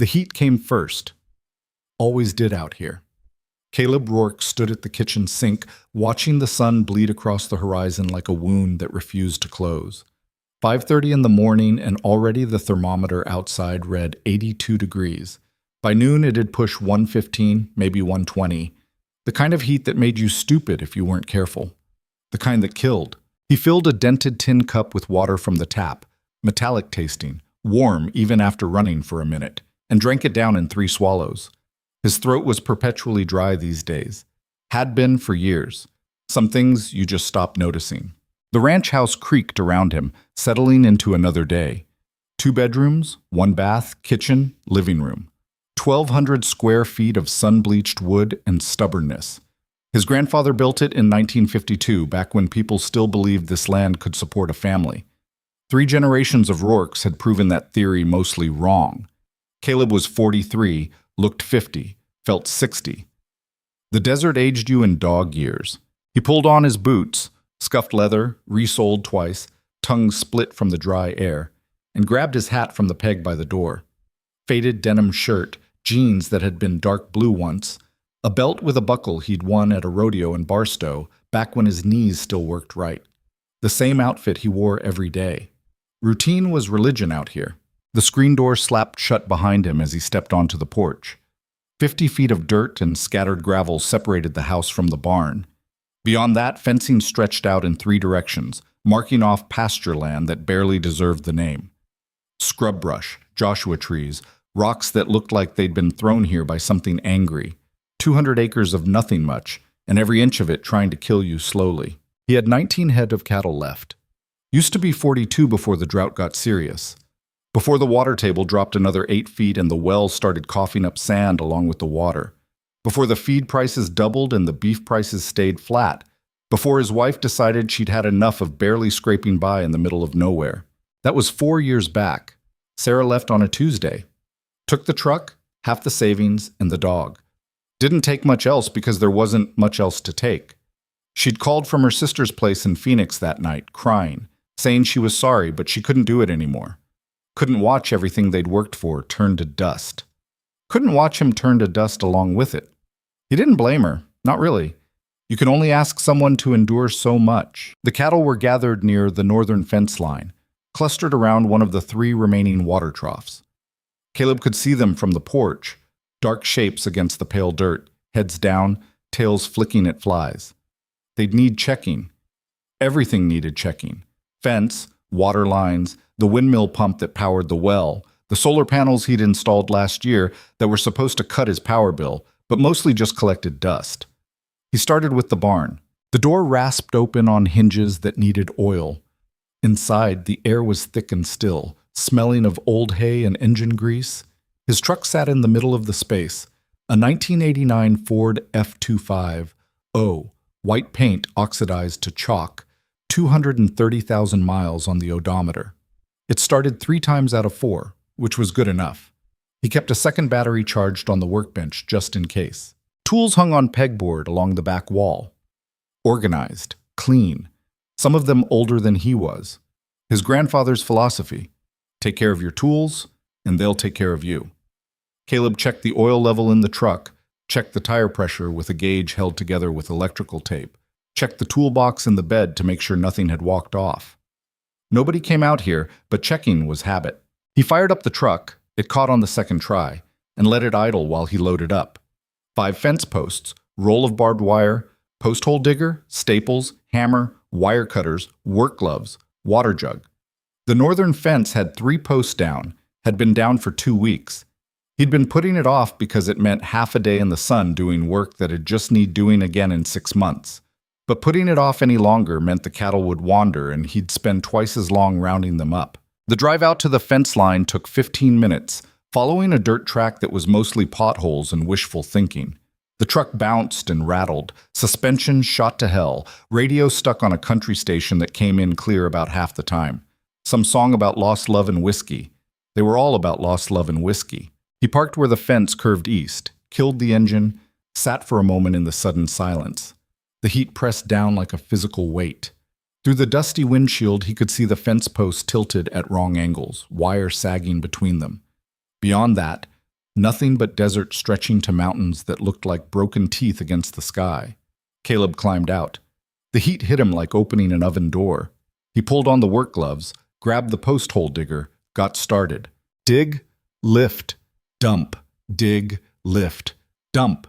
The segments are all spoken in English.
The heat came first. Always did out here. Caleb Rourke stood at the kitchen sink, watching the sun bleed across the horizon like a wound that refused to close. 5:30 in the morning, and already the thermometer outside read 82 degrees. By noon, it had pushed 115, maybe 120. The kind of heat that made you stupid if you weren't careful. The kind that killed. He filled a dented tin cup with water from the tap, metallic tasting, warm even after running for a minute, and drank it down in 3 swallows. His throat was perpetually dry these days. Had been for years. Some things you just stopped noticing. The ranch house creaked around him, settling into another day. 2 bedrooms, 1 bath, kitchen, living room. 1,200 square feet of sun-bleached wood and stubbornness. His grandfather built it in 1952, back when people still believed this land could support a family. 3 generations of Rourkes had proven that theory mostly wrong. Caleb was 43, looked 50, felt 60. The desert aged you in dog years. He pulled on his boots, scuffed leather, resoled twice, tongue split from the dry air, and grabbed his hat from the peg by the door. Faded denim shirt, jeans that had been dark blue once, a belt with a buckle he'd won at a rodeo in Barstow back when his knees still worked right. The same outfit he wore every day. Routine was religion out here. The screen door slapped shut behind him as he stepped onto the porch. 50 feet of dirt and scattered gravel separated the house from the barn. Beyond that, fencing stretched out in 3 directions, marking off pasture land that barely deserved the name. Scrub brush, Joshua trees, rocks that looked like they'd been thrown here by something angry. 200 acres of nothing much, and every inch of it trying to kill you slowly. He had 19 head of cattle left. Used to be 42 before the drought got serious. Before the water table dropped another 8 feet and the well started coughing up sand along with the water. Before the feed prices doubled and the beef prices stayed flat. Before his wife decided she'd had enough of barely scraping by in the middle of nowhere. That was 4 years back. Sarah left on a Tuesday. Took the truck, half the savings, and the dog. Didn't take much else because there wasn't much else to take. She'd called from her sister's place in Phoenix that night, crying, saying she was sorry but she couldn't do it anymore. Couldn't watch everything they'd worked for turn to dust. Couldn't watch him turn to dust along with it. He didn't blame her, not really. You can only ask someone to endure so much. The cattle were gathered near the northern fence line, clustered around one of the 3 remaining water troughs. Caleb could see them from the porch, dark shapes against the pale dirt, heads down, tails flicking at flies. They'd need checking. Everything needed checking. Fence, water lines, the windmill pump that powered the well, the solar panels he'd installed last year that were supposed to cut his power bill, but mostly just collected dust. He started with the barn. The door rasped open on hinges that needed oil. Inside, the air was thick and still, smelling of old hay and engine grease. His truck sat in the middle of the space, a 1989 Ford F-25O, white paint oxidized to chalk, 230,000 miles on the odometer. It started 3 times out of 4, which was good enough. He kept a second battery charged on the workbench just in case. Tools hung on pegboard along the back wall. Organized, clean, some of them older than he was. His grandfather's philosophy: take care of your tools, and they'll take care of you. Caleb checked the oil level in the truck, checked the tire pressure with a gauge held together with electrical tape, checked the toolbox in the bed to make sure nothing had walked off. Nobody came out here, but checking was habit. He fired up the truck, it caught on the second try, and let it idle while he loaded up. 5 fence posts, roll of barbed wire, post hole digger, staples, hammer, wire cutters, work gloves, water jug. The northern fence had 3 posts down, had been down for 2 weeks. He'd been putting it off because it meant half a day in the sun doing work that'd just need doing again in 6 months. But putting it off any longer meant the cattle would wander and he'd spend twice as long rounding them up. The drive out to the fence line took 15 minutes, following a dirt track that was mostly potholes and wishful thinking. The truck bounced and rattled, suspension shot to hell, radio stuck on a country station that came in clear about half the time. Some song about lost love and whiskey. They were all about lost love and whiskey. He parked where the fence curved east, killed the engine, sat for a moment in the sudden silence. The heat pressed down like a physical weight. Through the dusty windshield, he could see the fence posts tilted at wrong angles, wire sagging between them. Beyond that, Nothing but desert stretching to mountains that looked like broken teeth against the sky. Caleb climbed out. The heat hit him like opening an oven door. He pulled on the work gloves, grabbed the post hole digger, got started. Dig, lift, dump, dig, lift, dump.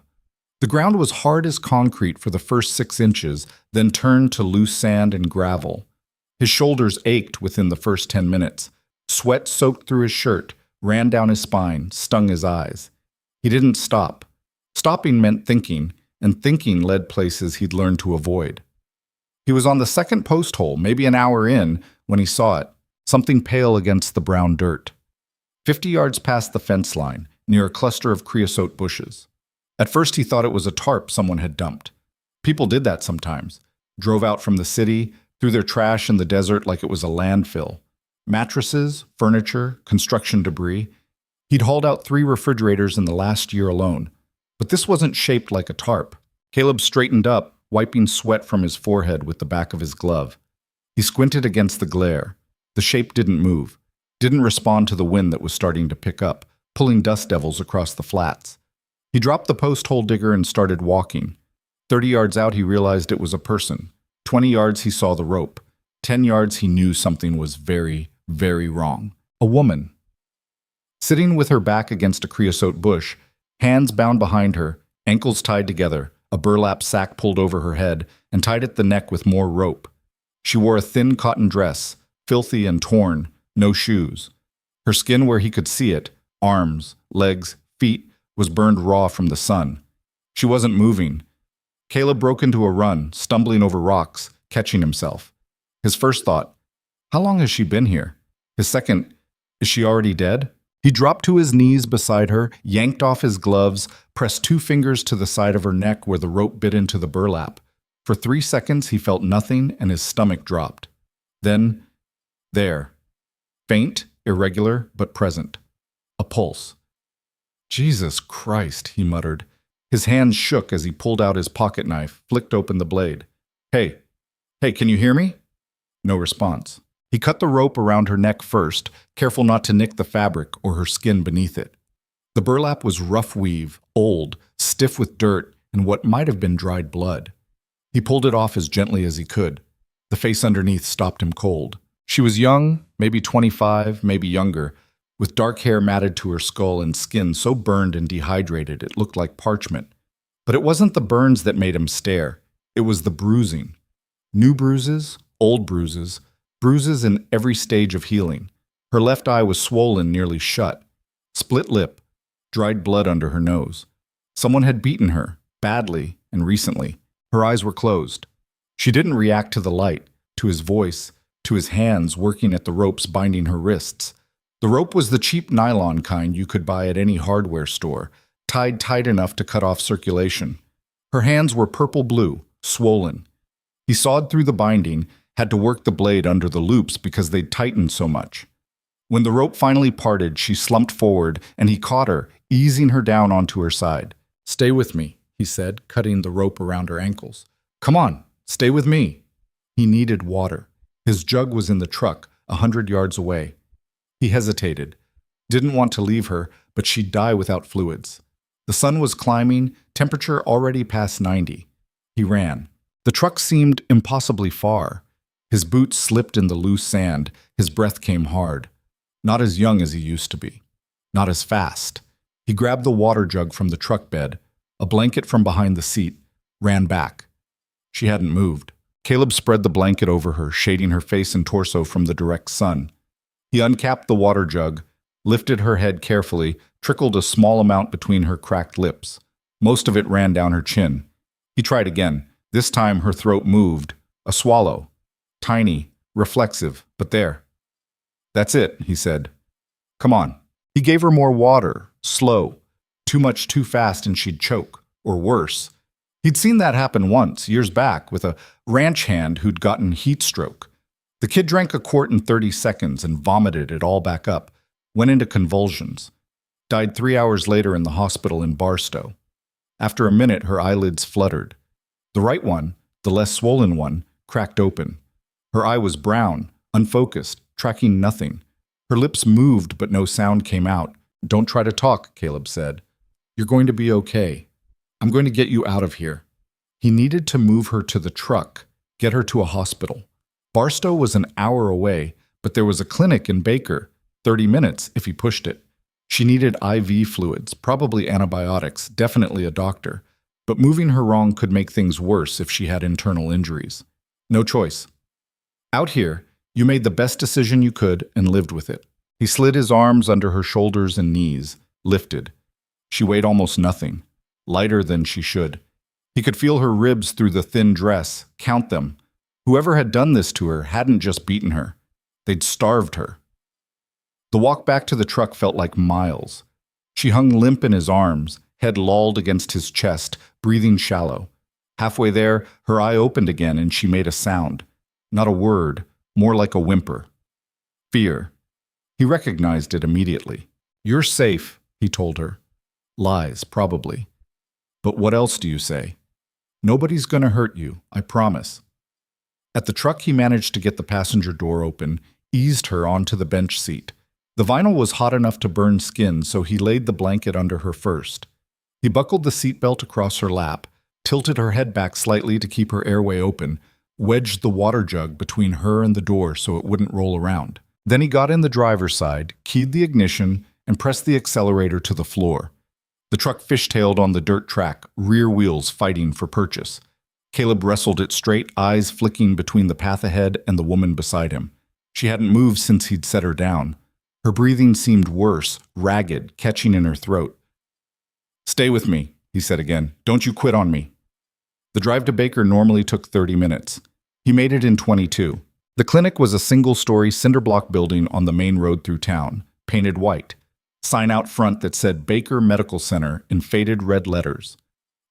The ground was hard as concrete for the first 6 inches, then turned to loose sand and gravel. His shoulders ached within the first 10 minutes. Sweat soaked through his shirt, ran down his spine, stung his eyes. He didn't stop. Stopping meant thinking, and thinking led places he'd learned to avoid. He was on the second post hole, maybe an hour in, when he saw it, something pale against the brown dirt. 50 yards past the fence line, near a cluster of creosote bushes. At first he thought it was a tarp someone had dumped. People did that sometimes. Drove out from the city, threw their trash in the desert like it was a landfill. Mattresses, furniture, construction debris. He'd hauled out 3 refrigerators in the last year alone. But this wasn't shaped like a tarp. Caleb straightened up, wiping sweat from his forehead with the back of his glove. He squinted against the glare. The shape didn't move, didn't respond to the wind that was starting to pick up, pulling dust devils across the flats. He dropped the post hole digger and started walking. 30 yards out he realized it was a person. 20 yards he saw the rope. 10 yards he knew something was very, very wrong. A woman. Sitting with her back against a creosote bush, hands bound behind her, ankles tied together, a burlap sack pulled over her head, and tied at the neck with more rope. She wore a thin cotton dress, filthy and torn, no shoes. Her skin where he could see it, arms, legs, feet, was burned raw from the sun. She wasn't moving. Caleb broke into a run, stumbling over rocks, catching himself. His first thought, how long has she been here? His second, is she already dead? He dropped to his knees beside her, yanked off his gloves, pressed 2 fingers to the side of her neck where the rope bit into the burlap. For 3 seconds he felt nothing and his stomach dropped. Then, there. Faint, irregular, but present. A pulse. Jesus Christ, he muttered. His hands shook as he pulled out his pocket knife, flicked open the blade. Hey, can you hear me? No response. He cut the rope around her neck first, careful not to nick the fabric or her skin beneath it. The burlap was rough weave, old, stiff with dirt and what might have been dried blood. He pulled it off as gently as he could. The face underneath stopped him cold. She was young, maybe 25, maybe younger, with dark hair matted to her skull and skin so burned and dehydrated it looked like parchment. But it wasn't the burns that made him stare. It was the bruising. New bruises, old bruises, bruises in every stage of healing. Her left eye was swollen nearly shut. Split lip, dried blood under her nose. Someone had beaten her, badly and recently. Her eyes were closed. She didn't react to the light, to his voice, to his hands working at the ropes binding her wrists. The rope was the cheap nylon kind you could buy at any hardware store, tied tight enough to cut off circulation. Her hands were purple-blue, swollen. He sawed through the binding, had to work the blade under the loops because they'd tightened so much. When the rope finally parted, she slumped forward, and he caught her, easing her down onto her side. Stay with me, he said, cutting the rope around her ankles. Come on, stay with me. He needed water. His jug was in the truck, 100 yards away. He hesitated. Didn't want to leave her, but she'd die without fluids. The sun was climbing, temperature already past 90. He ran. The truck seemed impossibly far. His boots slipped in the loose sand. His breath came hard. Not as young as he used to be. Not as fast. He grabbed the water jug from the truck bed, a blanket from behind the seat, ran back. She hadn't moved. Caleb spread the blanket over her, shading her face and torso from the direct sun. He uncapped the water jug, lifted her head carefully, trickled a small amount between her cracked lips. Most of it ran down her chin. He tried again. This time her throat moved. A swallow. Tiny, reflexive, but there. That's it, he said. Come on. He gave her more water, slow. Too much too fast and she'd choke. Or worse. He'd seen that happen once, years back, with a ranch hand who'd gotten heat stroke. The kid drank a quart in 30 seconds and vomited it all back up, went into convulsions. Died 3 hours later in the hospital in Barstow. After a minute, her eyelids fluttered. The right one, the less swollen one, cracked open. Her eye was brown, unfocused, tracking nothing. Her lips moved, but no sound came out. Don't try to talk, Caleb said. You're going to be okay. I'm going to get you out of here. He needed to move her to the truck, get her to a hospital. Barstow was an hour away, but there was a clinic in Baker, 30 minutes if he pushed it. She needed IV fluids, probably antibiotics, definitely a doctor. But moving her wrong could make things worse if she had internal injuries. No choice. Out here, you made the best decision you could and lived with it. He slid his arms under her shoulders and knees, lifted. She weighed almost nothing, lighter than she should. He could feel her ribs through the thin dress, count them. Whoever had done this to her hadn't just beaten her. They'd starved her. The walk back to the truck felt like miles. She hung limp in his arms, head lolled against his chest, breathing shallow. Halfway there, her eye opened again and she made a sound. Not a word, more like a whimper. Fear. He recognized it immediately. You're safe, he told her. Lies, probably. But what else do you say? Nobody's gonna hurt you, I promise. At the truck, he managed to get the passenger door open, eased her onto the bench seat. The vinyl was hot enough to burn skin, so he laid the blanket under her first. He buckled the seatbelt across her lap, tilted her head back slightly to keep her airway open, wedged the water jug between her and the door so it wouldn't roll around. Then he got in the driver's side, keyed the ignition, and pressed the accelerator to the floor. The truck fishtailed on the dirt track, rear wheels fighting for purchase. Caleb wrestled it straight, eyes flicking between the path ahead and the woman beside him. She hadn't moved since he'd set her down. Her breathing seemed worse, ragged, catching in her throat. Stay with me, he said again. Don't you quit on me. The drive to Baker normally took 30 minutes. He made it in 22. The clinic was a single-story cinder block building on the main road through town, painted white. Sign out front that said Baker Medical Center in faded red letters.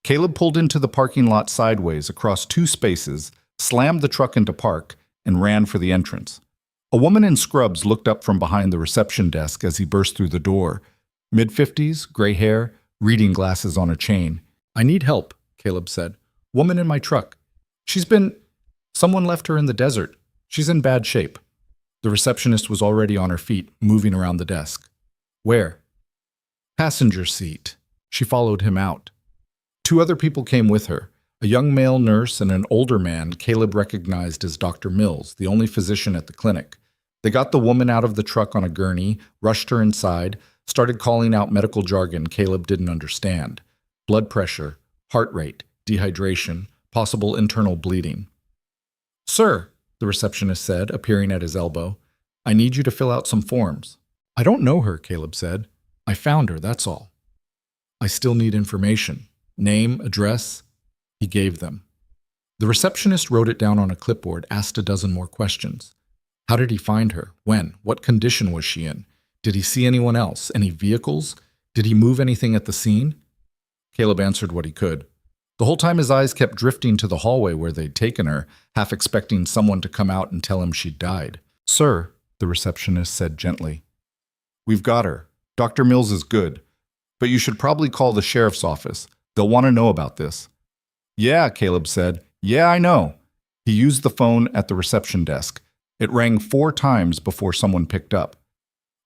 Caleb pulled into the parking lot sideways across 2 spaces, slammed the truck into park, and ran for the entrance. A woman in scrubs looked up from behind the reception desk as he burst through the door. Mid-50s, gray hair, reading glasses on a chain. I need help, Caleb said. Woman in my truck. Someone left her in the desert. She's in bad shape. The receptionist was already on her feet, moving around the desk. Where? Passenger seat. She followed him out. 2 other people came with her, a young male nurse and an older man Caleb recognized as Dr. Mills, the only physician at the clinic. They got the woman out of the truck on a gurney, rushed her inside, started calling out medical jargon Caleb didn't understand. Blood pressure, heart rate, dehydration, possible internal bleeding. Sir, the receptionist said, appearing at his elbow, I need you to fill out some forms. I don't know her, Caleb said. I found her, that's all. I still need information. Name, address. He gave them. The receptionist wrote it down on a clipboard, asked a dozen more questions. How did he find her? When? What condition was she in? Did he see anyone else? Any vehicles? Did he move anything at the scene? Caleb answered what he could. The whole time his eyes kept drifting to the hallway where they'd taken her, half expecting someone to come out and tell him she'd died. Sir, the receptionist said gently, we've got her. Dr. Mills is good. But you should probably call the sheriff's office. They'll want to know about this. Yeah, Caleb said. Yeah, I know. He used the phone at the reception desk. It rang 4 times before someone picked up.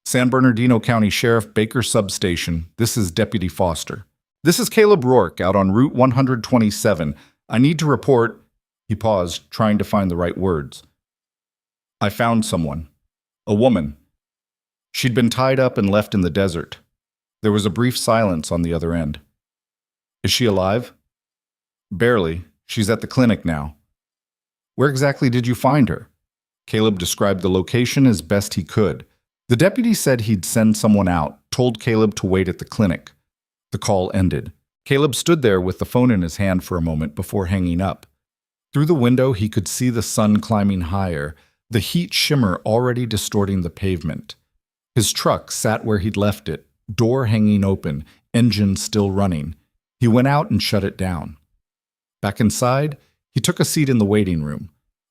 San Bernardino County Sheriff Baker Substation. This is Deputy Foster. This is Caleb Rourke out on Route 127. I need to report. He paused, trying to find the right words. I found someone. A woman. She'd been tied up and left in the desert. There was a brief silence on the other end. Is she alive? Barely. She's at the clinic now. Where exactly did you find her? Caleb described the location as best he could. The deputy said he'd send someone out, told Caleb to wait at the clinic. The call ended. Caleb stood there with the phone in his hand for a moment before hanging up. Through the window, he could see the sun climbing higher, the heat shimmer already distorting the pavement. His truck sat where he'd left it, door hanging open, engine still running. He went out and shut it down. Back inside, he took a seat in the waiting room.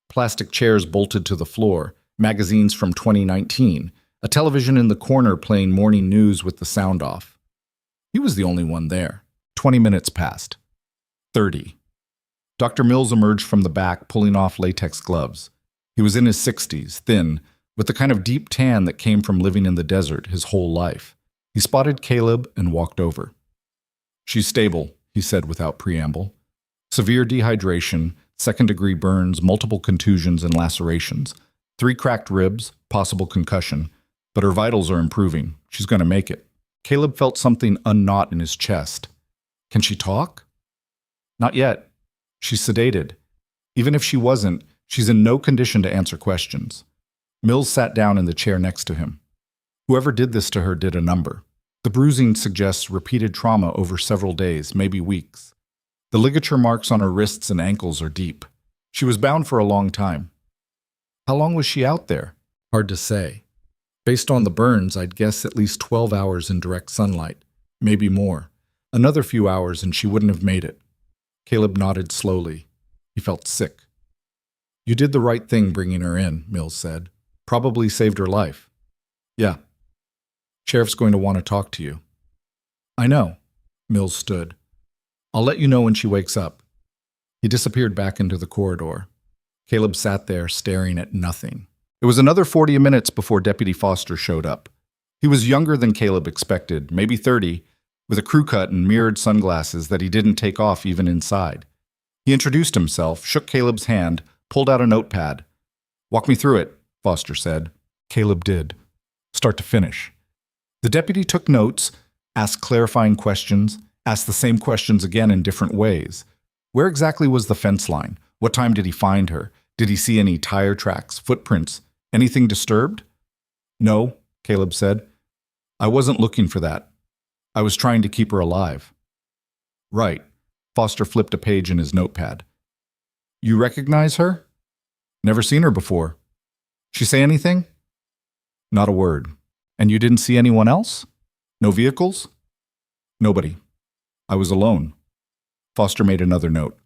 Plastic chairs bolted to the floor, magazines from 2019, a television in the corner playing morning news with the sound off. He was the only one there. 20 minutes passed. 30. Dr. Mills emerged from the back, pulling off latex gloves. He was in his 60s, thin, with the kind of deep tan that came from living in the desert his whole life. He spotted Caleb and walked over. "She's stable," he said without preamble. "Severe dehydration, second-degree burns, multiple contusions and lacerations, 3 cracked ribs, possible concussion, but her vitals are improving. She's going to make it." Caleb felt something unknot in his chest. Can she talk? Not yet. She's sedated. Even if she wasn't, she's in no condition to answer questions. Mills sat down in the chair next to him. Whoever did this to her did a number. The bruising suggests repeated trauma over several days, maybe weeks. The ligature marks on her wrists and ankles are deep. She was bound for a long time. How long was she out there? Hard to say. Based on the burns, I'd guess at least 12 hours in direct sunlight, maybe more. Another few hours and she wouldn't have made it. Caleb nodded slowly. He felt sick. "You did the right thing bringing her in," Mills said. "Probably saved her life." "Yeah. Sheriff's going to want to talk to you." "I know." Mills stood. "I'll let you know when she wakes up." He disappeared back into the corridor. Caleb sat there staring at nothing. It was another 40 minutes before Deputy Foster showed up. He was younger than Caleb expected, maybe 30, with a crew cut and mirrored sunglasses that he didn't take off even inside. He introduced himself, shook Caleb's hand, pulled out a notepad. "Walk me through it," Foster said. Caleb did, start to finish. The deputy took notes, asked clarifying questions, asked the same questions again in different ways. Where exactly was the fence line? What time did he find her? Did he see any tire tracks, footprints, anything disturbed? "No," Caleb said. "I wasn't looking for that. I was trying to keep her alive." "Right." Foster flipped a page in his notepad. "You recognize her?" "Never seen her before." "She say anything?" "Not a word." "And you didn't see anyone else? No vehicles?" "Nobody. I was alone." Foster made another note.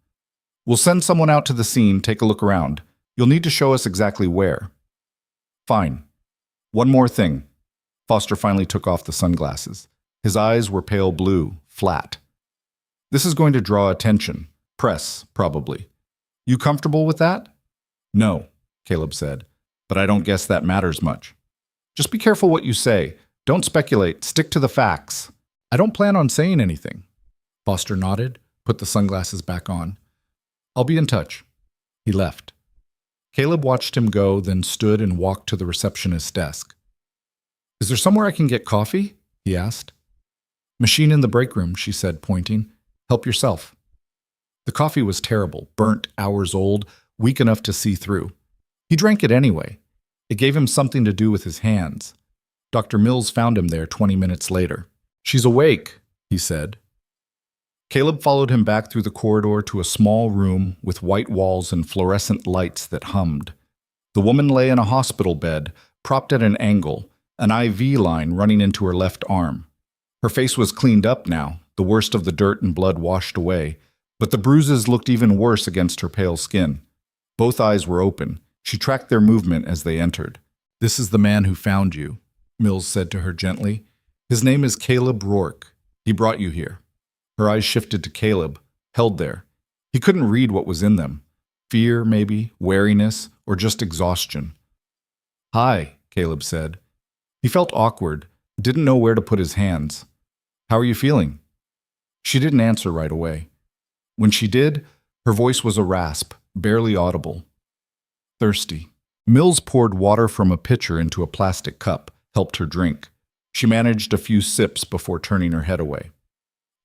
"We'll send someone out to the scene, take a look around. You'll need to show us exactly where." "Fine. One more thing." Foster finally took off the sunglasses. His eyes were pale blue, flat. "This is going to draw attention. Press, probably. You comfortable with that?" "No," Caleb said, "but I don't guess that matters much. Just be careful what you say. Don't speculate. Stick to the facts." "I don't plan on saying anything." Foster nodded, put the sunglasses back on. "I'll be in touch." He left. Caleb watched him go, then stood and walked to the receptionist's desk. "Is there somewhere I can get coffee?" he asked. "Machine in the break room," she said, pointing. "Help yourself." The coffee was terrible, burnt, hours old, weak enough to see through. He drank it anyway. It gave him something to do with his hands. Dr. Mills found him there 20 minutes later. "She's awake," he said. Caleb followed him back through the corridor to a small room with white walls and fluorescent lights that hummed. The woman lay in a hospital bed, propped at an angle, an IV line running into her left arm. Her face was cleaned up now, the worst of the dirt and blood washed away, but the bruises looked even worse against her pale skin. Both eyes were open. She tracked their movement as they entered. "This is the man who found you," Mills said to her gently. "His name is Caleb Rourke. He brought you here." Her eyes shifted to Caleb, held there. He couldn't read what was in them. Fear, maybe, wariness, or just exhaustion. "Hi," Caleb said. He felt awkward, didn't know where to put his hands. "How are you feeling?" She didn't answer right away. When she did, her voice was a rasp, barely audible. "Thirsty." Mills poured water from a pitcher into a plastic cup, helped her drink. She managed a few sips before turning her head away.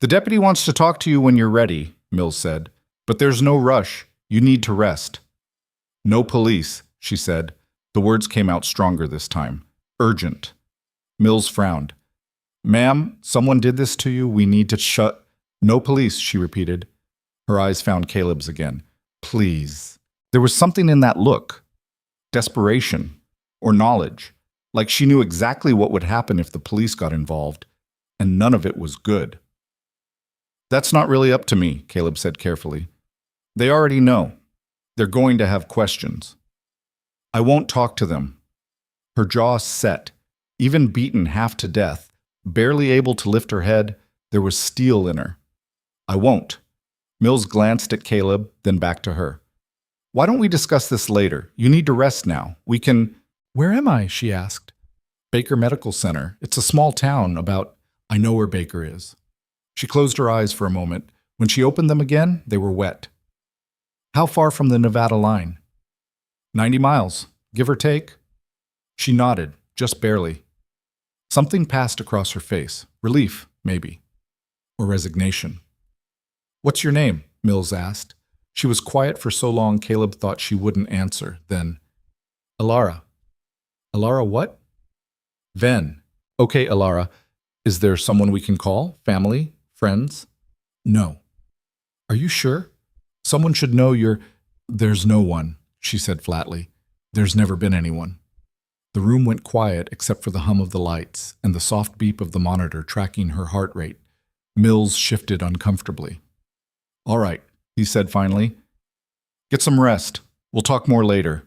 "The deputy wants to talk to you when you're ready," Mills said. "But there's no rush. You need to rest." "No police," she said. The words came out stronger this time. "Urgent." Mills frowned. "Ma'am, someone did this to you. We need to shut—" "No police," she repeated. Her eyes found Caleb's again. "Please." There was something in that look. Desperation. Or knowledge. Like she knew exactly what would happen if the police got involved. And none of it was good. "That's not really up to me," Caleb said carefully. "They already know. They're going to have questions. I won't talk to them." Her jaw set. Even beaten half to death, barely able to lift her head, there was steel in her. "I won't." Mills glanced at Caleb, then back to her. "Why don't we discuss this later? You need to rest now. We can—" "Where am I?" she asked. "Baker Medical Center. It's a small town, about—" I know where Baker is. She closed her eyes for a moment. When she opened them again, they were wet. How far from the Nevada line? 90 miles, give or take. She nodded, just barely. Something passed across her face. Relief, maybe. Or resignation. What's your name? Mills asked. She was quiet for so long Caleb thought she wouldn't answer. Then, Alara. Alara what? Ven. Okay, Alara. Is there someone we can call? Family? Friends? No. Are you sure? Someone should know you're... There's no one, she said flatly. There's never been anyone. The room went quiet except for the hum of the lights and the soft beep of the monitor tracking her heart rate. Mills shifted uncomfortably. All right, he said finally. Get some rest. We'll talk more later.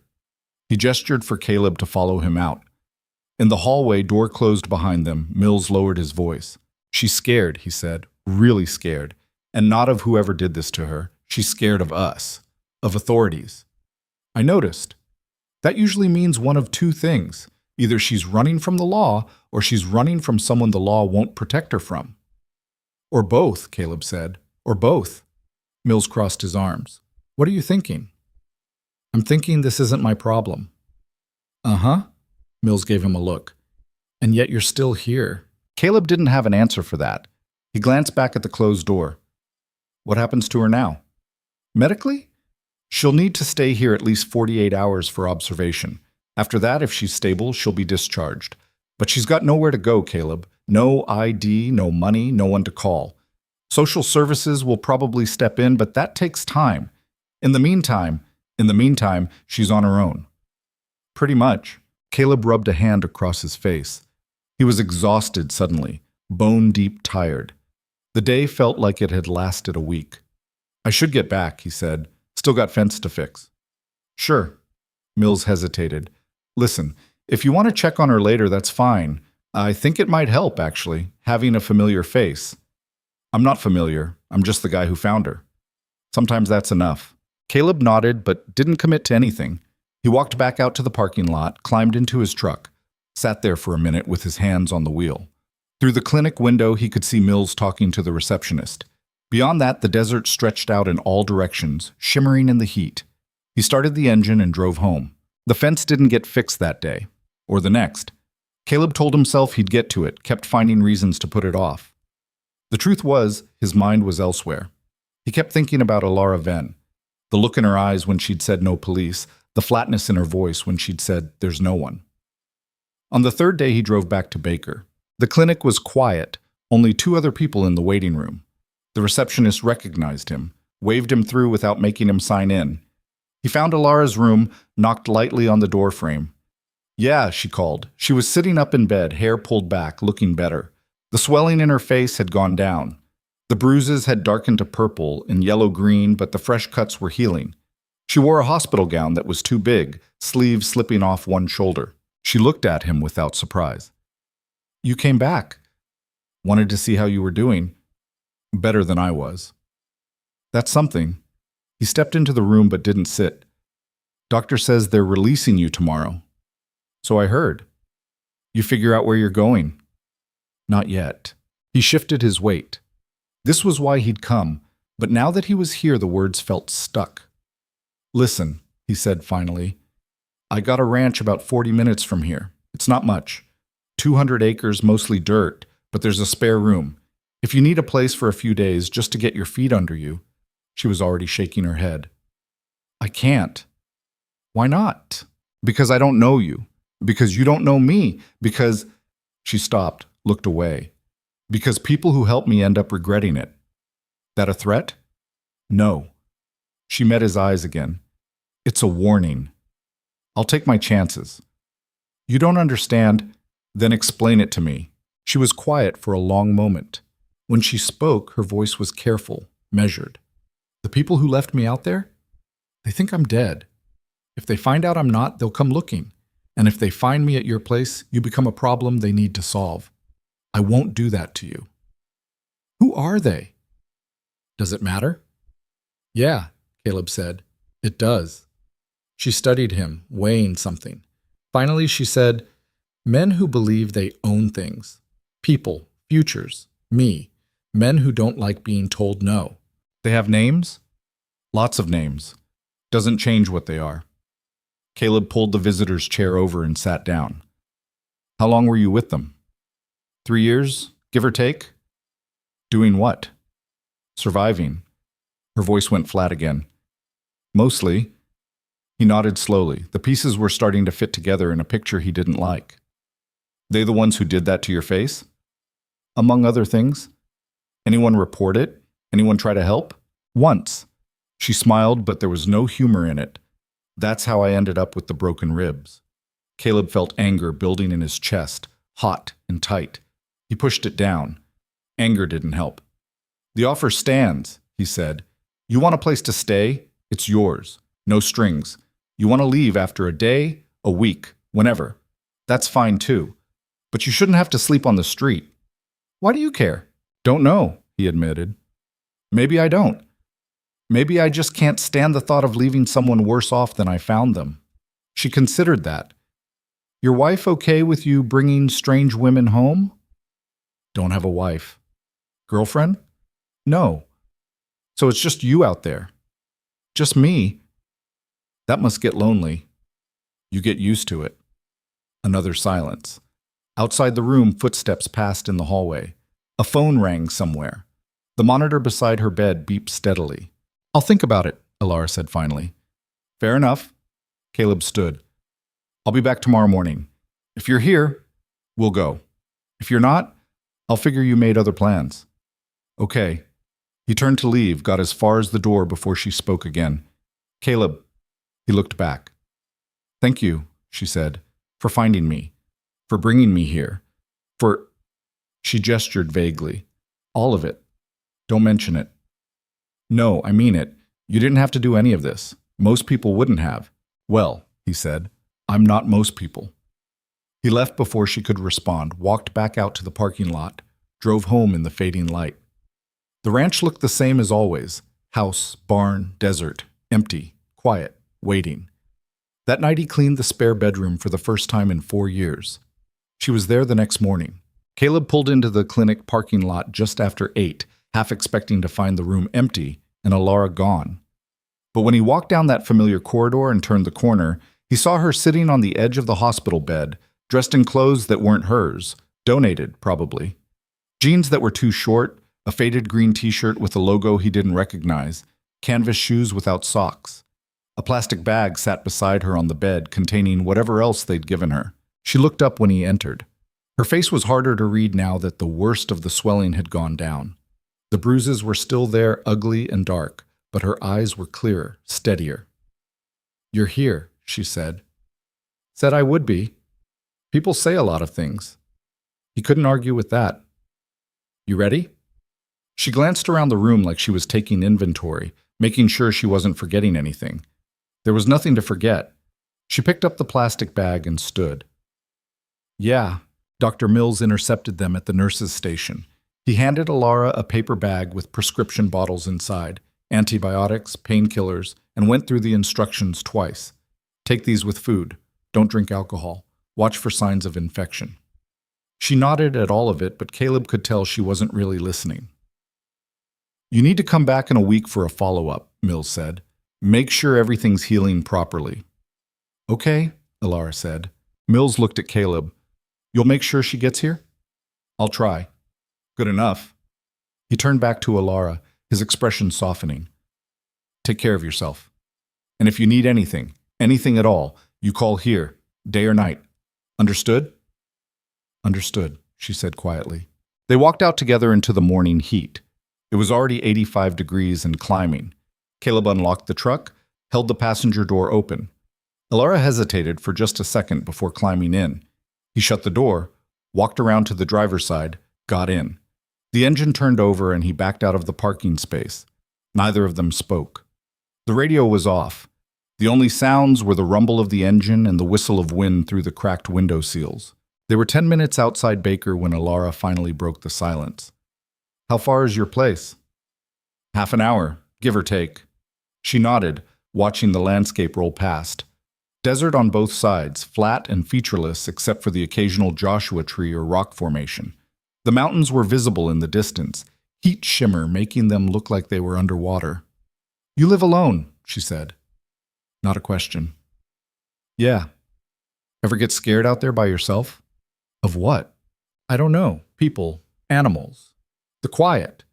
He gestured for Caleb to follow him out. In the hallway, door closed behind them. Mills lowered his voice. She's scared, he said, really scared. And not of whoever did this to her. She's scared of us, of authorities. I noticed. That usually means one of two things. Either she's running from the law, or she's running from someone the law won't protect her from. Or both, Caleb said. Or both. Mills crossed his arms. What are you thinking? I'm thinking this isn't my problem. Uh-huh. Mills gave him a look. And yet you're still here. Caleb didn't have an answer for that. He glanced back at the closed door. What happens to her now? Medically? She'll need to stay here at least 48 hours for observation. After that, if she's stable, she'll be discharged. But she's got nowhere to go, Caleb. No ID, no money, no one to call. Social services will probably step in, but that takes time. In the meantime, she's on her own. Pretty much. Caleb rubbed a hand across his face. He was exhausted suddenly, bone-deep tired. The day felt like it had lasted a week. I should get back, he said. Still got fence to fix. Sure. Mills hesitated. Listen, if you want to check on her later, that's fine. I think it might help, actually, having a familiar face. I'm not familiar. I'm just the guy who found her. Sometimes that's enough. Caleb nodded, but didn't commit to anything. He walked back out to the parking lot, climbed into his truck, sat there for a minute with his hands on the wheel. Through the clinic window, he could see Mills talking to the receptionist. Beyond that, the desert stretched out in all directions, shimmering in the heat. He started the engine and drove home. The fence didn't get fixed that day, or the next. Caleb told himself he'd get to it, kept finding reasons to put it off. The truth was, his mind was elsewhere. He kept thinking about Alara Ven, the look in her eyes when she'd said no police, the flatness in her voice when she'd said there's no one. On the third day, he drove back to Baker. The clinic was quiet, only two other people in the waiting room. The receptionist recognized him, waved him through without making him sign in. He found Alara's room, knocked lightly on the doorframe. Yeah, she called. She was sitting up in bed, hair pulled back, looking better. The swelling in her face had gone down. The bruises had darkened to purple and yellow-green, but the fresh cuts were healing. She wore a hospital gown that was too big, sleeves slipping off one shoulder. She looked at him without surprise. You came back. Wanted to see how you were doing. Better than I was. That's something. He stepped into the room but didn't sit. Doctor says they're releasing you tomorrow. So I heard. You figure out where you're going? Not yet. He shifted his weight. This was why he'd come, but now that he was here, the words felt stuck. Listen, he said finally. I got a ranch about 40 minutes from here. It's not much. 200 acres, mostly dirt, but there's a spare room. If you need a place for a few days just to get your feet under you. She was already shaking her head. I can't. Why not? Because I don't know you. Because you don't know me. Because... She stopped, looked away. Because people who help me end up regretting it. That a threat? No. She met his eyes again. It's a warning. I'll take my chances. You don't understand? Then explain it to me. She was quiet for a long moment. When she spoke, her voice was careful, measured. The people who left me out there? They think I'm dead. If they find out I'm not, they'll come looking. And if they find me at your place, you become a problem they need to solve. I won't do that to you. Who are they? Does it matter? Yeah, Caleb said. It does. She studied him, weighing something. Finally, she said, men who believe they own things. People, Futures. Me. Men who don't like being told no. They have names? Lots of names. Doesn't change what they are. Caleb pulled the visitor's chair over and sat down. How long were you with them? 3 years, give or take? Doing what? Surviving. Her voice went flat again. Mostly. He nodded slowly. The pieces were starting to fit together in a picture he didn't like. They the ones who did that to your face? Among other things. Anyone report it? Anyone try to help? Once. She smiled, but there was no humor in it. That's how I ended up with the broken ribs. Caleb felt anger building in his chest, hot and tight. He pushed it down. Anger didn't help. The offer stands, he said. You want a place to stay? It's yours. No strings. You want to leave after a day, a week, whenever. That's fine too. But you shouldn't have to sleep on the street. Why do you care? Don't know, he admitted. Maybe I don't. Maybe I just can't stand the thought of leaving someone worse off than I found them. She considered that. Your wife okay with you bringing strange women home? Don't have a wife. Girlfriend? No. So it's just you out there. Just me. That must get lonely. You get used to it. Another silence. Outside the room, footsteps passed in the hallway. A phone rang somewhere. The monitor beside her bed beeped steadily. I'll think about it, Alara said finally. Fair enough. Caleb stood. I'll be back tomorrow morning. If you're here, we'll go. If you're not, I'll figure you made other plans. Okay. He turned to leave, got as far as the door before she spoke again. Caleb. He looked back. Thank you, she said, for finding me, for bringing me here, for... She gestured vaguely. All of it. Don't mention it. No, I mean it. You didn't have to do any of this. Most people wouldn't have. Well, he said, I'm not most people. He left before she could respond, walked back out to the parking lot, drove home in the fading light. The ranch looked the same as always. House, barn, desert, empty, quiet, waiting. That night he cleaned the spare bedroom for the first time in 4 years. She was there the next morning. Caleb pulled into the clinic parking lot just after 8, half expecting to find the room empty and Alara gone. But when he walked down that familiar corridor and turned the corner, he saw her sitting on the edge of the hospital bed, dressed in clothes that weren't hers, donated, probably. Jeans that were too short, a faded green t-shirt with a logo he didn't recognize, canvas shoes without socks. A plastic bag sat beside her on the bed containing whatever else they'd given her. She looked up when he entered. Her face was harder to read now that the worst of the swelling had gone down. The bruises were still there, ugly and dark, but her eyes were clearer, steadier. You're here, she said. Said I would be. People say a lot of things. He couldn't argue with that. You ready? She glanced around the room like she was taking inventory, making sure she wasn't forgetting anything. There was nothing to forget. She picked up the plastic bag and stood. Yeah, Dr. Mills intercepted them at the nurse's station. He handed Alara a paper bag with prescription bottles inside, antibiotics, painkillers, and went through the instructions twice. Take these with food. Don't drink alcohol. Watch for signs of infection. She nodded at all of it, but Caleb could tell she wasn't really listening. You need to come back in a week for a follow-up, Mills said. Make sure everything's healing properly. Okay, Alara said. Mills looked at Caleb. You'll make sure she gets here? I'll try. Good enough. He turned back to Alara, his expression softening. Take care of yourself. And if you need anything at all, you call here, day or night. Understood? Understood, she said quietly. They walked out together into the morning heat. It was already 85 degrees and climbing. Caleb unlocked the truck, held the passenger door open. Alara hesitated for just a second before climbing in. He shut the door, walked around to the driver's side, got in. The engine turned over and he backed out of the parking space. Neither of them spoke. The radio was off. The only sounds were the rumble of the engine and the whistle of wind through the cracked window seals. They were 10 minutes outside Baker when Alara finally broke the silence. How far is your place? Half an hour, give or take. She nodded, watching the landscape roll past. Desert on both sides, flat and featureless except for the occasional Joshua tree or rock formation. The mountains were visible in the distance, heat shimmer making them look like they were underwater. "You live alone," she said. Not a question. "Yeah. Ever get scared out there by yourself?" "Of what?" "I don't know. People, animals, the quiet."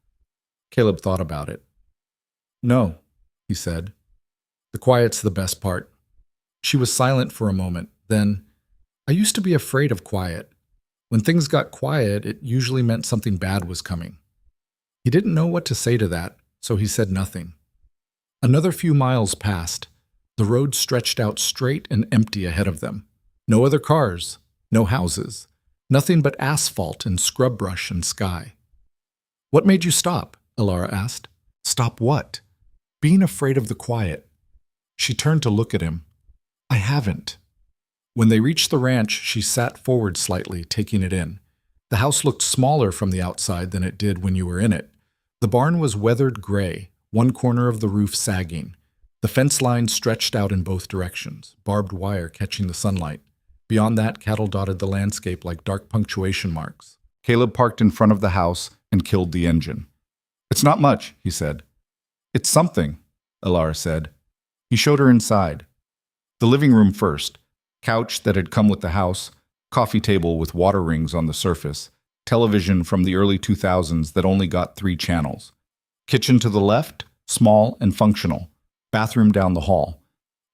Caleb thought about it. "No," he said. "The quiet's the best part." She was silent for a moment. Then, "I used to be afraid of quiet. When things got quiet, it usually meant something bad was coming." He didn't know what to say to that, so he said nothing. Another few miles passed. The road stretched out straight and empty ahead of them. No other cars, no houses, nothing but asphalt and scrub brush and sky. "What made you stop?" Alara asked. "Stop what?" "Being afraid of the quiet." She turned to look at him. "I haven't." When they reached the ranch, she sat forward slightly, taking it in. The house looked smaller from the outside than it did when you were in it. The barn was weathered gray, one corner of the roof sagging. The fence line stretched out in both directions, barbed wire catching the sunlight. Beyond that, cattle dotted the landscape like dark punctuation marks. Caleb parked in front of the house and killed the engine. "It's not much," he said. "It's something," Alara said. He showed her inside. The living room first. Couch that had come with the house, coffee table with water rings on the surface, television from the early 2000s that only got 3 channels. Kitchen to the left, small and functional. Bathroom down the hall.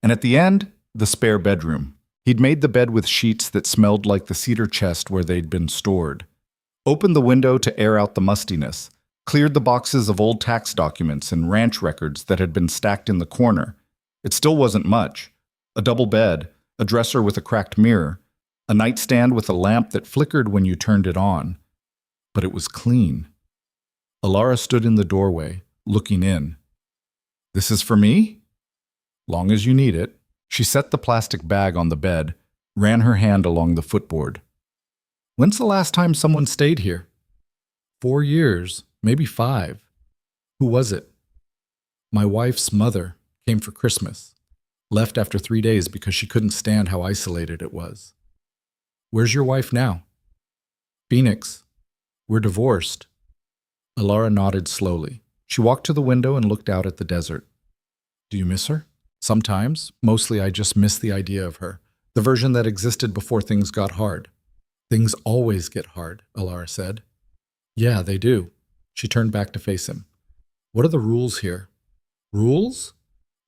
And at the end, the spare bedroom. He'd made the bed with sheets that smelled like the cedar chest where they'd been stored. Opened the window to air out the mustiness. Cleared the boxes of old tax documents and ranch records that had been stacked in the corner. It still wasn't much. A double bed, a dresser with a cracked mirror, a nightstand with a lamp that flickered when you turned it on. But it was clean. Alara stood in the doorway, looking in. "This is for me?" "Long as you need it." She set the plastic bag on the bed, ran her hand along the footboard. "When's the last time someone stayed here?" 4 years, maybe 5. "Who was it?" "My wife's mother came for Christmas. Left after 3 days because she couldn't stand how isolated it was." "Where's your wife now?" "Phoenix. We're divorced." Alara nodded slowly. She walked to the window and looked out at the desert. "Do you miss her?" "Sometimes. Mostly I just miss the idea of her. The version that existed before things got hard." "Things always get hard," Alara said. "Yeah, they do." She turned back to face him. "What are the rules here?" "Rules?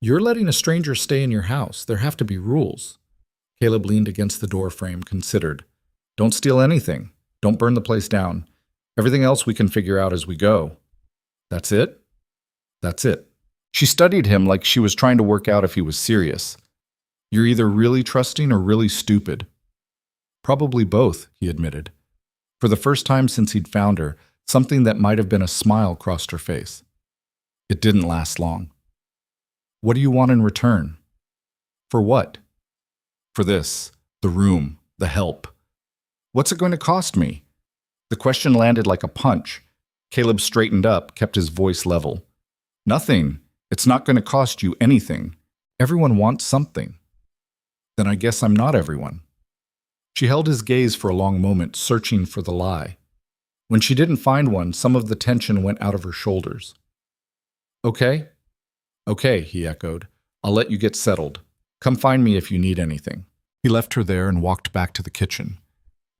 You're letting a stranger stay in your house. There have to be rules." Caleb leaned against the door frame, considered. "Don't steal anything. Don't burn the place down. Everything else we can figure out as we go." "That's it?" "That's it." She studied him like she was trying to work out if he was serious. "You're either really trusting or really stupid." "Probably both," he admitted. For the first time since he'd found her, something that might have been a smile crossed her face. It didn't last long. "What do you want in return?" "For what?" "For this. The room. The help." "What's it going to cost me?" The question landed like a punch. Caleb straightened up, kept his voice level. "Nothing. It's not going to cost you anything. Everyone wants something." "Then I guess I'm not everyone." She held his gaze for a long moment, searching for the lie. When she didn't find one, some of the tension went out of her shoulders. "Okay." "Okay," he echoed. "I'll let you get settled. Come find me if you need anything." He left her there and walked back to the kitchen.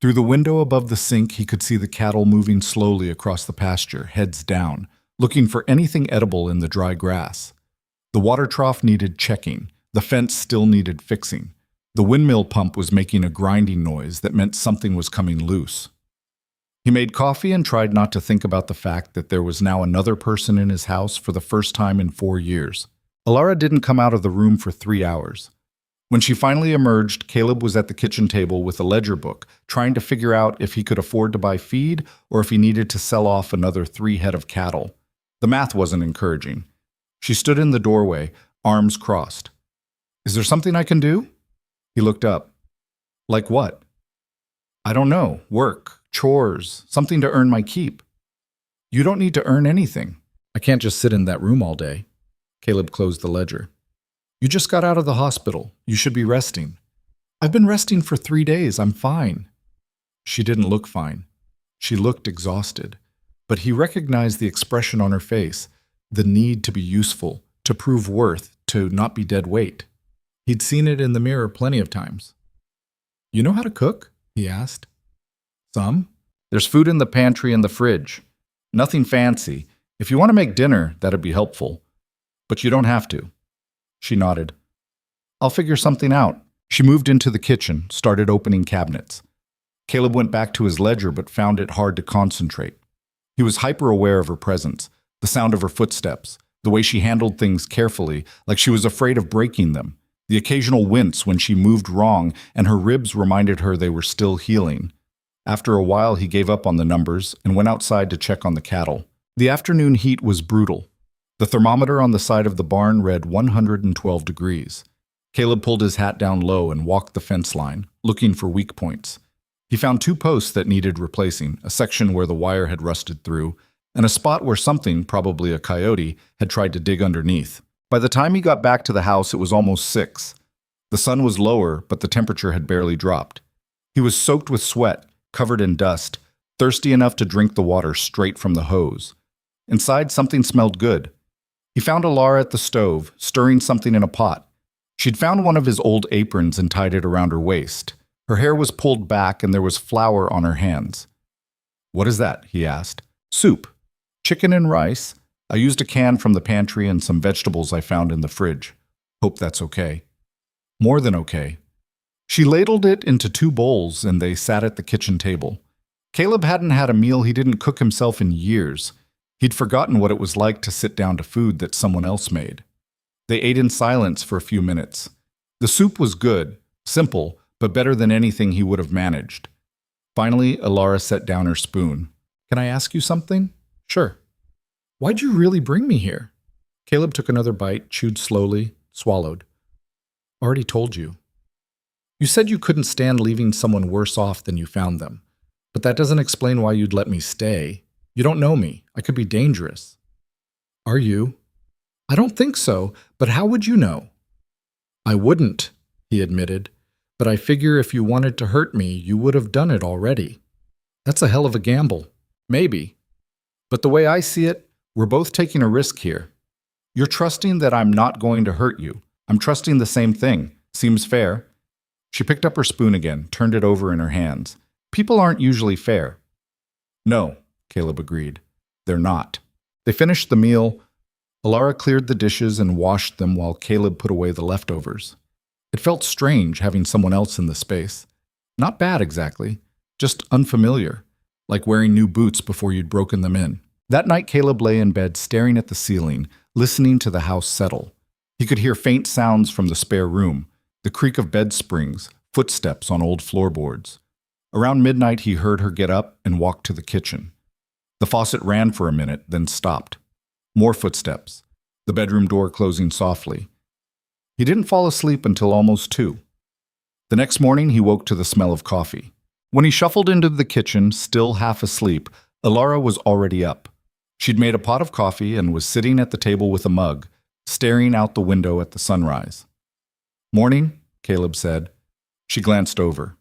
Through the window above the sink, he could see the cattle moving slowly across the pasture, heads down, looking for anything edible in the dry grass. The water trough needed checking. The fence still needed fixing. The windmill pump was making a grinding noise that meant something was coming loose. He made coffee and tried not to think about the fact that there was now another person in his house for the first time in 4 years. Alara didn't come out of the room for 3 hours. When she finally emerged, Caleb was at the kitchen table with a ledger book, trying to figure out if he could afford to buy feed or if he needed to sell off another 3 head of cattle. The math wasn't encouraging. She stood in the doorway, arms crossed. "Is there something I can do?" He looked up. "Like what?" "I don't know. Work, chores, something to earn my keep." "You don't need to earn anything. I can't just sit in that room all day." Caleb closed the ledger. "You just got out of the hospital. You should be resting." "I've been resting for 3 days. I'm fine." She didn't look fine. She looked exhausted, but he recognized the expression on her face, the need to be useful, to prove worth, to not be dead weight. He'd seen it in the mirror plenty of times. "You know how to cook?" he asked. "Some. There's food in the pantry and the fridge. Nothing fancy. If you want to make dinner, that'd be helpful. But you don't have to." She nodded. "I'll figure something out." She moved into the kitchen, started opening cabinets. Caleb went back to his ledger but found it hard to concentrate. He was hyper-aware of her presence, the sound of her footsteps, the way she handled things carefully, like she was afraid of breaking them, the occasional wince when she moved wrong and her ribs reminded her they were still healing. After a while, he gave up on the numbers and went outside to check on the cattle. The afternoon heat was brutal. The thermometer on the side of the barn read 112 degrees. Caleb pulled his hat down low and walked the fence line, looking for weak points. He found 2 posts that needed replacing, a section where the wire had rusted through, and a spot where something, probably a coyote, had tried to dig underneath. By the time he got back to the house, it was almost 6. The sun was lower, but the temperature had barely dropped. He was soaked with sweat, covered in dust, thirsty enough to drink the water straight from the hose. Inside, something smelled good. He found Alara at the stove, stirring something in a pot. She'd found one of his old aprons and tied it around her waist. Her hair was pulled back and there was flour on her hands. "What is that?" he asked. "Soup. Chicken and rice. I used a can from the pantry and some vegetables I found in the fridge. Hope that's okay." "More than okay." She ladled it into 2 bowls and they sat at the kitchen table. Caleb hadn't had a meal he didn't cook himself in years. He'd forgotten what it was like to sit down to food that someone else made. They ate in silence for a few minutes. The soup was good, simple, but better than anything he would have managed. Finally, Alara set down her spoon. "Can I ask you something?" "Sure." "Why'd you really bring me here?" Caleb took another bite, chewed slowly, swallowed. "Already told you. You said you couldn't stand leaving someone worse off than you found them. But that doesn't explain why you'd let me stay. You don't know me. I could be dangerous." "Are you?" "I don't think so, but how would you know?" "I wouldn't," he admitted. "But I figure if you wanted to hurt me, you would have done it already." "That's a hell of a gamble." "Maybe. But the way I see it, we're both taking a risk here. You're trusting that I'm not going to hurt you. I'm trusting the same thing. Seems fair." She picked up her spoon again, turned it over in her hands. "People aren't usually fair." "No," Caleb agreed. "They're not." They finished the meal. Alara cleared the dishes and washed them while Caleb put away the leftovers. It felt strange having someone else in the space. Not bad exactly, just unfamiliar, like wearing new boots before you'd broken them in. That night Caleb lay in bed staring at the ceiling, listening to the house settle. He could hear faint sounds from the spare room, the creak of bed springs, footsteps on old floorboards. Around midnight he heard her get up and walk to the kitchen. The faucet ran for a minute, then stopped. More footsteps, the bedroom door closing softly. He didn't fall asleep until almost 2. The next morning he woke to the smell of coffee. When he shuffled into the kitchen, still half asleep, Alara was already up. She'd made a pot of coffee and was sitting at the table with a mug, staring out the window at the sunrise. "Morning," Caleb said. She glanced over.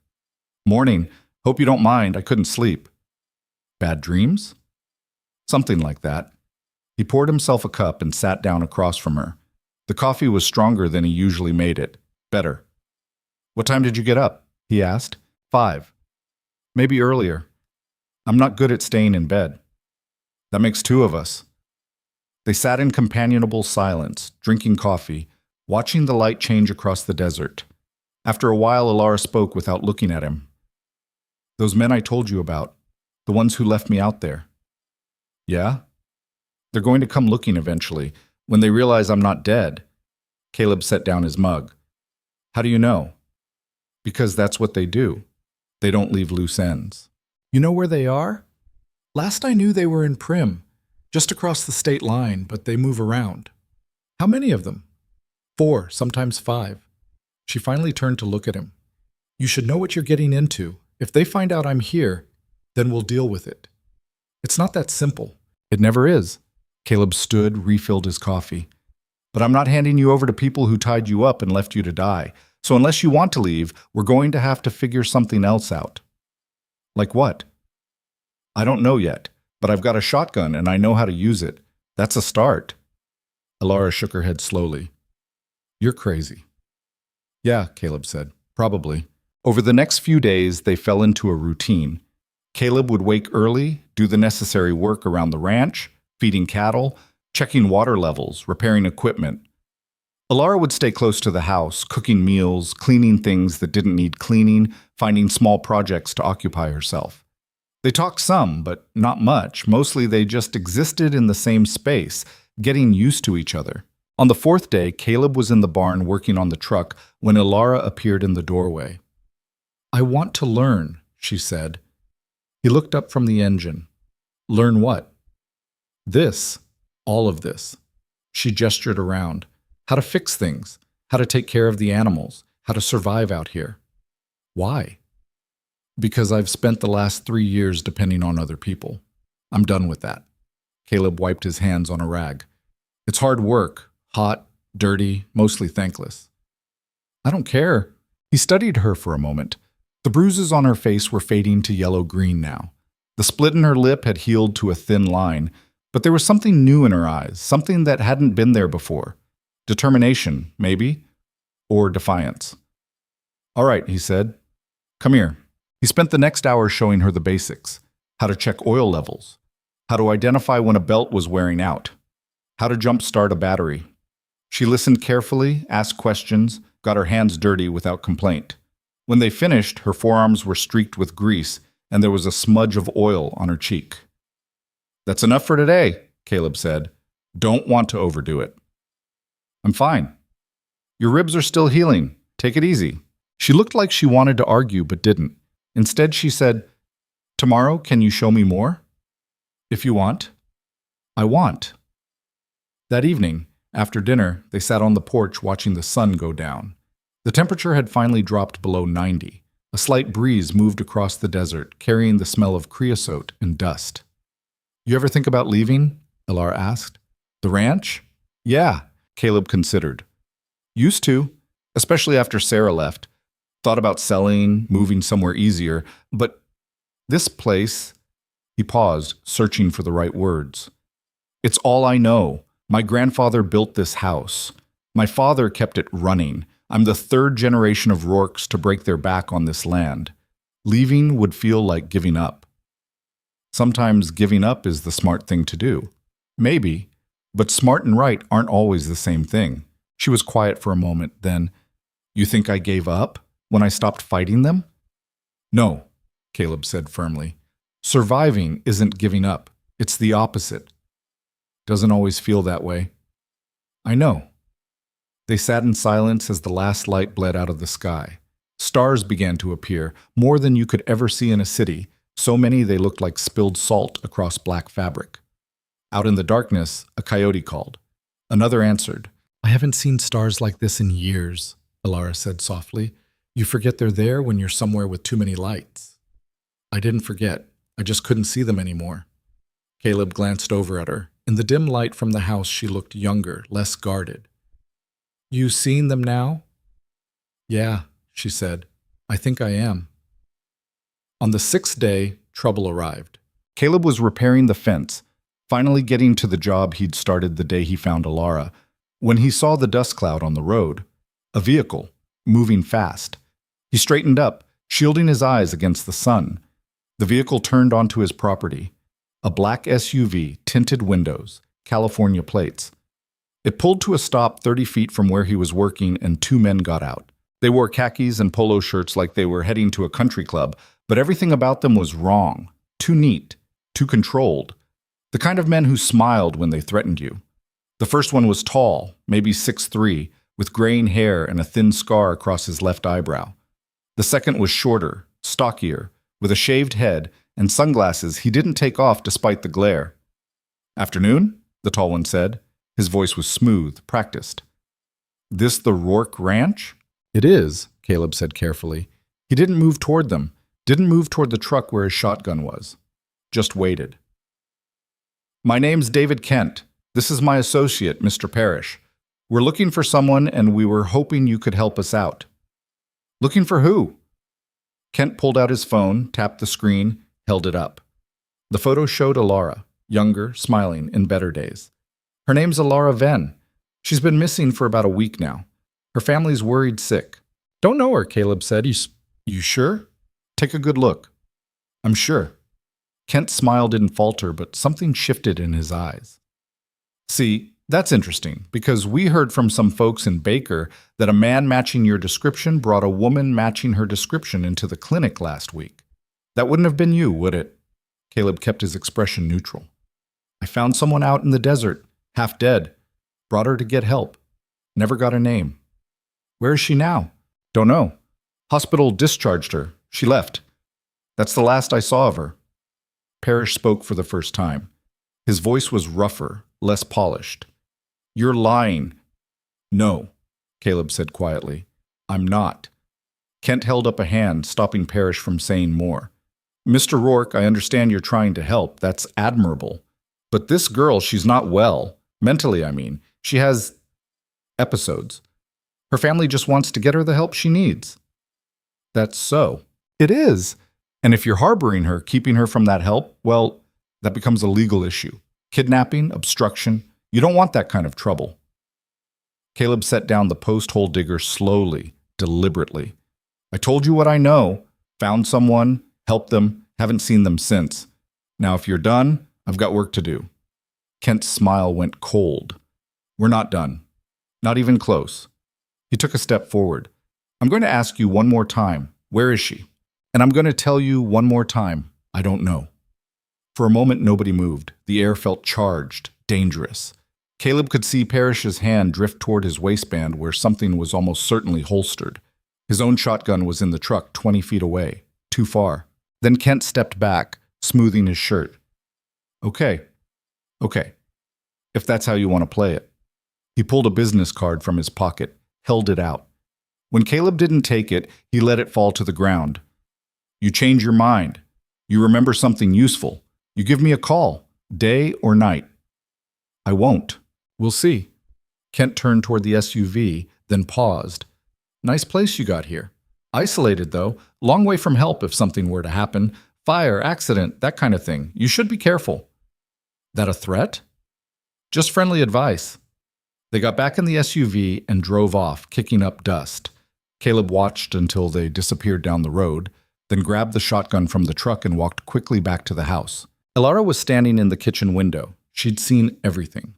"Morning. Hope you don't mind. I couldn't sleep." "Bad dreams?" "Something like that." He poured himself a cup and sat down across from her. The coffee was stronger than he usually made it. Better. "What time did you get up?" he asked. 5. "Maybe earlier. I'm not good at staying in bed." "That makes 2 of us." They sat in companionable silence, drinking coffee, watching the light change across the desert. After a while, Alara spoke without looking at him. "Those men I told you about, the ones who left me out there." "Yeah?" "They're going to come looking eventually, when they realize I'm not dead." Caleb set down his mug. "How do you know?" "Because that's what they do. They don't leave loose ends." "You know where they are?" "Last I knew they were in Prim, just across the state line, but they move around." "How many of them?" 4, sometimes 5. She finally turned to look at him. "You should know what you're getting into. If they find out I'm here, then we'll deal with it." "It's not that simple." "It never is." Caleb stood, refilled his coffee. "But I'm not handing you over to people who tied you up and left you to die. So unless you want to leave, we're going to have to figure something else out." "Like what?" I don't know yet, but I've got a shotgun and I know how to use it. That's a start. Alara shook her head slowly. You're crazy. Yeah, Caleb said. Probably. Over the next few days, they fell into a routine. Caleb would wake early, do the necessary work around the ranch, feeding cattle, checking water levels, repairing equipment. Alara would stay close to the house, cooking meals, cleaning things that didn't need cleaning, finding small projects to occupy herself. They talked some, but not much. Mostly they just existed in the same space, getting used to each other. On the fourth day, Caleb was in the barn working on the truck when Alara appeared in the doorway. I want to learn, she said. He looked up from the engine. Learn what? This. All of this. She gestured around. How to fix things. How to take care of the animals. How to survive out here. Why? Because I've spent the last 3 years depending on other people. I'm done with that. Caleb wiped his hands on a rag. It's hard work. Hot, dirty, mostly thankless. I don't care. He studied her for a moment. The bruises on her face were fading to yellow-green now. The split in her lip had healed to a thin line, but there was something new in her eyes, something that hadn't been there before. Determination, maybe, or defiance. All right, he said. Come here. He spent the next hour showing her the basics. How to check oil levels. How to identify when a belt was wearing out. How to jump-start a battery. She listened carefully, asked questions, got her hands dirty without complaint. When they finished, her forearms were streaked with grease, and there was a smudge of oil on her cheek. That's enough for today, Caleb said. Don't want to overdo it. I'm fine. Your ribs are still healing. Take it easy. She looked like she wanted to argue but didn't. Instead, she said, Tomorrow, can you show me more? If you want. I want. That evening, after dinner, they sat on the porch watching the sun go down. The temperature had finally dropped below 90. A slight breeze moved across the desert, carrying the smell of creosote and dust. You ever think about leaving? Alara asked. The ranch? Yeah, Caleb considered. Used to, especially after Sarah left. Thought about selling, moving somewhere easier, but this place... He paused, searching for the right words. It's all I know. My grandfather built this house. My father kept it running. I'm the third generation of Rourkes to break their back on this land. Leaving would feel like giving up. Sometimes giving up is the smart thing to do. Maybe, but smart and right aren't always the same thing. She was quiet for a moment, then, You think I gave up when I stopped fighting them? No, Caleb said firmly. Surviving isn't giving up. It's the opposite. Doesn't always feel that way. I know. They sat in silence as the last light bled out of the sky. Stars began to appear, more than you could ever see in a city, so many they looked like spilled salt across black fabric. Out in the darkness, a coyote called. Another answered. I haven't seen stars like this in years, Alara said softly. You forget they're there when you're somewhere with too many lights. I didn't forget. I just couldn't see them anymore. Caleb glanced over at her. In the dim light from the house, she looked younger, less guarded. You seen them now? Yeah, she said. I think I am. On the 6th day, trouble arrived. Caleb was repairing the fence, finally getting to the job he'd started the day he found Alara, when he saw the dust cloud on the road. A vehicle, moving fast. He straightened up, shielding his eyes against the sun. The vehicle turned onto his property. A black SUV, tinted windows, California plates. It pulled to a stop 30 feet from where he was working, and 2 men got out. They wore khakis and polo shirts like they were heading to a country club, but everything about them was wrong, too neat, too controlled. The kind of men who smiled when they threatened you. The first one was tall, maybe 6'3", with graying hair and a thin scar across his left eyebrow. The second was shorter, stockier, with a shaved head and sunglasses he didn't take off despite the glare. Afternoon, the tall one said. His voice was smooth, practiced. This the Rourke Ranch? It is, Caleb said carefully. He didn't move toward them, didn't move toward the truck where his shotgun was. Just waited. My name's David Kent. This is my associate, Mr. Parrish. We're looking for someone and we were hoping you could help us out. Looking for who? Kent pulled out his phone, tapped the screen, held it up. The photo showed Alara, younger, smiling, in better days. Her name's Alara Venn. She's been missing for about a week now. Her family's worried sick. Don't know her, Caleb said. You sure? Take a good look. I'm sure. Kent's smile didn't falter, but something shifted in his eyes. See, that's interesting, because we heard from some folks in Baker that a man matching your description brought a woman matching her description into the clinic last week. That wouldn't have been you, would it? Caleb kept his expression neutral. I found someone out in the desert, half dead. Brought her to get help. Never got a name. Where is she now? Don't know. Hospital discharged her. She left. That's the last I saw of her. Parrish spoke for the first time. His voice was rougher, less polished. You're lying. No, Caleb said quietly. I'm not. Kent held up a hand, stopping Parrish from saying more. Mr. Rourke, I understand you're trying to help. That's admirable. But this girl, she's not well. Mentally, I mean. She has episodes. Her family just wants to get her the help she needs. That's so. It is. And if you're harboring her, keeping her from that help, well, that becomes a legal issue. Kidnapping, obstruction. You don't want that kind of trouble. Caleb set down the post-hole digger slowly, deliberately. I told you what I know. Found someone, helped them, haven't seen them since. Now, if you're done, I've got work to do. Kent's smile went cold. We're not done. Not even close. He took a step forward. I'm going to ask you one more time, where is she? And I'm going to tell you one more time, I don't know. For a moment, nobody moved. The air felt charged, dangerous. Caleb could see Parrish's hand drift toward his waistband where something was almost certainly holstered. His own shotgun was in the truck 20 feet away, too far. Then Kent stepped back, smoothing his shirt. Okay, if that's how you want to play it. He pulled a business card from his pocket, held it out. When Caleb didn't take it, he let it fall to the ground. You change your mind. You remember something useful. You give me a call, day or night. I won't. We'll see. Kent turned toward the SUV, then paused. Nice place you got here. Isolated, though. Long way from help if something were to happen. Fire, accident, that kind of thing. You should be careful. That a threat? Just friendly advice. They got back in the SUV and drove off, kicking up dust. Caleb watched until they disappeared down the road, then grabbed the shotgun from the truck and walked quickly back to the house. Alara was standing in the kitchen window. She'd seen everything.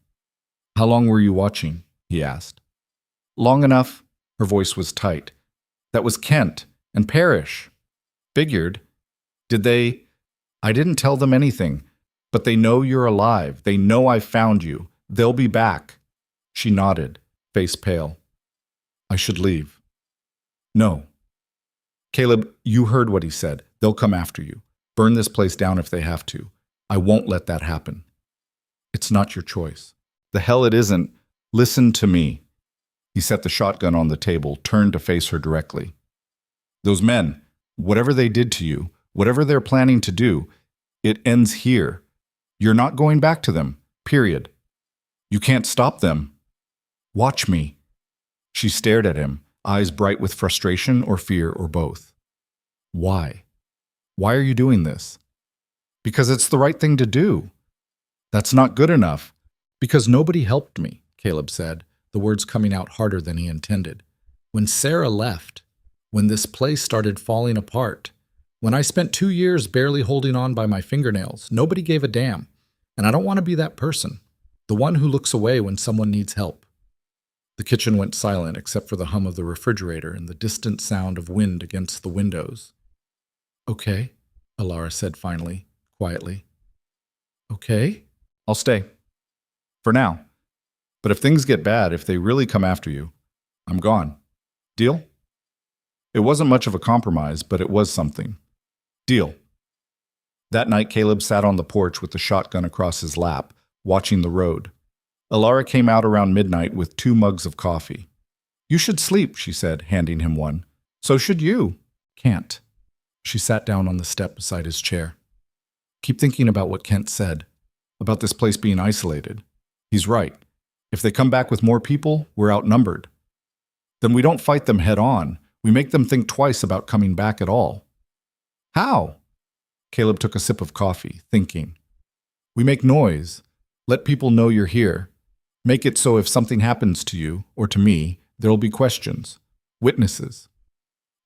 How long were you watching? He asked. Long enough. Her voice was tight. That was Kent and Parrish. Figured. Did they? I didn't tell them anything, but they know you're alive. They know I found you. They'll be back. She nodded, face pale. I should leave. No. Caleb, you heard what he said. They'll come after you. Burn this place down if they have to. I won't let that happen. It's not your choice. The hell it isn't. Listen to me. He set the shotgun on the table, turned to face her directly. Those men, whatever they did to you, whatever they're planning to do, it ends here. You're not going back to them, period. You can't stop them. Watch me. She stared at him, eyes bright with frustration or fear or both. Why? Why are you doing this? Because it's the right thing to do. That's not good enough. Because nobody helped me, Caleb said, the words coming out harder than he intended. When Sarah left, when this place started falling apart, when I spent 2 years barely holding on by my fingernails, nobody gave a damn. And I don't want to be that person, the one who looks away when someone needs help. The kitchen went silent except for the hum of the refrigerator and the distant sound of wind against the windows. Okay, Alara said finally, quietly. Okay? I'll stay. For now. But if things get bad, if they really come after you, I'm gone. Deal? It wasn't much of a compromise, but it was something. Deal. That night, Caleb sat on the porch with the shotgun across his lap, watching the road. Alara came out around midnight with 2 mugs of coffee. You should sleep, she said, handing him one. So should you. Can't. She sat down on the step beside his chair. Keep thinking about what Kent said, about this place being isolated. He's right. If they come back with more people, we're outnumbered. Then we don't fight them head on. We make them think twice about coming back at all. How? Caleb took a sip of coffee, thinking. We make noise. Let people know you're here. Make it so if something happens to you, or to me, there'll be questions. Witnesses.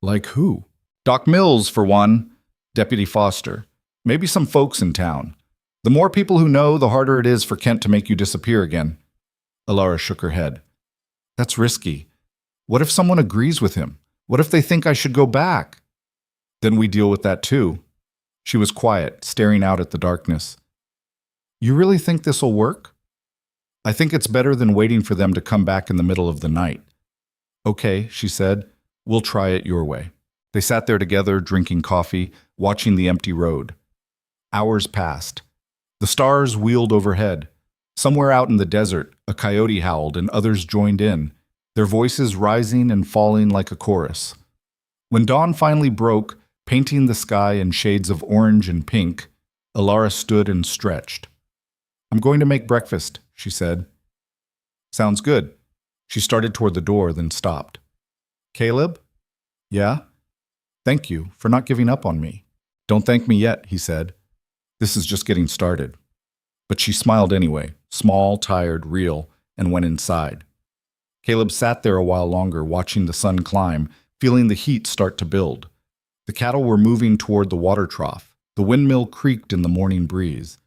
Like who? Doc Mills, for one. Deputy Foster. Maybe some folks in town. The more people who know, the harder it is for Kent to make you disappear again. Alara shook her head. That's risky. What if someone agrees with him? What if they think I should go back? Then we deal with that too. She was quiet, staring out at the darkness. You really think this'll work? I think it's better than waiting for them to come back in the middle of the night. Okay, she said. We'll try it your way. They sat there together, drinking coffee, watching the empty road. Hours passed. The stars wheeled overhead. Somewhere out in the desert, a coyote howled and others joined in, their voices rising and falling like a chorus. When dawn finally broke, painting the sky in shades of orange and pink, Alara stood and stretched. I'm going to make breakfast, she said. Sounds good. She started toward the door, then stopped. Caleb? Yeah? Thank you for not giving up on me. Don't thank me yet, he said. This is just getting started. But she smiled anyway, small, tired, real, and went inside. Caleb sat there a while longer, watching the sun climb, feeling the heat start to build. The cattle were moving toward the water trough. The windmill creaked in the morning breeze.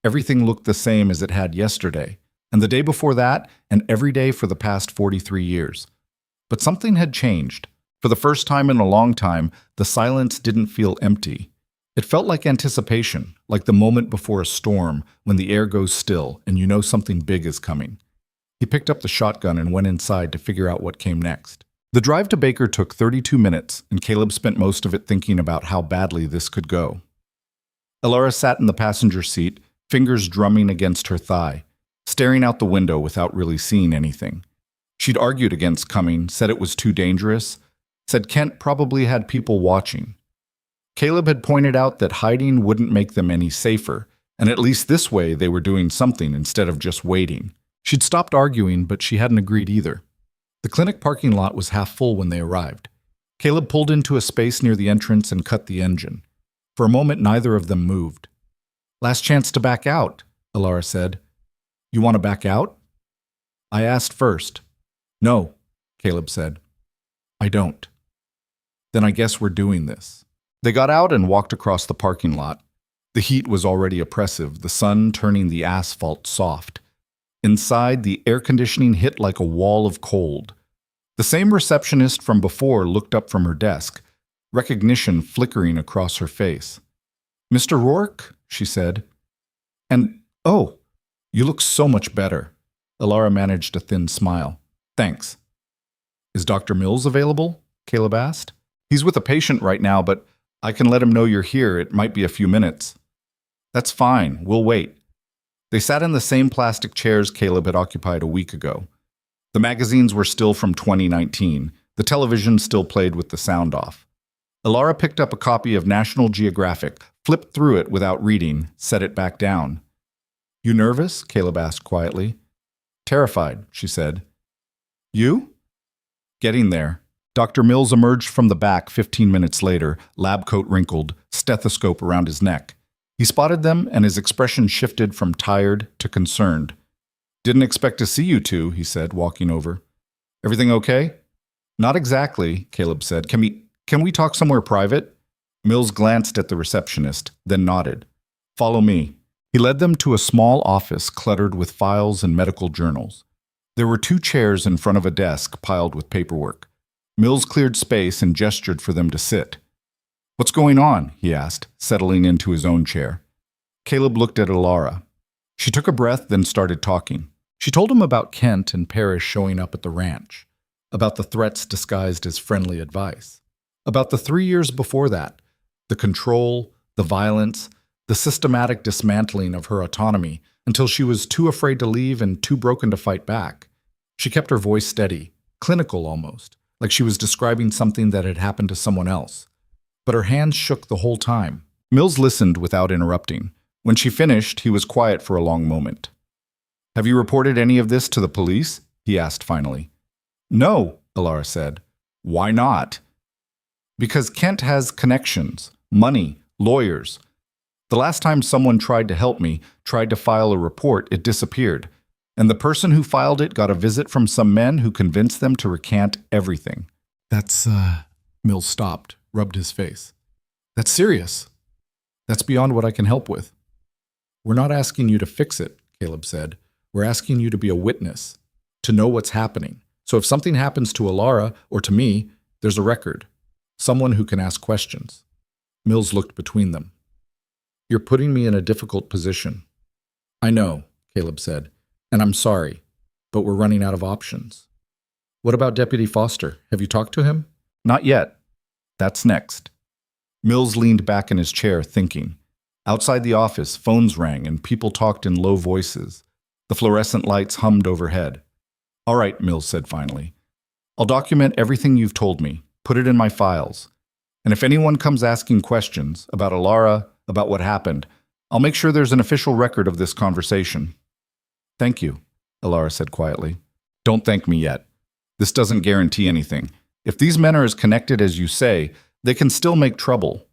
Everything looked the same as it had yesterday, and the day before that, and every day for the past 43 years. But something had changed. For the first time in a long time, the silence didn't feel empty. It felt like anticipation, like the moment before a storm, when the air goes still and you know something big is coming. He picked up the shotgun and went inside to figure out what came next. The drive to Baker took 32 minutes, and Caleb spent most of it thinking about how badly this could go. Alara sat in the passenger seat, fingers drumming against her thigh, staring out the window without really seeing anything. She'd argued against coming, said it was too dangerous, said Kent probably had people watching. Caleb had pointed out that hiding wouldn't make them any safer, and at least this way they were doing something instead of just waiting. She'd stopped arguing, but she hadn't agreed either. The clinic parking lot was half full when they arrived. Caleb pulled into a space near the entrance and cut the engine. For a moment, neither of them moved. Last chance to back out, Alara said. You want to back out? I asked first. No, Caleb said. I don't. Then I guess we're doing this. They got out and walked across the parking lot. The heat was already oppressive, the sun turning the asphalt soft. Inside, the air conditioning hit like a wall of cold. The same receptionist from before looked up from her desk, recognition flickering across her face. Mr. Rourke, she said. And, oh, you look so much better. Alara managed a thin smile. Thanks. Is Dr. Mills available? Caleb asked. He's with a patient right now, but I can let him know you're here. It might be a few minutes. That's fine. We'll wait. They sat in the same plastic chairs Caleb had occupied a week ago. The magazines were still from 2019. The television still played with the sound off. Alara picked up a copy of National Geographic, flipped through it without reading, set it back down. You nervous? Caleb asked quietly. Terrified, she said. You? Getting there. Dr. Mills emerged from the back 15 minutes later, lab coat wrinkled, stethoscope around his neck. He spotted them, and his expression shifted from tired to concerned. Didn't expect to see you two, he said, walking over. Everything okay? Not exactly, Caleb said. Can we talk somewhere private? Mills glanced at the receptionist, then nodded. Follow me. He led them to a small office cluttered with files and medical journals. There were 2 chairs in front of a desk piled with paperwork. Mills cleared space and gestured for them to sit. What's going on? He asked, settling into his own chair. Caleb looked at Alara. She took a breath, then started talking. She told him about Kent and Parrish showing up at the ranch, about the threats disguised as friendly advice, about the 3 years before that, the control, the violence, the systematic dismantling of her autonomy until she was too afraid to leave and too broken to fight back. She kept her voice steady, clinical almost, like she was describing something that had happened to someone else. But her hands shook the whole time. Mills listened without interrupting. When she finished, he was quiet for a long moment. Have you reported any of this to the police? He asked finally. No, Alara said. Why not? Because Kent has connections, money, lawyers. The last time someone tried to help me, tried to file a report, it disappeared. And the person who filed it got a visit from some men who convinced them to recant everything. Mills stopped, rubbed his face. That's serious. That's beyond what I can help with. We're not asking you to fix it, Caleb said. We're asking you to be a witness, to know what's happening. So if something happens to Alara or to me, there's a record. Someone who can ask questions. Mills looked between them. You're putting me in a difficult position. I know, Caleb said, and I'm sorry, but we're running out of options. What about Deputy Foster? Have you talked to him? Not yet. That's next. Mills leaned back in his chair, thinking. Outside the office, phones rang and people talked in low voices. The fluorescent lights hummed overhead. All right, Mills said finally. I'll document everything you've told me, put it in my files. And if anyone comes asking questions about Alara, about what happened, I'll make sure there's an official record of this conversation. Thank you, Alara said quietly. Don't thank me yet. This doesn't guarantee anything. If these men are as connected as you say, they can still make trouble.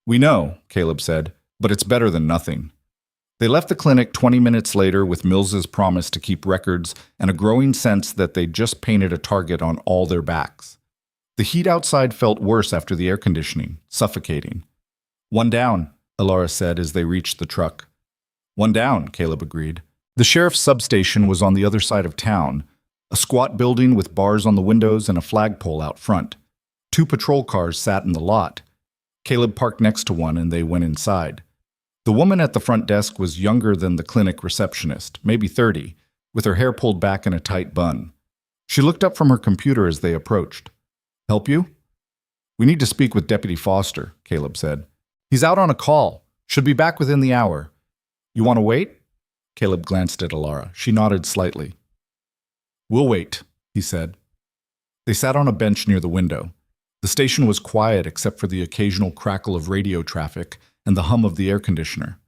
We know, Caleb said, but it's better than nothing. They left the clinic 20 minutes later with Mills's promise to keep records and a growing sense that they'd just painted a target on all their backs. The heat outside felt worse after the air conditioning, suffocating. One down, Alara said as they reached the truck. One down, Caleb agreed. The sheriff's substation was on the other side of town, a squat building with bars on the windows and a flagpole out front. 2 patrol cars sat in the lot. Caleb parked next to one and they went inside. The woman at the front desk was younger than the clinic receptionist, maybe 30, with her hair pulled back in a tight bun. She looked up from her computer as they approached. Help you? We need to speak with Deputy Foster, Caleb said. He's out on a call. Should be back within the hour. You want to wait? Caleb glanced at Alara. She nodded slightly. We'll wait, he said. They sat on a bench near the window. The station was quiet except for the occasional crackle of radio traffic and the hum of the air conditioner.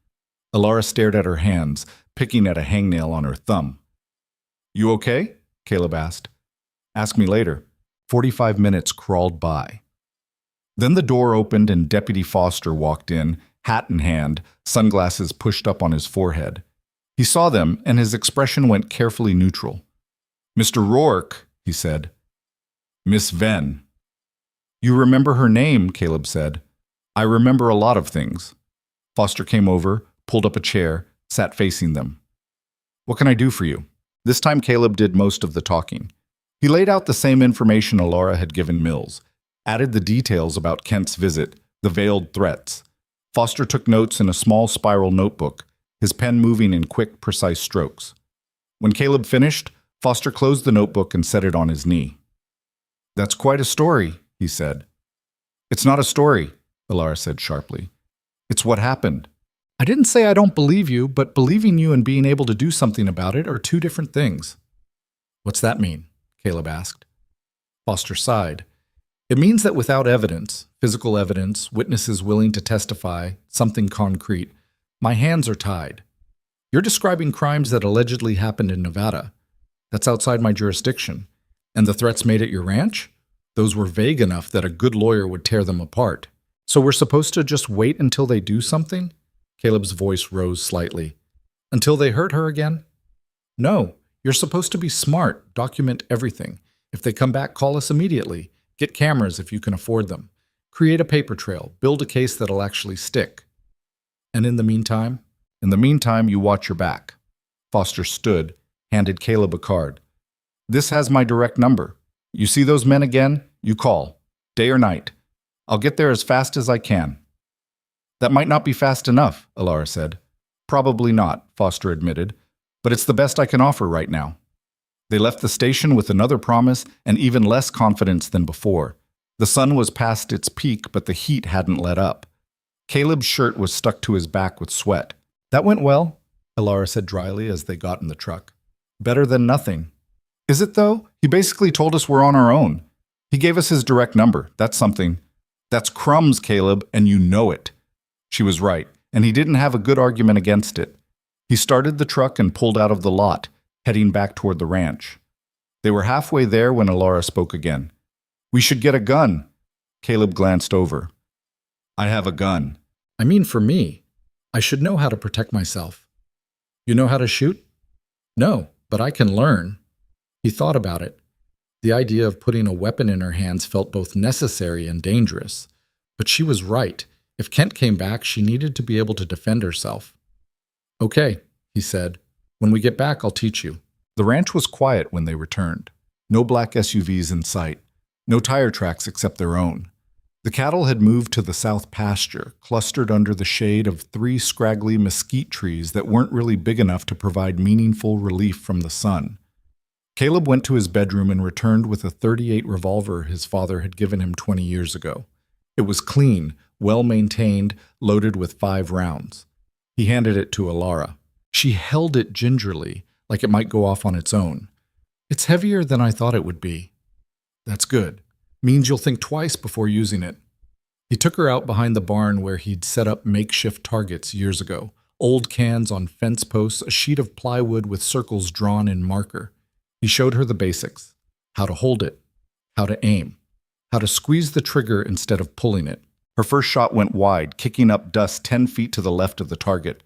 Alara stared at her hands, picking at a hangnail on her thumb. You okay? Caleb asked. Ask me later. 45 minutes crawled by. Then the door opened and Deputy Foster walked in, hat in hand, sunglasses pushed up on his forehead. He saw them, and his expression went carefully neutral. Mr. Rourke, he said. Miss Venn. You remember her name, Caleb said. I remember a lot of things. Foster came over, pulled up a chair, sat facing them. What can I do for you? This time Caleb did most of the talking. He laid out the same information Alara had given Mills, added the details about Kent's visit, the veiled threats. Foster took notes in a small spiral notebook, his pen moving in quick, precise strokes. When Caleb finished, Foster closed the notebook and set it on his knee. That's quite a story, he said. It's not a story, Alara said sharply. It's what happened. I didn't say I don't believe you, but believing you and being able to do something about it are 2 different things. What's that mean? Caleb asked. Foster sighed. It means that without evidence, physical evidence, witnesses willing to testify, something concrete, my hands are tied. You're describing crimes that allegedly happened in Nevada. That's outside my jurisdiction. And the threats made at your ranch? Those were vague enough that a good lawyer would tear them apart. So we're supposed to just wait until they do something? Caleb's voice rose slightly. Until they hurt her again? No, you're supposed to be smart, document everything. If they come back, call us immediately. Get cameras if you can afford them. Create a paper trail. Build a case that'll actually stick. And in the meantime? In the meantime, you watch your back. Foster stood, handed Caleb a card. This has my direct number. You see those men again? You call. Day or night. I'll get there as fast as I can. That might not be fast enough, Alara said. Probably not, Foster admitted, but it's the best I can offer right now. They left the station with another promise and even less confidence than before. The sun was past its peak, but the heat hadn't let up. Caleb's shirt was stuck to his back with sweat. That went well, Alara said dryly as they got in the truck. Better than nothing. Is it, though? He basically told us we're on our own. He gave us his direct number. That's something. That's crumbs, Caleb, and you know it. She was right, and he didn't have a good argument against it. He started the truck and pulled out of the lot, heading back toward the ranch. They were halfway there when Alara spoke again. We should get a gun. Caleb glanced over. I have a gun. I mean for me. I should know how to protect myself. You know how to shoot? No, but I can learn. He thought about it. The idea of putting a weapon in her hands felt both necessary and dangerous. But she was right. If Kent came back, she needed to be able to defend herself. Okay, he said. When we get back, I'll teach you. The ranch was quiet when they returned. No black SUVs in sight. No tire tracks except their own. The cattle had moved to the south pasture, clustered under the shade of 3 scraggly mesquite trees that weren't really big enough to provide meaningful relief from the sun. Caleb went to his bedroom and returned with a .38 revolver his father had given him 20 years ago. It was clean, well-maintained, loaded with 5 rounds. He handed it to Alara. She held it gingerly, like it might go off on its own. It's heavier than I thought it would be. That's good. Means you'll think twice before using it. He took her out behind the barn where he'd set up makeshift targets years ago. Old cans on fence posts, a sheet of plywood with circles drawn in marker. He showed her the basics. How to hold it. How to aim. How to squeeze the trigger instead of pulling it. Her first shot went wide, kicking up dust 10 feet to the left of the target.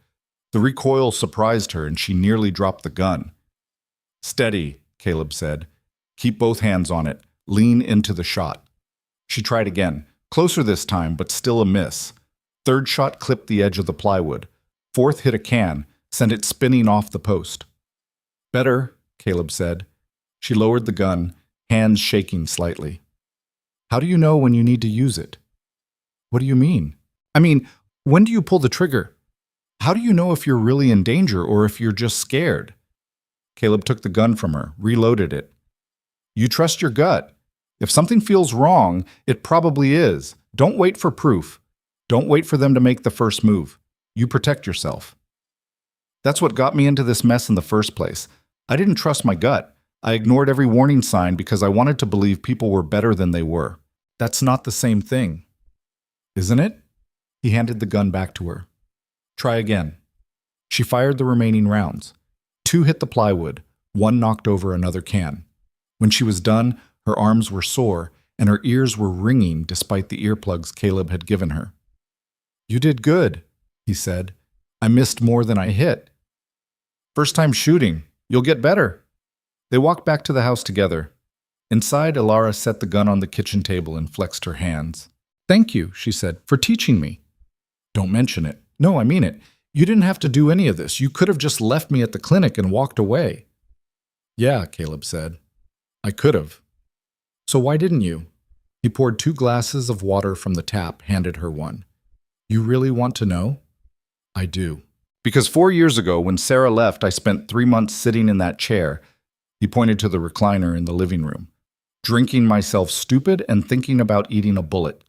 The recoil surprised her and she nearly dropped the gun. Steady, Caleb said. Keep both hands on it. Lean into the shot. She tried again. Closer this time, but still a miss. Third shot clipped the edge of the plywood. Fourth hit a can, sent it spinning off the post. Better, Caleb said. She lowered the gun, hands shaking slightly. How do you know when you need to use it? What do you mean? I mean, when do you pull the trigger? How do you know if you're really in danger or if you're just scared? Caleb took the gun from her, reloaded it. You trust your gut. If something feels wrong, it probably is. Don't wait for proof. Don't wait for them to make the first move. You protect yourself. That's what got me into this mess in the first place. I didn't trust my gut. I ignored every warning sign because I wanted to believe people were better than they were. That's not the same thing. Isn't it? He handed the gun back to her. Try again. She fired the remaining rounds. 2 hit the plywood. 1 knocked over another can. When she was done, her arms were sore and her ears were ringing despite the earplugs Caleb had given her. You did good, he said. I missed more than I hit. First time shooting. You'll get better. They walked back to the house together. Inside, Alara set the gun on the kitchen table and flexed her hands. Thank you, she said, for teaching me. Don't mention it. No, I mean it. You didn't have to do any of this. You could have just left me at the clinic and walked away. Yeah, Caleb said. I could have. So why didn't you? He poured 2 glasses of water from the tap, handed her one. You really want to know? I do. Because 4 years ago, when Sarah left, I spent 3 months sitting in that chair. He pointed to the recliner in the living room, drinking myself stupid and thinking about eating a bullet.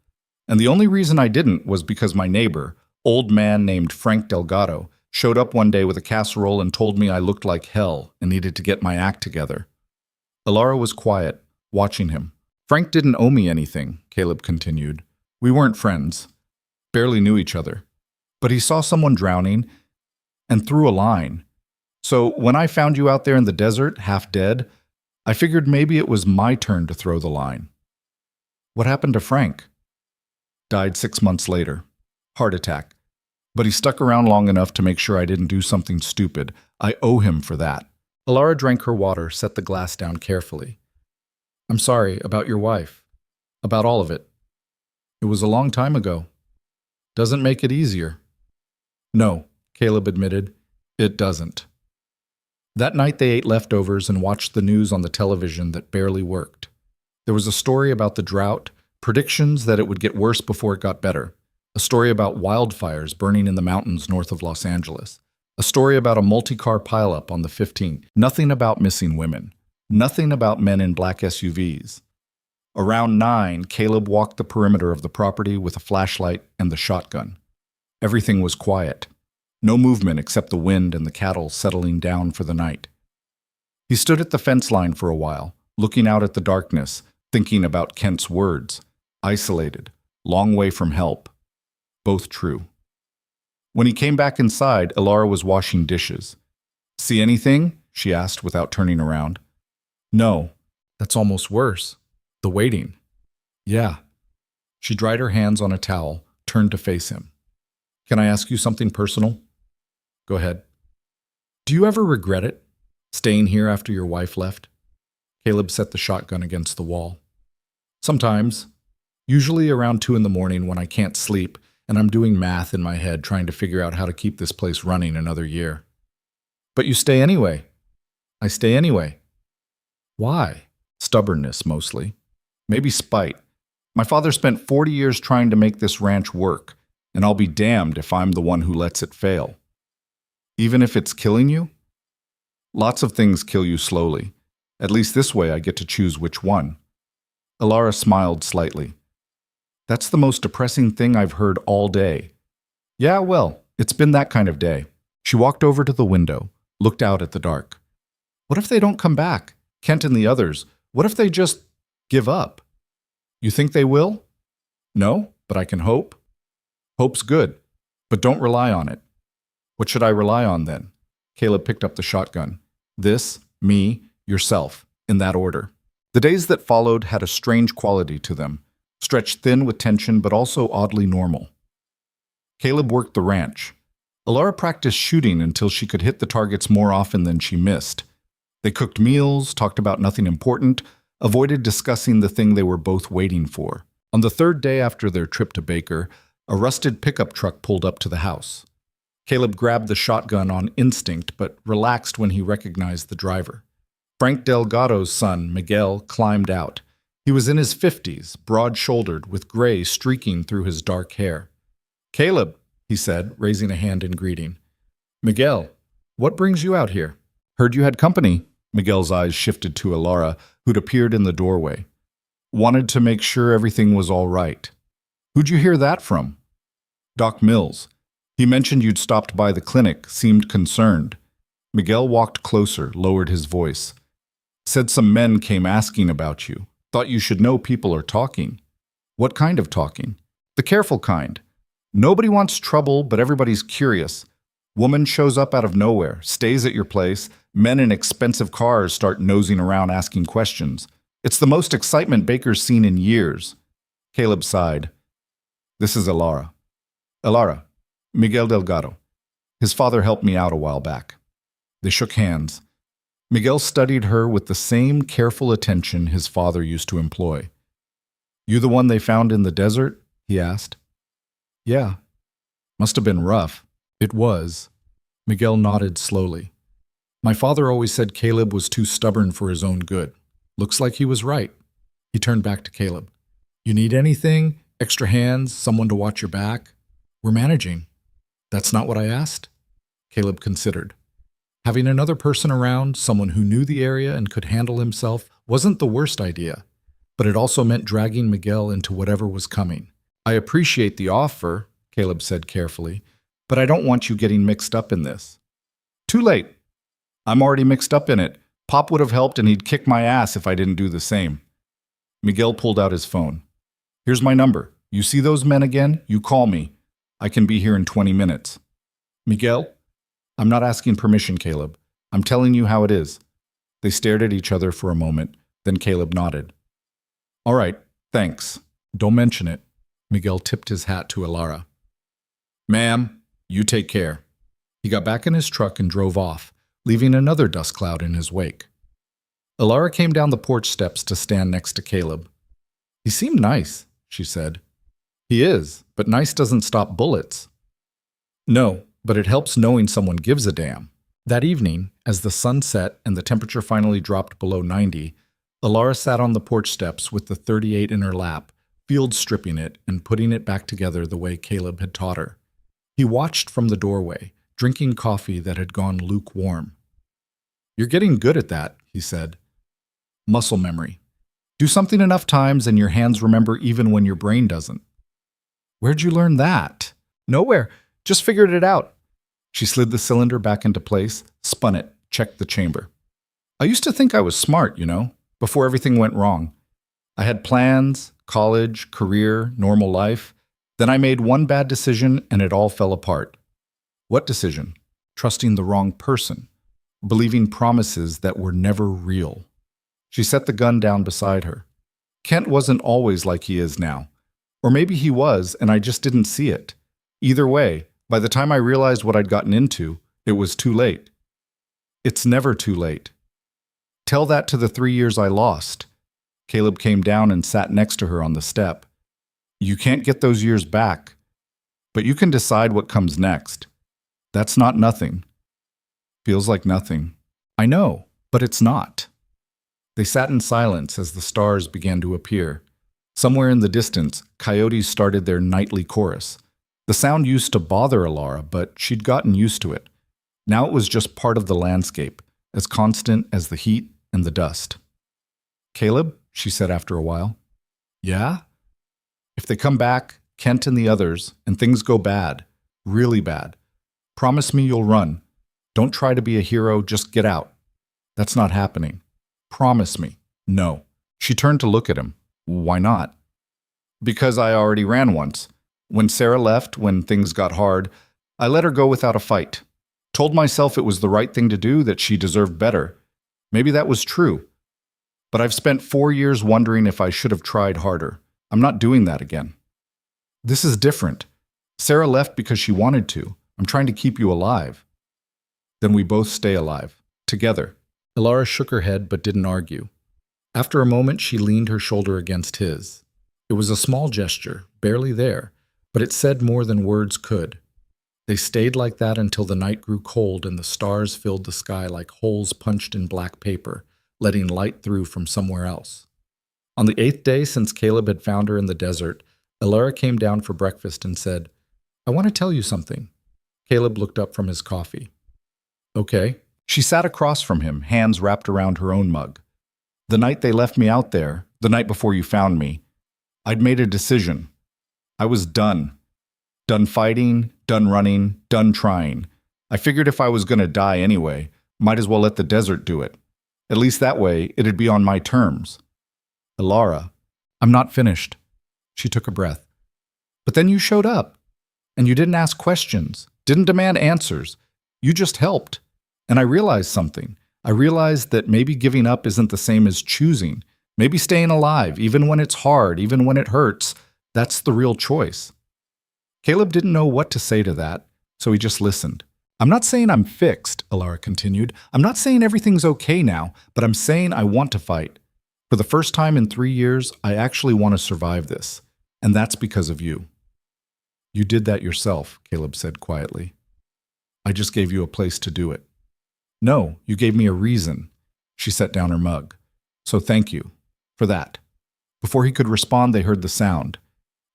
And the only reason I didn't was because my neighbor, old man named Frank Delgado, showed up one day with a casserole and told me I looked like hell and needed to get my act together. Alara was quiet, watching him. Frank didn't owe me anything, Caleb continued. We weren't friends, barely knew each other. But he saw someone drowning and threw a line. So when I found you out there in the desert, half dead, I figured maybe it was my turn to throw the line. What happened to Frank? Died 6 months later. Heart attack. But he stuck around long enough to make sure I didn't do something stupid. I owe him for that. Alara drank her water, set the glass down carefully. I'm sorry about your wife. About all of it. It was a long time ago. Doesn't make it easier. No, Caleb admitted. It doesn't. That night they ate leftovers and watched the news on the television that barely worked. There was a story about the drought, predictions that it would get worse before it got better, a story about wildfires burning in the mountains north of Los Angeles, a story about a multi-car pileup on the 15th, nothing about missing women, nothing about men in black SUVs. Around 9, Caleb walked the perimeter of the property with a flashlight and the shotgun. Everything was quiet. No movement except the wind and the cattle settling down for the night. He stood at the fence line for a while, looking out at the darkness, thinking about Kent's words. Isolated, long way from help. Both true. When he came back inside, Alara was washing dishes. See anything? She asked without turning around. No, that's almost worse. The waiting. Yeah. She dried her hands on a towel, turned to face him. Can I ask you something personal? Go ahead. Do you ever regret it, staying here after your wife left? Caleb set the shotgun against the wall. Sometimes, usually around 2 in the morning when I can't sleep and I'm doing math in my head trying to figure out how to keep this place running another year. But you stay anyway. I stay anyway. Why? Stubbornness, mostly. Maybe spite. My father spent 40 years trying to make this ranch work, and I'll be damned if I'm the one who lets it fail. Even if it's killing you? Lots of things kill you slowly. At least this way I get to choose which one. Alara smiled slightly. That's the most depressing thing I've heard all day. Yeah, well, it's been that kind of day. She walked over to the window, looked out at the dark. What if they don't come back? Kent and the others. What if they just give up? You think they will? No, but I can hope. Hope's good, but don't rely on it. What should I rely on then? Caleb picked up the shotgun. This, me, yourself, in that order. The days that followed had a strange quality to them, stretched thin with tension but also oddly normal. Caleb worked the ranch. Alara practiced shooting until she could hit the targets more often than she missed. They cooked meals, talked about nothing important, avoided discussing the thing they were both waiting for. On the third day after their trip to Baker, a rusted pickup truck pulled up to the house. Caleb grabbed the shotgun on instinct but relaxed when he recognized the driver. Frank Delgado's son, Miguel, climbed out. He was in his 50s, broad-shouldered, with gray streaking through his dark hair. Caleb, he said, raising a hand in greeting. Miguel, what brings you out here? Heard you had company. Miguel's eyes shifted to Alara, who'd appeared in the doorway. Wanted to make sure everything was all right. Who'd you hear that from? Doc Mills. He mentioned you'd stopped by the clinic, seemed concerned. Miguel walked closer, lowered his voice. Said some men came asking about you. Thought you should know people are talking. What kind of talking? The careful kind. Nobody wants trouble, but everybody's curious. Woman shows up out of nowhere, stays at your place. Men in expensive cars start nosing around asking questions. It's the most excitement Baker's seen in years. Caleb sighed. This is Alara. Alara, Miguel Delgado. His father helped me out a while back. They shook hands. Miguel studied her with the same careful attention his father used to employ. You the one they found in the desert? He asked. Yeah. Must have been rough. It was. Miguel nodded slowly. My father always said Caleb was too stubborn for his own good. Looks like he was right. He turned back to Caleb. You need anything? Extra hands? Someone to watch your back? We're managing. That's not what I asked? Caleb considered. Having another person around, someone who knew the area and could handle himself, wasn't the worst idea, but it also meant dragging Miguel into whatever was coming. I appreciate the offer, Caleb said carefully, but I don't want you getting mixed up in this. Too late. I'm already mixed up in it. Pop would have helped and he'd kick my ass if I didn't do the same. Miguel pulled out his phone. Here's my number. You see those men again? You call me. I can be here in 20 minutes. Miguel? I'm not asking permission, Caleb. I'm telling you how it is. They stared at each other for a moment, then Caleb nodded. All right, thanks. Don't mention it. Miguel tipped his hat to Alara. Ma'am, you take care. He got back in his truck and drove off, leaving another dust cloud in his wake. Alara came down the porch steps to stand next to Caleb. He seemed nice, she said. He is, but nice doesn't stop bullets. No, but it helps knowing someone gives a damn. That evening, as the sun set and the temperature finally dropped below 90, Alara sat on the porch steps with the .38 in her lap, field stripping it and putting it back together the way Caleb had taught her. He watched from the doorway, drinking coffee that had gone lukewarm. You're getting good at that, he said. Muscle memory. Do something enough times and your hands remember even when your brain doesn't. Where'd you learn that? Nowhere. Just figured it out. She slid the cylinder back into place, spun it, checked the chamber. I used to think I was smart, before everything went wrong. I had plans, college, career, normal life. Then I made one bad decision and it all fell apart. What decision? Trusting the wrong person. Believing promises that were never real. She set the gun down beside her. Kent wasn't always like he is now. Or maybe he was and I just didn't see it. Either way, By the time I realized what I'd gotten into, it was too late. It's never too late. Tell that to the 3 years I lost. Caleb came down and sat next to her on the step. You can't get those years back, but you can decide what comes next. That's not nothing. Feels like nothing. I know, but it's not. They sat in silence as the stars began to appear. Somewhere in the distance, coyotes started their nightly chorus. The sound used to bother Alara, but she'd gotten used to it. Now it was just part of the landscape, as constant as the heat and the dust. Caleb, she said after a while. Yeah? If they come back, Kent and the others, and things go bad, really bad, promise me you'll run. Don't try to be a hero, just get out. That's not happening. Promise me. No. She turned to look at him. Why not? Because I already ran once. When Sarah left, when things got hard, I let her go without a fight. Told myself it was the right thing to do, that she deserved better. Maybe that was true. But I've spent 4 years wondering if I should have tried harder. I'm not doing that again. This is different. Sarah left because she wanted to. I'm trying to keep you alive. Then we both stay alive. Together. Alara shook her head but didn't argue. After a moment, she leaned her shoulder against his. It was a small gesture, barely there, but it said more than words could. They stayed like that until the night grew cold and the stars filled the sky like holes punched in black paper, letting light through from somewhere else. On the 8th day since Caleb had found her in the desert, Alara came down for breakfast and said, I want to tell you something. Caleb looked up from his coffee. Okay. She sat across from him, hands wrapped around her own mug. The night they left me out there, the night before you found me, I'd made a decision. I was done. Done fighting, done running, done trying. I figured if I was going to die anyway, might as well let the desert do it. At least that way, it'd be on my terms. Alara, I'm not finished. She took a breath. But then you showed up, and you didn't ask questions, didn't demand answers. You just helped. And I realized something. I realized that maybe giving up isn't the same as choosing. Maybe staying alive, even when it's hard, even when it hurts, that's the real choice. Caleb didn't know what to say to that, so he just listened. I'm not saying I'm fixed, Alara continued. I'm not saying everything's okay now, but I'm saying I want to fight. For the first time in 3 years, I actually want to survive this. And that's because of you. You did that yourself, Caleb said quietly. I just gave you a place to do it. No, you gave me a reason. She set down her mug. So thank you for that. Before he could respond, they heard the sound.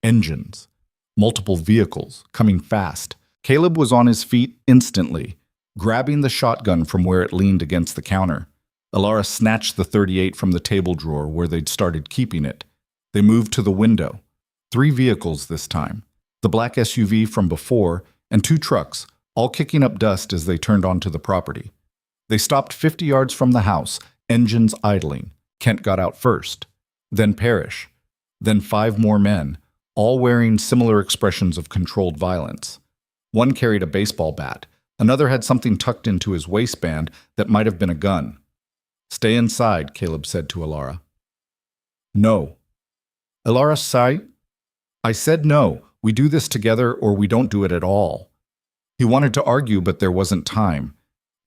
Engines. Multiple vehicles, coming fast. Caleb was on his feet instantly, grabbing the shotgun from where it leaned against the counter. Alara snatched the .38 from the table drawer where they'd started keeping it. They moved to the window. 3 vehicles this time. The black SUV from before, and 2 trucks, all kicking up dust as they turned onto the property. They stopped 50 yards from the house, engines idling. Kent got out first. Then Parrish. Then 5 more men, all wearing similar expressions of controlled violence. One carried a baseball bat. Another had something tucked into his waistband that might have been a gun. Stay inside, Caleb said to Alara. No. Alara sighed. I said no. We do this together or we don't do it at all. He wanted to argue, but there wasn't time.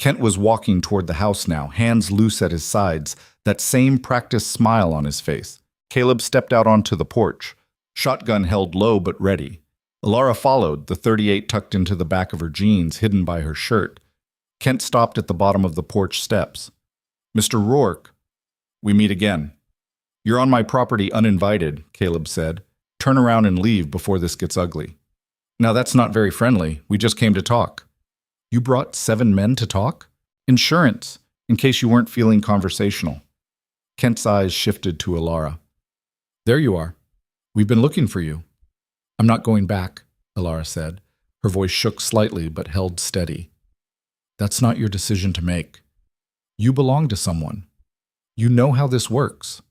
Kent was walking toward the house now, hands loose at his sides, that same practiced smile on his face. Caleb stepped out onto the porch, shotgun held low but ready. Alara followed, the .38 tucked into the back of her jeans, hidden by her shirt. Kent stopped at the bottom of the porch steps. Mr. Rourke, we meet again. You're on my property uninvited, Caleb said. Turn around and leave before this gets ugly. Now that's not very friendly. We just came to talk. You brought 7 men to talk? Insurance, in case you weren't feeling conversational. Kent's eyes shifted to Alara. There you are. We've been looking for you. I'm not going back, Alara said. Her voice shook slightly but held steady. That's not your decision to make. You belong to someone. You know how this works.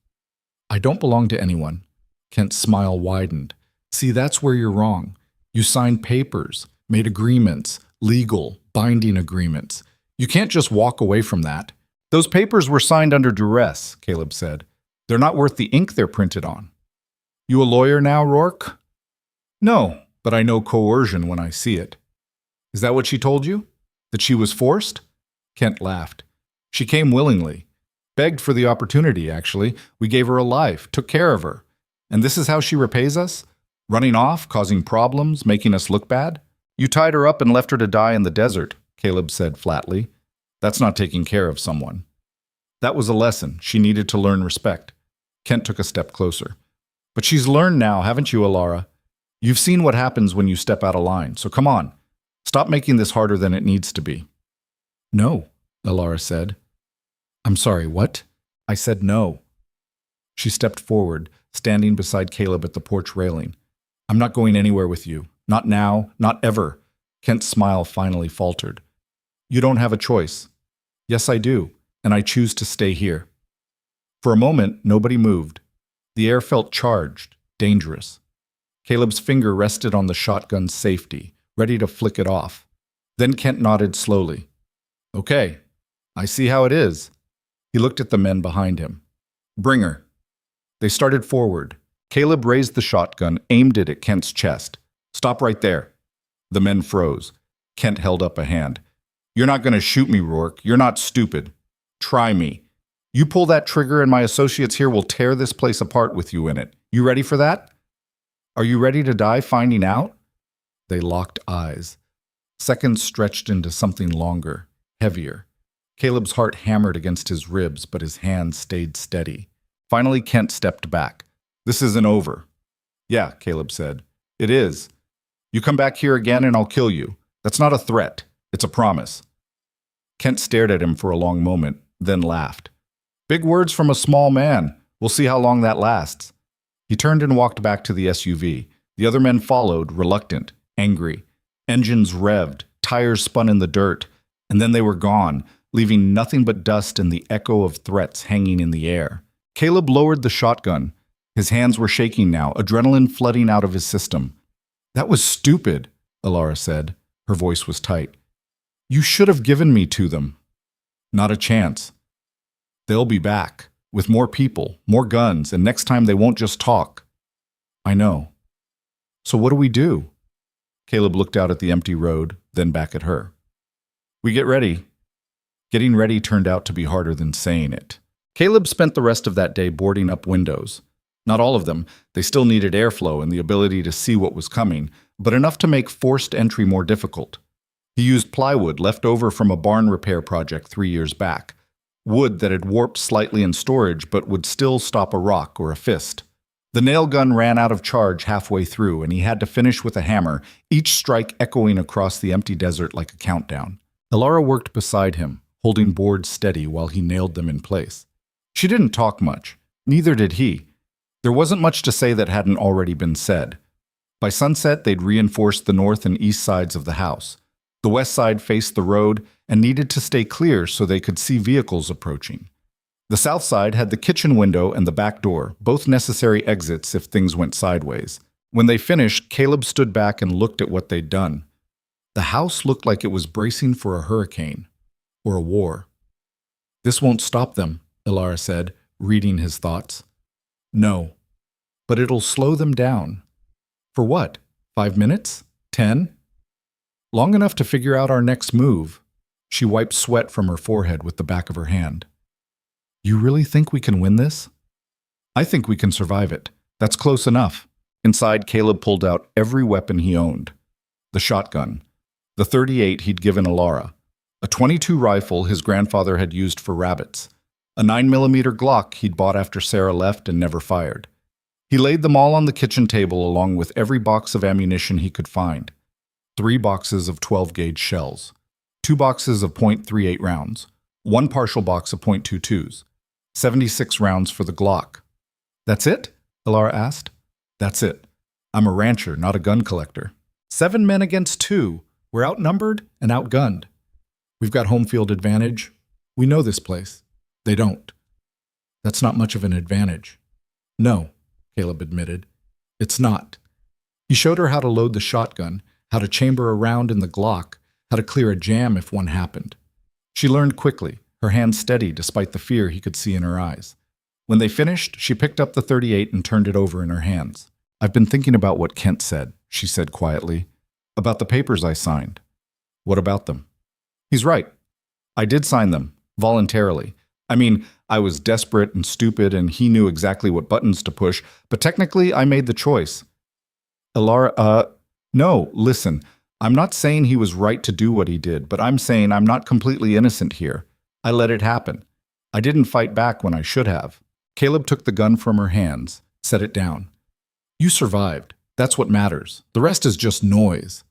I don't belong to anyone. Kent's smile widened. See, that's where you're wrong. You signed papers, made agreements, legal, binding agreements. You can't just walk away from that. Those papers were signed under duress, Caleb said. They're not worth the ink they're printed on. You a lawyer now, Rourke? No, but I know coercion when I see it. Is that what she told you? That she was forced? Kent laughed. She came willingly. Begged for the opportunity, actually. We gave her a life, took care of her. And this is how she repays us? Running off, causing problems, making us look bad? You tied her up and left her to die in the desert, Caleb said flatly. That's not taking care of someone. That was a lesson. She needed to learn respect. Kent took a step closer. But she's learned now, haven't you, Alara? You've seen what happens when you step out of line, so come on. Stop making this harder than it needs to be. No, Alara said. I'm sorry, what? I said no. She stepped forward, standing beside Caleb at the porch railing. I'm not going anywhere with you. Not now, not ever. Kent's smile finally faltered. You don't have a choice. Yes, I do, and I choose to stay here. For a moment, nobody moved. The air felt charged, dangerous. Caleb's finger rested on the shotgun's safety, ready to flick it off. Then Kent nodded slowly. Okay, I see how it is. He looked at the men behind him. Bring her. They started forward. Caleb raised the shotgun, aimed it at Kent's chest. Stop right there. The men froze. Kent held up a hand. You're not going to shoot me, Rourke. You're not stupid. Try me. You pull that trigger and my associates here will tear this place apart with you in it. You ready for that? Are you ready to die finding out? They locked eyes. Seconds stretched into something longer, heavier. Caleb's heart hammered against his ribs, but his hands stayed steady. Finally, Kent stepped back. This isn't over. Yeah, Caleb said. It is. You come back here again and I'll kill you. That's not a threat. It's a promise. Kent stared at him for a long moment, then laughed. Big words from a small man. We'll see how long that lasts. He turned and walked back to the SUV. The other men followed, reluctant, angry. Engines revved, tires spun in the dirt, and then they were gone, leaving nothing but dust and the echo of threats hanging in the air. Caleb lowered the shotgun. His hands were shaking now, adrenaline flooding out of his system. That was stupid, Alara said. Her voice was tight. You should have given me to them. Not a chance. They'll be back, with more people, more guns, and next time they won't just talk. I know. So what do we do? Caleb looked out at the empty road, then back at her. We get ready. Getting ready turned out to be harder than saying it. Caleb spent the rest of that day boarding up windows. Not all of them. They still needed airflow and the ability to see what was coming, but enough to make forced entry more difficult. He used plywood left over from a barn repair project 3 years back. Wood that had warped slightly in storage but would still stop a rock or a fist. The nail gun ran out of charge halfway through, and he had to finish with a hammer, each strike echoing across the empty desert like a countdown. Alara worked beside him, holding boards steady while he nailed them in place. She didn't talk much. Neither did he. There wasn't much to say that hadn't already been said. By sunset, they'd reinforced the north and east sides of the house. The west side faced the road and needed to stay clear so they could see vehicles approaching. The south side had the kitchen window and the back door, both necessary exits if things went sideways. When they finished, Caleb stood back and looked at what they'd done. The house looked like it was bracing for a hurricane or a war. This won't stop them, Alara said, reading his thoughts. No, but it'll slow them down. For what? 5 minutes? 10? Long enough to figure out our next move. She wiped sweat from her forehead with the back of her hand. You really think we can win this? I think we can survive it. That's close enough. Inside, Caleb pulled out every weapon he owned. The shotgun. The .38 he'd given Alara. A .22 rifle his grandfather had used for rabbits. A 9mm Glock he'd bought after Sarah left and never fired. He laid them all on the kitchen table along with every box of ammunition he could find. 3 boxes of 12-gauge shells. 2 boxes of .38 rounds. 1 partial box of .22s. 76 rounds for the Glock. That's it? Alara asked. That's it. I'm a rancher, not a gun collector. 7 men against 2. We're outnumbered and outgunned. We've got home field advantage. We know this place. They don't. That's not much of an advantage. No, Caleb admitted. It's not. He showed her how to load the shotgun, how to chamber a round in the Glock, how to clear a jam if one happened. She learned quickly, her hands steady despite the fear he could see in her eyes. When they finished, she picked up the .38 and turned it over in her hands. I've been thinking about what Kent said, she said quietly. About the papers I signed. What about them? He's right. I did sign them, voluntarily. I mean, I was desperate and stupid and he knew exactly what buttons to push, but technically I made the choice. Elara, no, listen. I'm not saying he was right to do what he did, but I'm saying I'm not completely innocent here. I let it happen. I didn't fight back when I should have. Caleb took the gun from her hands, set it down. You survived. That's what matters. The rest is just noise.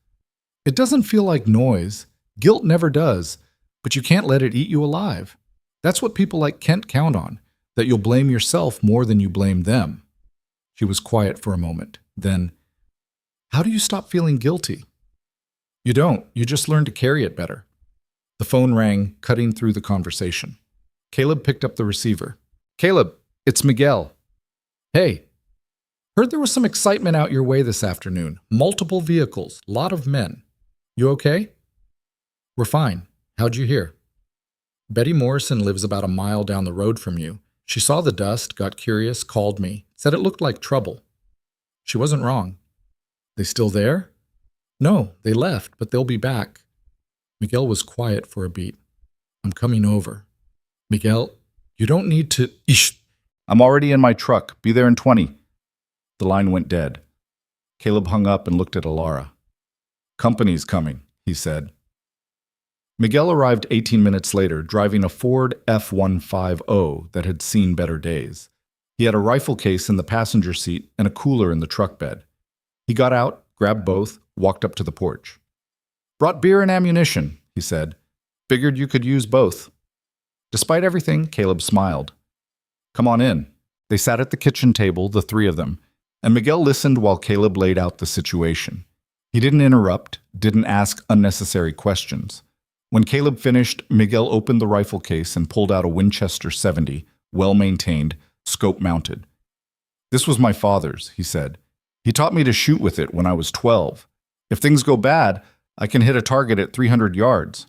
It doesn't feel like noise. Guilt never does, but you can't let it eat you alive. That's what people like Kent count on, that you'll blame yourself more than you blame them. She was quiet for a moment. Then, how do you stop feeling guilty? You don't. You just learn to carry it better. The phone rang, cutting through the conversation. Caleb picked up the receiver. Caleb, it's Miguel. Hey. Heard there was some excitement out your way this afternoon. Multiple vehicles, lot of men. You okay? We're fine. How'd you hear? Betty Morrison lives about a mile down the road from you. She saw the dust, got curious, called me, said it looked like trouble. She wasn't wrong. They still there? No, they left, but they'll be back. Miguel was quiet for a beat. I'm coming over. Miguel, you don't need to... Ish. I'm already in my truck. Be there in 20. The line went dead. Caleb hung up and looked at Elara. Company's coming, he said. Miguel arrived 18 minutes later, driving a Ford F-150 that had seen better days. He had a rifle case in the passenger seat and a cooler in the truck bed. He got out, grabbed both, walked up to the porch. Brought beer and ammunition, he said. Figured you could use both. Despite everything, Caleb smiled. Come on in. They sat at the kitchen table, the three of them, and Miguel listened while Caleb laid out the situation. He didn't interrupt, didn't ask unnecessary questions. When Caleb finished, Miguel opened the rifle case and pulled out a Winchester 70, well-maintained, scope-mounted. This was my father's, he said. He taught me to shoot with it when I was 12. If things go bad, I can hit a target at 300 yards.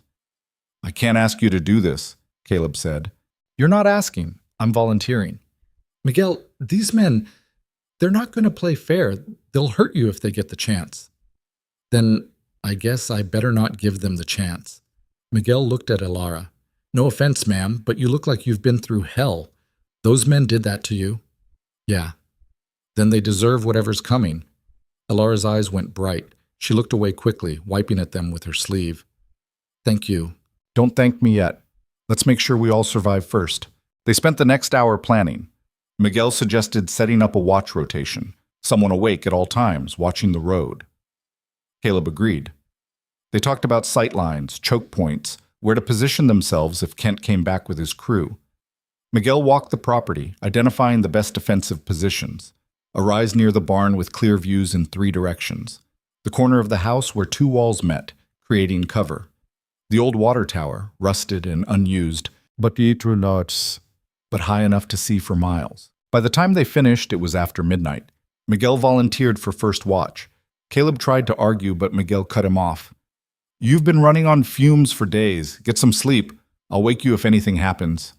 I can't ask you to do this, Caleb said. You're not asking. I'm volunteering. Miguel, these men, they're not going to play fair. They'll hurt you if they get the chance. Then I guess I better not give them the chance. Miguel looked at Elara. No offense, ma'am, but you look like you've been through hell. Those men did that to you. Yeah. Then they deserve whatever's coming. Elara's eyes went bright. She looked away quickly, wiping at them with her sleeve. Thank you. Don't thank me yet. Let's make sure we all survive first. They spent the next hour planning. Miguel suggested setting up a watch rotation, someone awake at all times, watching the road. Caleb agreed. They talked about sight lines, choke points, where to position themselves if Kent came back with his crew. Miguel walked the property, identifying the best defensive positions. A rise near the barn with clear views in 3 directions. The corner of the house where 2 walls met, creating cover. The old water tower, rusted and unused, but high enough to see for miles. By the time they finished, it was after midnight. Miguel volunteered for first watch. Caleb tried to argue, but Miguel cut him off. You've been running on fumes for days. Get some sleep. I'll wake you if anything happens.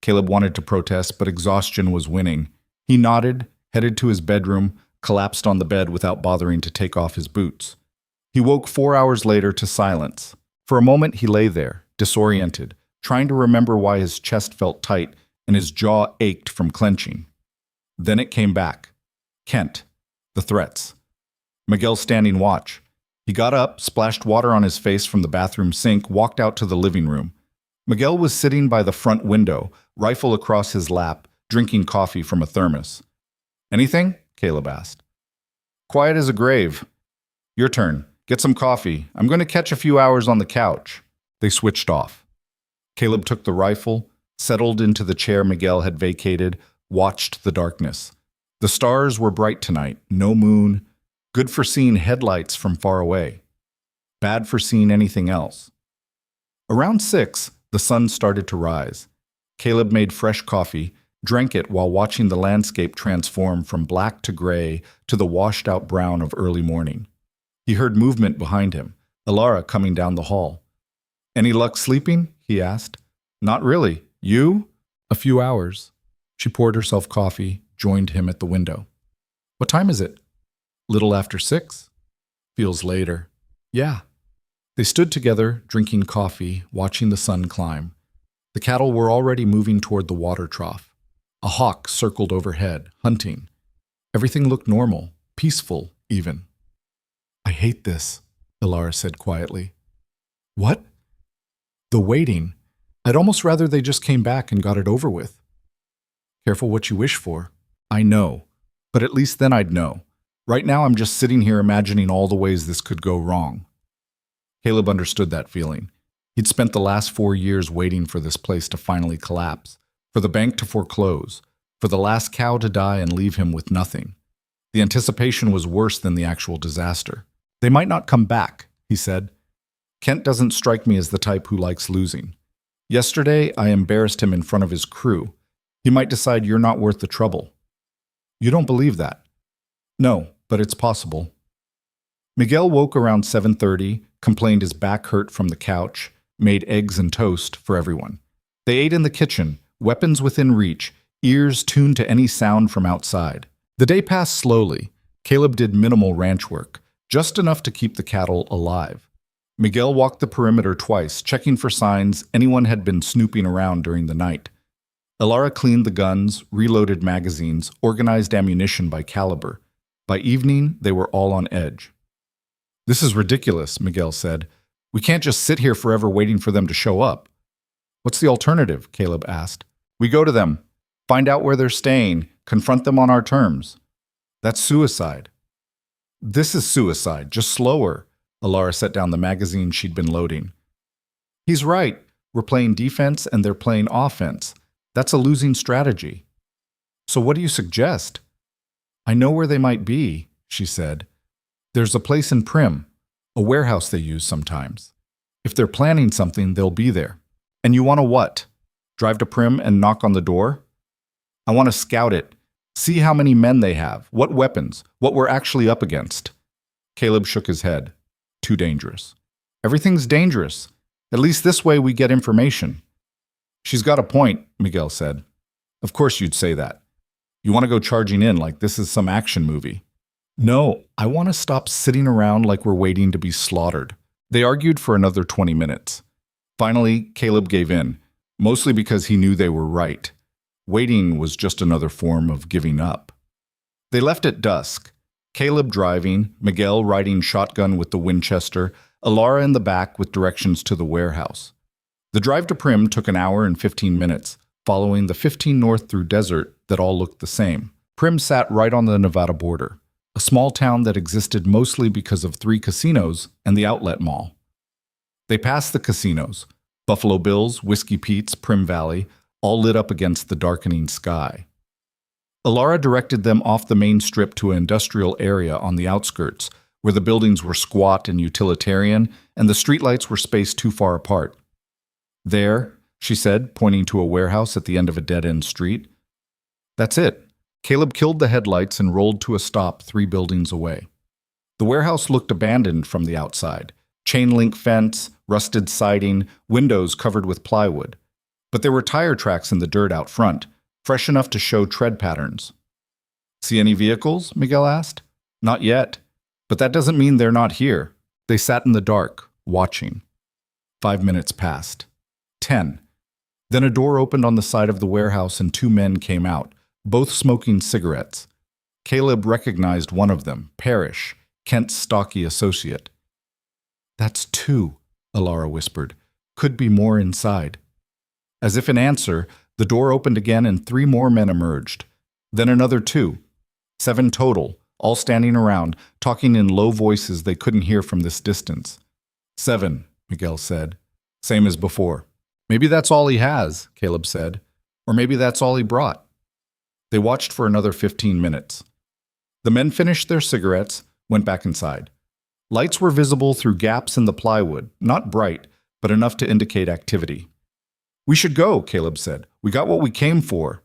Caleb wanted to protest, but exhaustion was winning. He nodded, headed to his bedroom, collapsed on the bed without bothering to take off his boots. He woke 4 hours later to silence. For a moment he lay there, disoriented, trying to remember why his chest felt tight and his jaw ached from clenching. Then it came back. Kent. The threats. Miguel standing watch. He got up, splashed water on his face from the bathroom sink, walked out to the living room. Miguel was sitting by the front window, rifle across his lap, drinking coffee from a thermos. Anything? Caleb asked. Quiet as a grave. Your turn. Get some coffee. I'm going to catch a few hours on the couch. They switched off. Caleb took the rifle, settled into the chair Miguel had vacated, watched the darkness. The stars were bright tonight, no moon. Good for seeing headlights from far away. Bad for seeing anything else. Around 6, the sun started to rise. Caleb made fresh coffee, drank it while watching the landscape transform from black to gray to the washed-out brown of early morning. He heard movement behind him, Elara coming down the hall. Any luck sleeping? He asked. Not really. You? A few hours. She poured herself coffee, joined him at the window. What time is it? Little after 6? Feels later. Yeah. They stood together, drinking coffee, watching the sun climb. The cattle were already moving toward the water trough. A hawk circled overhead, hunting. Everything looked normal, peaceful even. "I hate this," Ilara said quietly. "What?" "The waiting. I'd almost rather they just came back and got it over with." "Careful what you wish for." "I know, but at least then I'd know. Right now I'm just sitting here imagining all the ways this could go wrong." Caleb understood that feeling. He'd spent the last 4 years waiting for this place to finally collapse, for the bank to foreclose, for the last cow to die and leave him with nothing. The anticipation was worse than the actual disaster. "They might not come back," he said. "Kent doesn't strike me as the type who likes losing. Yesterday, I embarrassed him in front of his crew. He might decide you're not worth the trouble." "You don't believe that?" "No, but it's possible." Miguel woke around 7:30, complained his back hurt from the couch, made eggs and toast for everyone. They ate in the kitchen, weapons within reach, ears tuned to any sound from outside. The day passed slowly. Caleb did minimal ranch work, just enough to keep the cattle alive. Miguel walked the perimeter twice, checking for signs anyone had been snooping around during the night. Ilara cleaned the guns, reloaded magazines, organized ammunition by caliber. By evening, they were all on edge. "This is ridiculous," Miguel said. "We can't just sit here forever waiting for them to show up." "What's the alternative?" Caleb asked. "We go to them, find out where they're staying, confront them on our terms." "That's suicide." "This is suicide, just slower." Ilara set down the magazine she'd been loading. "He's right. We're playing defense and they're playing offense. That's a losing strategy." "So what do you suggest?" "I know where they might be," she said. "There's a place in Prim, a warehouse they use sometimes. If they're planning something, they'll be there." "And you want to what? Drive to Prim and knock on the door?" "I want to scout it. See how many men they have, what weapons, what we're actually up against." Caleb shook his head. "Too dangerous." "Everything's dangerous. At least this way we get information." "She's got a point," Miguel said. "Of course you'd say that. You want to go charging in like this is some action movie." "No, I want to stop sitting around like we're waiting to be slaughtered." They argued for another 20 minutes. Finally, Caleb gave in, mostly because he knew they were right. Waiting was just another form of giving up. They left at dusk. Caleb driving, Miguel riding shotgun with the Winchester, Ilara in the back with directions to the warehouse. The drive to Prim took an hour and 15 minutes, following the 15 north through desert that all looked the same. Prim sat right on the Nevada border, a small town that existed mostly because of 3 casinos and the outlet mall. They passed the casinos, Buffalo Bill's, Whiskey Pete's, Prim Valley, all lit up against the darkening sky. Ilara directed them off the main strip to an industrial area on the outskirts, where the buildings were squat and utilitarian, and the streetlights were spaced too far apart. "There," she said, pointing to a warehouse at the end of a dead-end street. "That's it." Caleb killed the headlights and rolled to a stop 3 buildings away. The warehouse looked abandoned from the outside. Chain-link fence, rusted siding, windows covered with plywood. But there were tire tracks in the dirt out front, fresh enough to show tread patterns. "See any vehicles?" Miguel asked. "Not yet. But that doesn't mean they're not here." They sat in the dark, watching. 5 minutes passed. 10. Then a door opened on the side of the warehouse and 2 men came out, both smoking cigarettes. Caleb recognized one of them, Parrish, Kent's stocky associate. "That's 2, Ilara whispered. "Could be more inside." As if in answer, the door opened again and 3 more men emerged. Then another 2. 7 total, all standing around, talking in low voices they couldn't hear from this distance. 7, Miguel said. "Same as before." "Maybe that's all he has," Caleb said. "Or maybe that's all he brought." They watched for another 15 minutes. The men finished their cigarettes, went back inside. Lights were visible through gaps in the plywood, not bright, but enough to indicate activity. "We should go," Caleb said. "We got what we came for."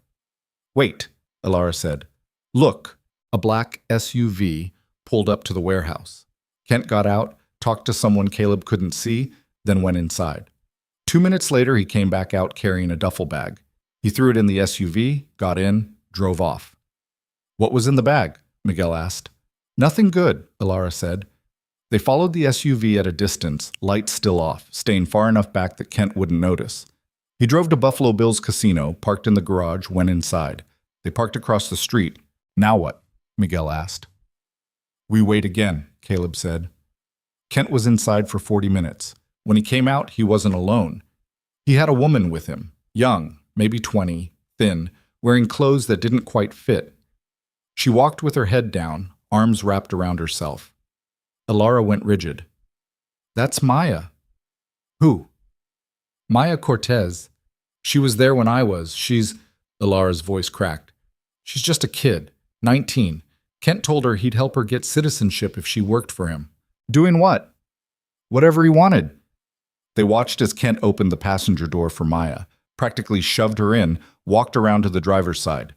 "Wait," Ilara said. "Look." A black SUV pulled up to the warehouse. Kent got out, talked to someone Caleb couldn't see, then went inside. 2 minutes later, he came back out carrying a duffel bag. He threw it in the SUV, got in, drove off. "What was in the bag?" Miguel asked. "Nothing good," Ilara said. They followed the SUV at a distance, lights still off, staying far enough back that Kent wouldn't notice. He drove to Buffalo Bill's casino, parked in the garage, went inside. They parked across the street. Now what? Miguel asked. We wait again, Caleb said. Kent was inside for 40 minutes. When he came out, he wasn't alone. He had a woman with him, young, maybe 20, thin, wearing clothes that didn't quite fit. She walked with her head down, arms wrapped around herself. Ilara went rigid. That's Maya. Who? Maya Cortez. She was there when I was. Ilara's voice cracked. She's just a kid, 19. Kent told her he'd help her get citizenship if she worked for him. Doing what? Whatever he wanted. They watched as Kent opened the passenger door for Maya, practically shoved her in, walked around to the driver's side.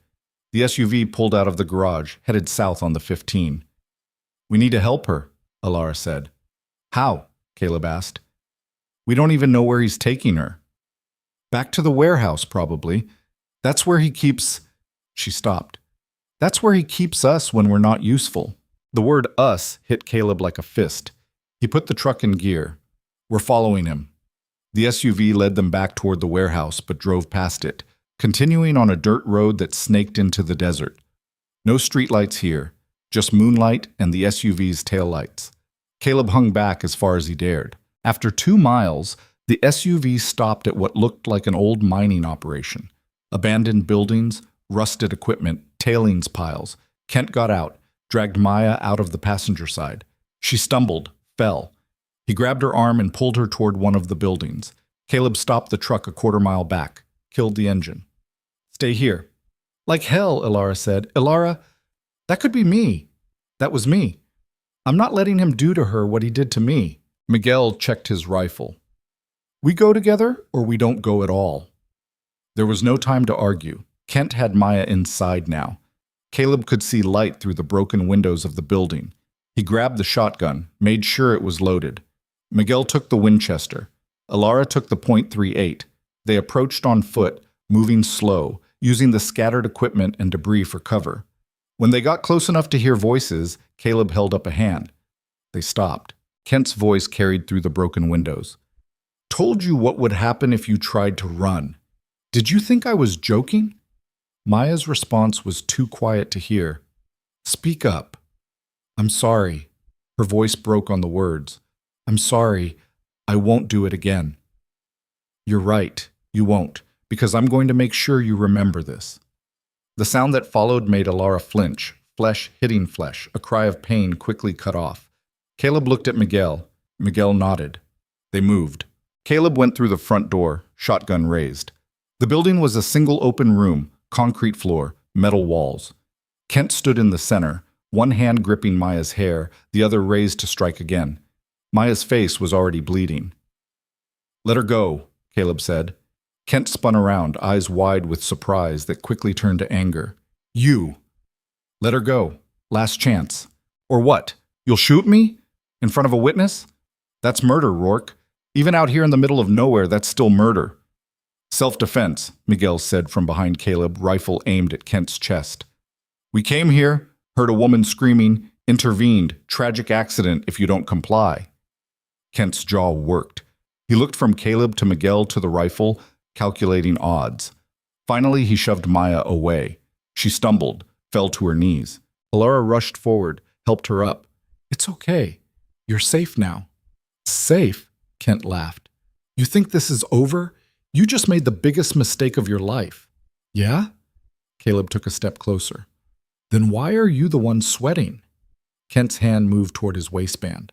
The SUV pulled out of the garage, headed south on the 15. We need to help her, Ilara said. How? Caleb asked. We don't even know where he's taking her. Back to the warehouse, probably. That's where he keeps... She stopped. That's where he keeps us when we're not useful. The word us hit Caleb like a fist. He put the truck in gear. We're following him. The SUV led them back toward the warehouse, but drove past it, continuing on a dirt road that snaked into the desert. No streetlights here, just moonlight and the SUV's taillights. Caleb hung back as far as he dared. After 2 miles, the SUV stopped at what looked like an old mining operation. Abandoned buildings, rusted equipment, tailings piles. Kent got out, dragged Maya out of the passenger side. She stumbled, fell. He grabbed her arm and pulled her toward one of the buildings. Caleb stopped the truck a quarter-mile back, killed the engine. Stay here. Like hell, Ilara said. Ilara, that could be me. That was me. I'm not letting him do to her what he did to me. Miguel checked his rifle. We go together or we don't go at all. There was no time to argue. Kent had Maya inside now. Caleb could see light through the broken windows of the building. He grabbed the shotgun, made sure it was loaded. Miguel took the Winchester. Ilara took the .38. They approached on foot, moving slow, using the scattered equipment and debris for cover. When they got close enough to hear voices, Caleb held up a hand. They stopped. Kent's voice carried through the broken windows. Told you what would happen if you tried to run. Did you think I was joking? Maya's response was too quiet to hear. Speak up. I'm sorry. Her voice broke on the words. I'm sorry. I won't do it again. You're right. You won't, because I'm going to make sure you remember this. The sound that followed made Ilara flinch, flesh hitting flesh, a cry of pain quickly cut off. Caleb looked at Miguel. Miguel nodded. They moved. Caleb went through the front door, shotgun raised. The building was a single open room, concrete floor, metal walls. Kent stood in the center, one hand gripping Maya's hair, the other raised to strike again. Maya's face was already bleeding. Let her go, Caleb said. Kent spun around, eyes wide with surprise that quickly turned to anger. You! Let her go. Last chance. Or what? You'll shoot me? In front of a witness? That's murder, Rourke. Even out here in the middle of nowhere, that's still murder. Self-defense, Miguel said from behind Caleb, rifle aimed at Kent's chest. We came here, heard a woman screaming, intervened, tragic accident if you don't comply. Kent's jaw worked. He looked from Caleb to Miguel to the rifle, calculating odds. Finally, he shoved Maya away. She stumbled, fell to her knees. Ilara rushed forward, helped her up. It's okay. You're safe now. Safe? Kent laughed. You think this is over? You just made the biggest mistake of your life. Yeah? Caleb took a step closer. Then why are you the one sweating? Kent's hand moved toward his waistband.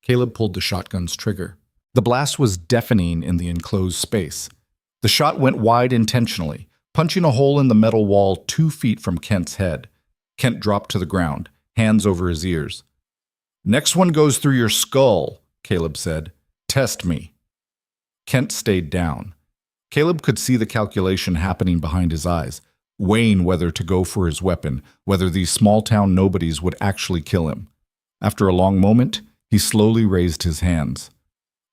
Caleb pulled the shotgun's trigger. The blast was deafening in the enclosed space. The shot went wide intentionally, punching a hole in the metal wall 2 feet from Kent's head. Kent dropped to the ground, hands over his ears. Next one goes through your skull, Caleb said. Test me. Kent stayed down. Caleb could see the calculation happening behind his eyes, weighing whether to go for his weapon, whether these small-town nobodies would actually kill him. After a long moment, he slowly raised his hands.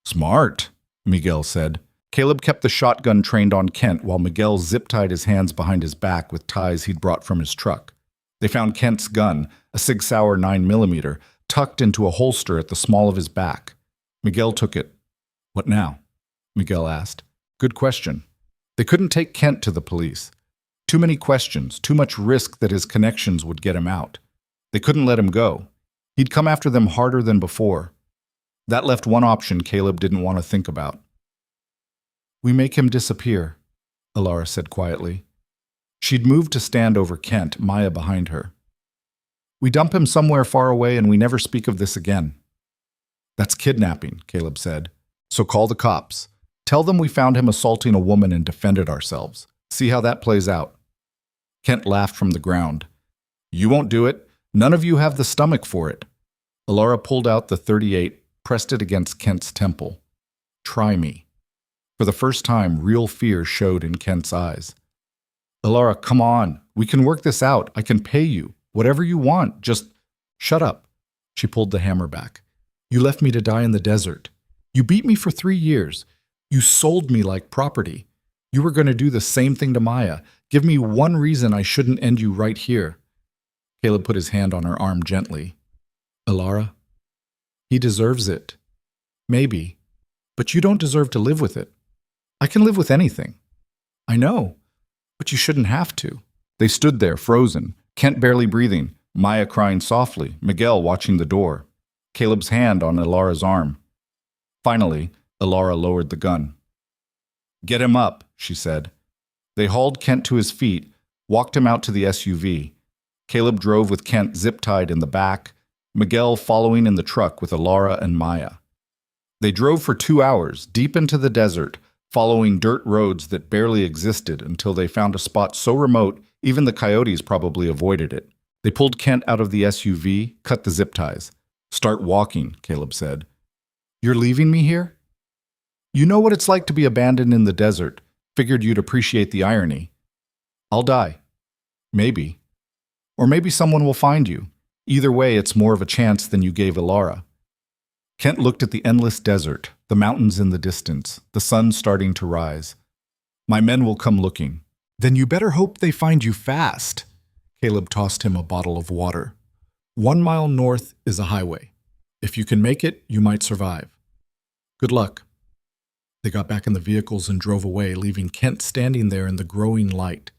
Smart, Miguel said. Caleb kept the shotgun trained on Kent while Miguel zip-tied his hands behind his back with ties he'd brought from his truck. They found Kent's gun, a Sig Sauer 9mm, tucked into a holster at the small of his back. Miguel took it. "What now?" Miguel asked. "Good question." They couldn't take Kent to the police. Too many questions, too much risk that his connections would get him out. They couldn't let him go. He'd come after them harder than before. That left one option Caleb didn't want to think about. "We make him disappear," Alara said quietly. She'd moved to stand over Kent, Maya behind her. "We dump him somewhere far away and we never speak of this again." "That's kidnapping," Caleb said. "So call the cops. Tell them we found him assaulting a woman and defended ourselves. See how that plays out." Kent laughed from the ground. "You won't do it. None of you have the stomach for it." Alara pulled out the .38, pressed it against Kent's temple. "Try me." For the first time, real fear showed in Kent's eyes. "Alara, come on. We can work this out. I can pay you. Whatever you want. Just shut up." She pulled the hammer back. "You left me to die in the desert. You beat me for 3 years. You sold me like property. You were going to do the same thing to Maya. Give me one reason I shouldn't end you right here." Caleb put his hand on her arm gently. "Alara, he deserves it. Maybe. But you don't deserve to live with it. I can live with anything." "I know. But you shouldn't have to." They stood there, frozen, Kent barely breathing, Maya crying softly, Miguel watching the door, Caleb's hand on Alara's arm. Finally, Alara lowered the gun. "Get him up," she said. They hauled Kent to his feet, walked him out to the SUV. Caleb drove with Kent zip-tied in the back, Miguel following in the truck with Alara and Maya. They drove for 2 hours, deep into the desert, following dirt roads that barely existed until they found a spot so remote even the coyotes probably avoided it. They pulled Kent out of the SUV, cut the zip ties. "Start walking," Caleb said. "You're leaving me here?" "You know what it's like to be abandoned in the desert. Figured you'd appreciate the irony." "I'll die." "Maybe. Or maybe someone will find you. Either way, it's more of a chance than you gave Alara." Kent looked at the endless desert, the mountains in the distance, the sun starting to rise. "My men will come looking." "Then you better hope they find you fast." Caleb tossed him a bottle of water. 1 mile north is a highway. If you can make it, you might survive. Good luck." They got back in the vehicles and drove away, leaving Kent standing there in the growing light.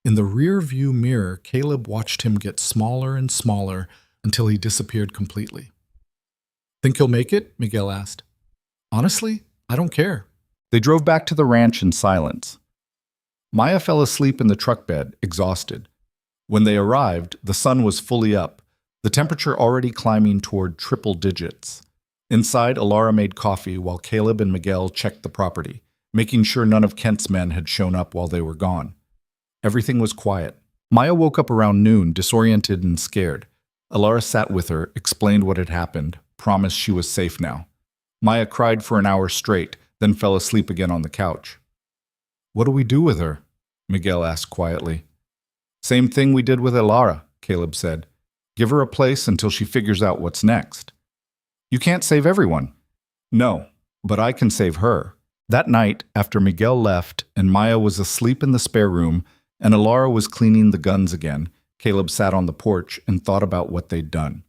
In the rear-view mirror, Caleb watched him get smaller and smaller until he disappeared completely. "Think he'll make it?" Miguel asked. "Honestly, I don't care." They drove back to the ranch in silence. Maya fell asleep in the truck bed, exhausted. When they arrived, the sun was fully up, the temperature already climbing toward triple digits. Inside, Alara made coffee while Caleb and Miguel checked the property, making sure none of Kent's men had shown up while they were gone. Everything was quiet. Maya woke up around noon, disoriented and scared. Alara sat with her, explained what had happened, promised she was safe now. Maya cried for an hour straight, then fell asleep again on the couch. "What do we do with her?" Miguel asked quietly. "Same thing we did with Alara," Caleb said. "Give her a place until she figures out what's next." "You can't save everyone." "No, but I can save her." That night, after Miguel left and Maya was asleep in the spare room and Alara was cleaning the guns again, Caleb sat on the porch and thought about what they'd done.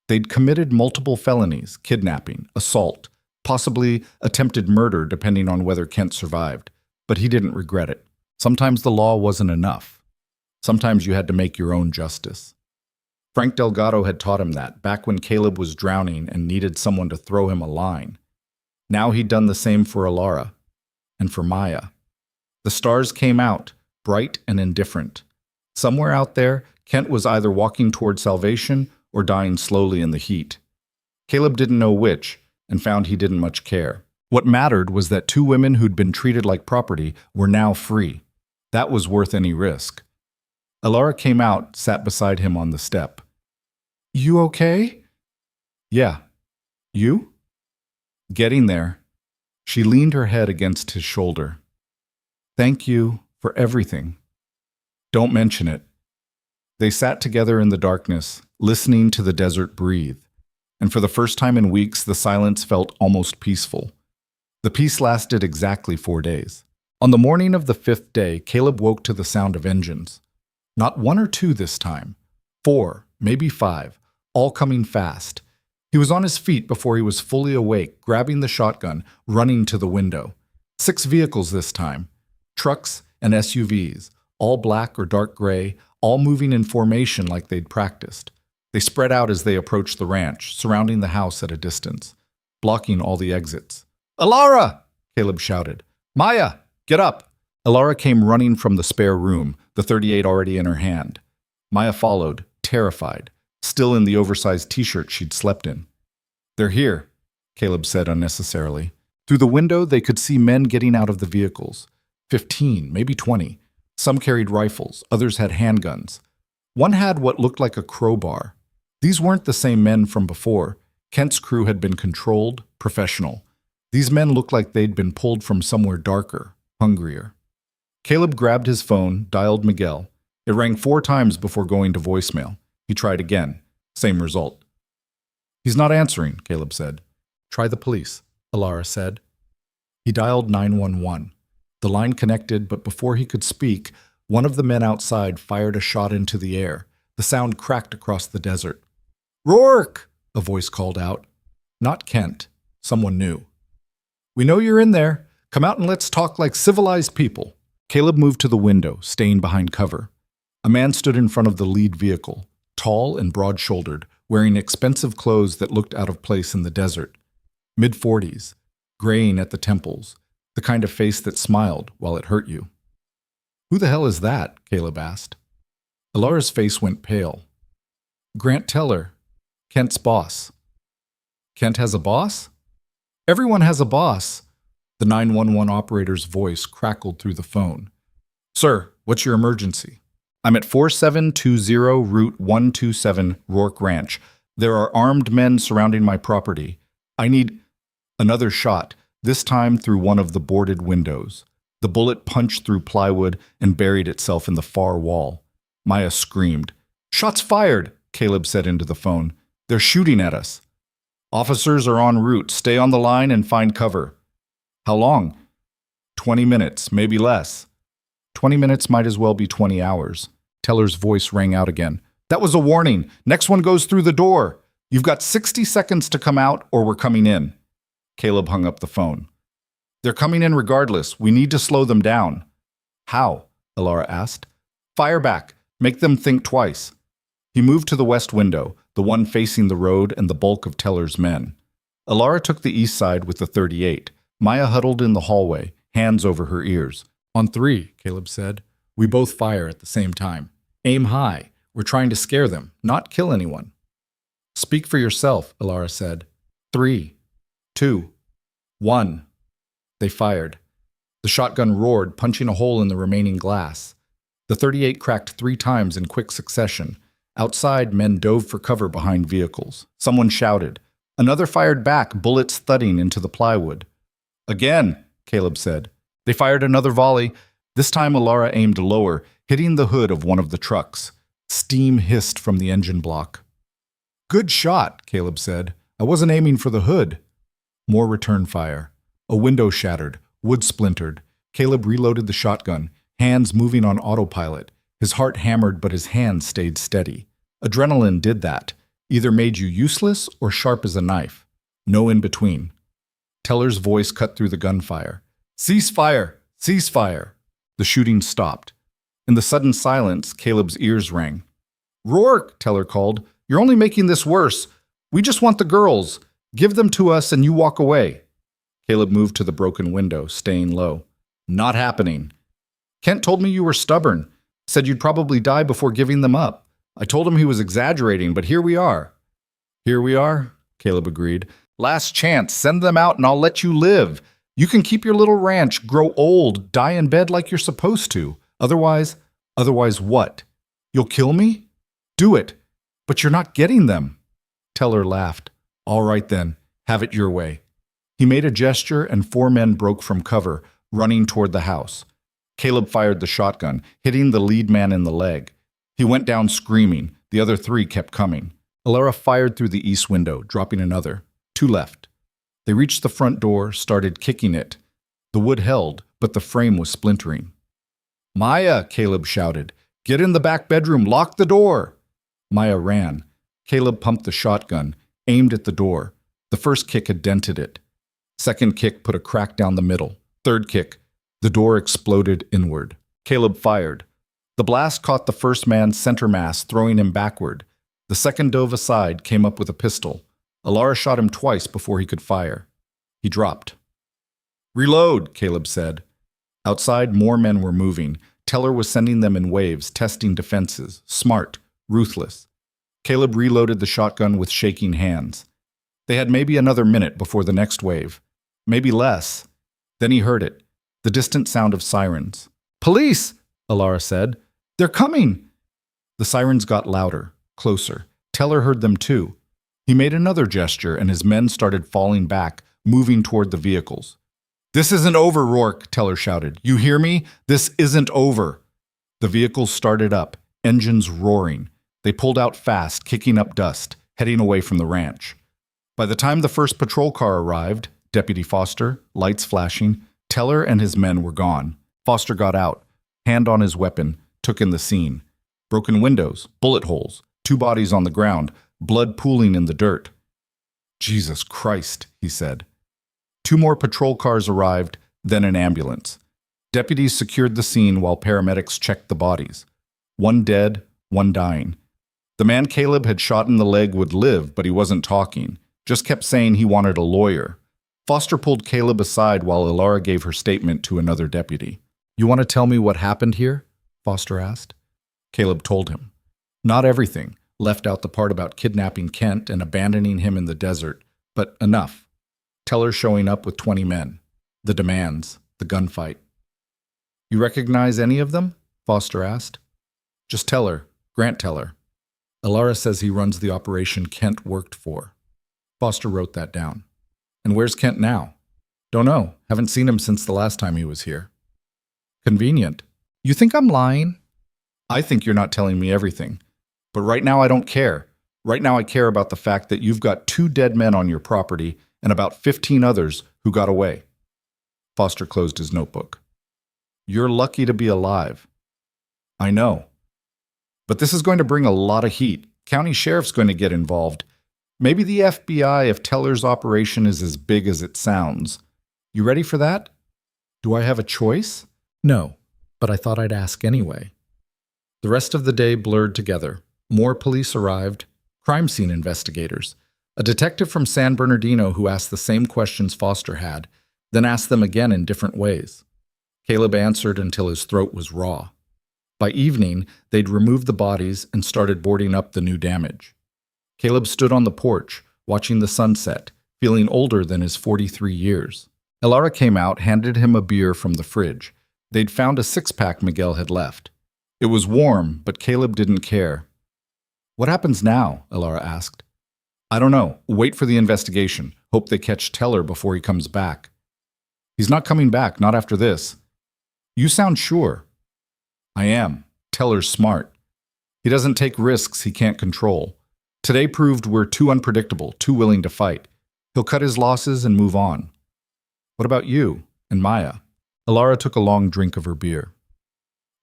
They'd committed multiple felonies, kidnapping, assault, possibly attempted murder depending on whether Kent survived, but he didn't regret it. Sometimes the law wasn't enough. Sometimes you had to make your own justice. Frank Delgado had taught him that back when Caleb was drowning and needed someone to throw him a line. Now he'd done the same for Alara and for Maya. The stars came out, bright and indifferent. Somewhere out there, Kent was either walking toward salvation or dying slowly in the heat. Caleb didn't know which, and found he didn't much care. What mattered was that 2 women who'd been treated like property were now free. That was worth any risk. Alara came out, sat beside him on the step. "You okay?" "Yeah. You?" "Getting there." She leaned her head against his shoulder. "Thank you for everything." "Don't mention it." They sat together in the darkness, listening to the desert breathe. And for the first time in weeks, the silence felt almost peaceful. The peace lasted exactly 4 days. On the morning of the 5th day, Caleb woke to the sound of engines. Not 1 or 2 this time. 4, maybe 5, all coming fast. He was on his feet before he was fully awake, grabbing the shotgun, running to the window. 6 vehicles this time. Trucks and SUVs, all black or dark gray, all moving in formation like they'd practiced. They spread out as they approached the ranch, surrounding the house at a distance, blocking all the exits. "Alara!" Caleb shouted. "Maya, get up!" Alara came running from the spare room, the .38 already in her hand. Maya followed, terrified, still in the oversized t-shirt she'd slept in. "They're here," Caleb said unnecessarily. Through the window, they could see men getting out of the vehicles. 15, maybe 20. Some carried rifles, others had handguns. One had what looked like a crowbar. These weren't the same men from before. Kent's crew had been controlled, professional. These men looked like they'd been pulled from somewhere darker, hungrier. Caleb grabbed his phone, dialed Miguel. It rang 4 times before going to voicemail. He tried again. Same result. "He's not answering," Caleb said. "Try the police," Alara said. He dialed 911. The line connected, but before he could speak, one of the men outside fired a shot into the air. The sound cracked across the desert. "Rourke!" a voice called out. Not Kent. Someone new. "We know you're in there. Come out and let's talk like civilized people." Caleb moved to the window, staying behind cover. A man stood in front of the lead vehicle, tall and broad-shouldered, wearing expensive clothes that looked out of place in the desert. Mid-40s, graying at the temples, the kind of face that smiled while it hurt you. "Who the hell is that?" Caleb asked. Alara's face went pale. "Grant Teller, Kent's boss." "Kent has a boss?" "Everyone has a boss." The 911 operator's voice crackled through the phone. "Sir, what's your emergency?" "I'm at 4720 Route 127 Rourke Ranch. There are armed men surrounding my property. I need—" Another shot, this time through one of the boarded windows. The bullet punched through plywood and buried itself in the far wall. Maya screamed. "Shots fired," Caleb said into the phone. "They're shooting at us." "Officers are en route. Stay on the line and find cover." "How long?" 20 minutes, maybe less." 20 minutes might as well be 20 hours. Teller's voice rang out again. "That was a warning. Next one goes through the door. You've got 60 seconds to come out or we're coming in." Caleb hung up the phone. "They're coming in regardless. We need to slow them down." "How?" Alara asked. "Fire back. Make them think twice." He moved to the west window, the one facing the road and the bulk of Teller's men. Alara took the east side with the .38. Maya huddled in the hallway, hands over her ears. "On 3, Caleb said. "We both fire at the same time. Aim high. We're trying to scare them, not kill anyone." "Speak for yourself," Alara said. 3, 2, 1. They fired. The shotgun roared, punching a hole in the remaining glass. The .38 cracked 3 times in quick succession. Outside, men dove for cover behind vehicles. Someone shouted. Another fired back, bullets thudding into the plywood. "Again," Caleb said. They fired another volley. This time Alara aimed lower, hitting the hood of one of the trucks. Steam hissed from the engine block. "Good shot," Caleb said. "I wasn't aiming for the hood." More return fire. A window shattered, wood splintered. Caleb reloaded the shotgun, hands moving on autopilot. His heart hammered, but his hands stayed steady. Adrenaline did that. Either made you useless or sharp as a knife. No in between. Teller's voice cut through the gunfire. "Cease fire! Cease fire!" The shooting stopped. In the sudden silence, Caleb's ears rang. "Rourke," Teller called, "you're only making this worse. We just want the girls. Give them to us and you walk away." Caleb moved to the broken window, staying low. "Not happening." "Kent told me you were stubborn. Said you'd probably die before giving them up. I told him he was exaggerating, but here we are." "Here we are," Caleb agreed. "Last chance. Send them out and I'll let you live. You can keep your little ranch, grow old, die in bed like you're supposed to. Otherwise what? You'll kill me? Do it. But you're not getting them." Teller laughed. "All right then, have it your way." He made a gesture and 4 men broke from cover, running toward the house. Caleb fired the shotgun, hitting the lead man in the leg. He went down screaming. The other 3 kept coming. Alara fired through the east window, dropping another. 2 left. They reached the front door, started kicking it. The wood held, but the frame was splintering. "Maya," Caleb shouted. "Get in the back bedroom, lock the door." Maya ran. Caleb pumped the shotgun, aimed at the door. The first kick had dented it. Second kick put a crack down the middle. Third kick, the door exploded inward. Caleb fired. The blast caught the first man's center mass, throwing him backward. The second dove aside, came up with a pistol. Alara shot him twice before he could fire. He dropped. "Reload," Caleb said. Outside, more men were moving. Teller was sending them in waves, testing defenses. Smart, ruthless. Caleb reloaded the shotgun with shaking hands. They had maybe another minute before the next wave. Maybe less. Then he heard it, the distant sound of sirens. "Police!" Alara said. "They're coming!" The sirens got louder, closer. Teller heard them too. He made another gesture, and his men started falling back, moving toward the vehicles. "This isn't over, Rourke," Teller shouted. "You hear me? This isn't over." The vehicles started up, engines roaring. They pulled out fast, kicking up dust, heading away from the ranch. By the time the first patrol car arrived, Deputy Foster, lights flashing, Teller and his men were gone. Foster got out, hand on his weapon, took in the scene. Broken windows, bullet holes, 2 bodies on the ground, blood pooling in the dirt. "Jesus Christ," he said. 2 more patrol cars arrived, then an ambulance. Deputies secured the scene while paramedics checked the bodies. 1 dead, 1 dying. The man Caleb had shot in the leg would live, but he wasn't talking. Just kept saying he wanted a lawyer. Foster pulled Caleb aside while Alara gave her statement to another deputy. "You want to tell me what happened here?" Foster asked. Caleb told him. Not everything, left out the part about kidnapping Kent and abandoning him in the desert, but enough. Teller showing up with 20 men. The demands, the gunfight. "You recognize any of them?" Foster asked. "Just Teller, Grant Teller. Alara says he runs the operation Kent worked for." Foster wrote that down. "And where's Kent now?" "Don't know. Haven't seen him since the last time he was here." "Convenient. You think I'm lying?" "I think you're not telling me everything. But right now I don't care. Right now I care about the fact that you've got 2 dead men on your property and about 15 others who got away." Foster closed his notebook. "You're lucky to be alive." "I know. But this is going to bring a lot of heat. County sheriff's going to get involved. Maybe the FBI if Teller's operation is as big as it sounds. You ready for that?" "Do I have a choice?" "No, but I thought I'd ask anyway." The rest of the day blurred together. More police arrived, crime scene investigators, a detective from San Bernardino who asked the same questions Foster had, then asked them again in different ways. Caleb answered until his throat was raw. By evening, they'd removed the bodies and started boarding up the new damage. Caleb stood on the porch, watching the sunset, feeling older than his 43 years. Alara came out, handed him a beer from the fridge. They'd found a 6-pack Miguel had left. It was warm, but Caleb didn't care. "What happens now?" Alara asked. "I don't know. Wait for the investigation. Hope they catch Teller before he comes back." "He's not coming back, not after this." "You sound sure." "I am. Teller's smart. He doesn't take risks he can't control. Today proved we're too unpredictable, too willing to fight. He'll cut his losses and move on." "What about you and Maya?" Alara took a long drink of her beer.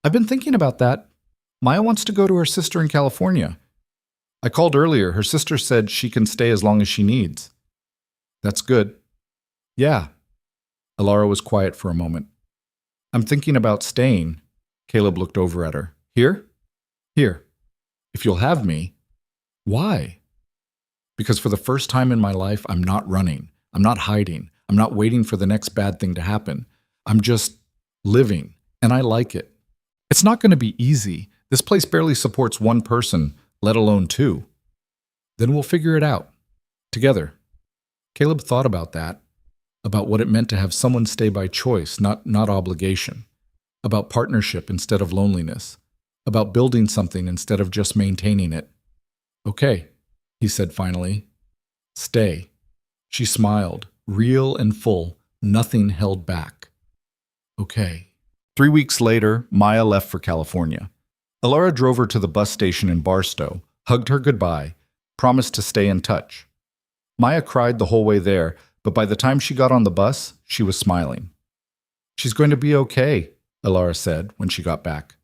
"I've been thinking about that. Maya wants to go to her sister in California. I called earlier. Her sister said she can stay as long as she needs." "That's good." "Yeah." Alara was quiet for a moment. "I'm thinking about staying." Caleb looked over at her. "Here?" "Here. If you'll have me." "Why?" "Because for the first time in my life, I'm not running. I'm not hiding. I'm not waiting for the next bad thing to happen. I'm just living, and I like it. It's not going to be easy. This place barely supports 1 person, let alone 2. Then we'll figure it out. Together." Caleb thought about that, about what it meant to have someone stay by choice, not obligation, about partnership instead of loneliness, about building something instead of just maintaining it. "Okay," he said finally. "Stay." She smiled, real and full, nothing held back. "Okay." 3 weeks later, Maya left for California. Alara drove her to the bus station in Barstow, hugged her goodbye, promised to stay in touch. Maya cried the whole way there, but by the time she got on the bus, she was smiling. "She's going to be okay," Alara said when she got back.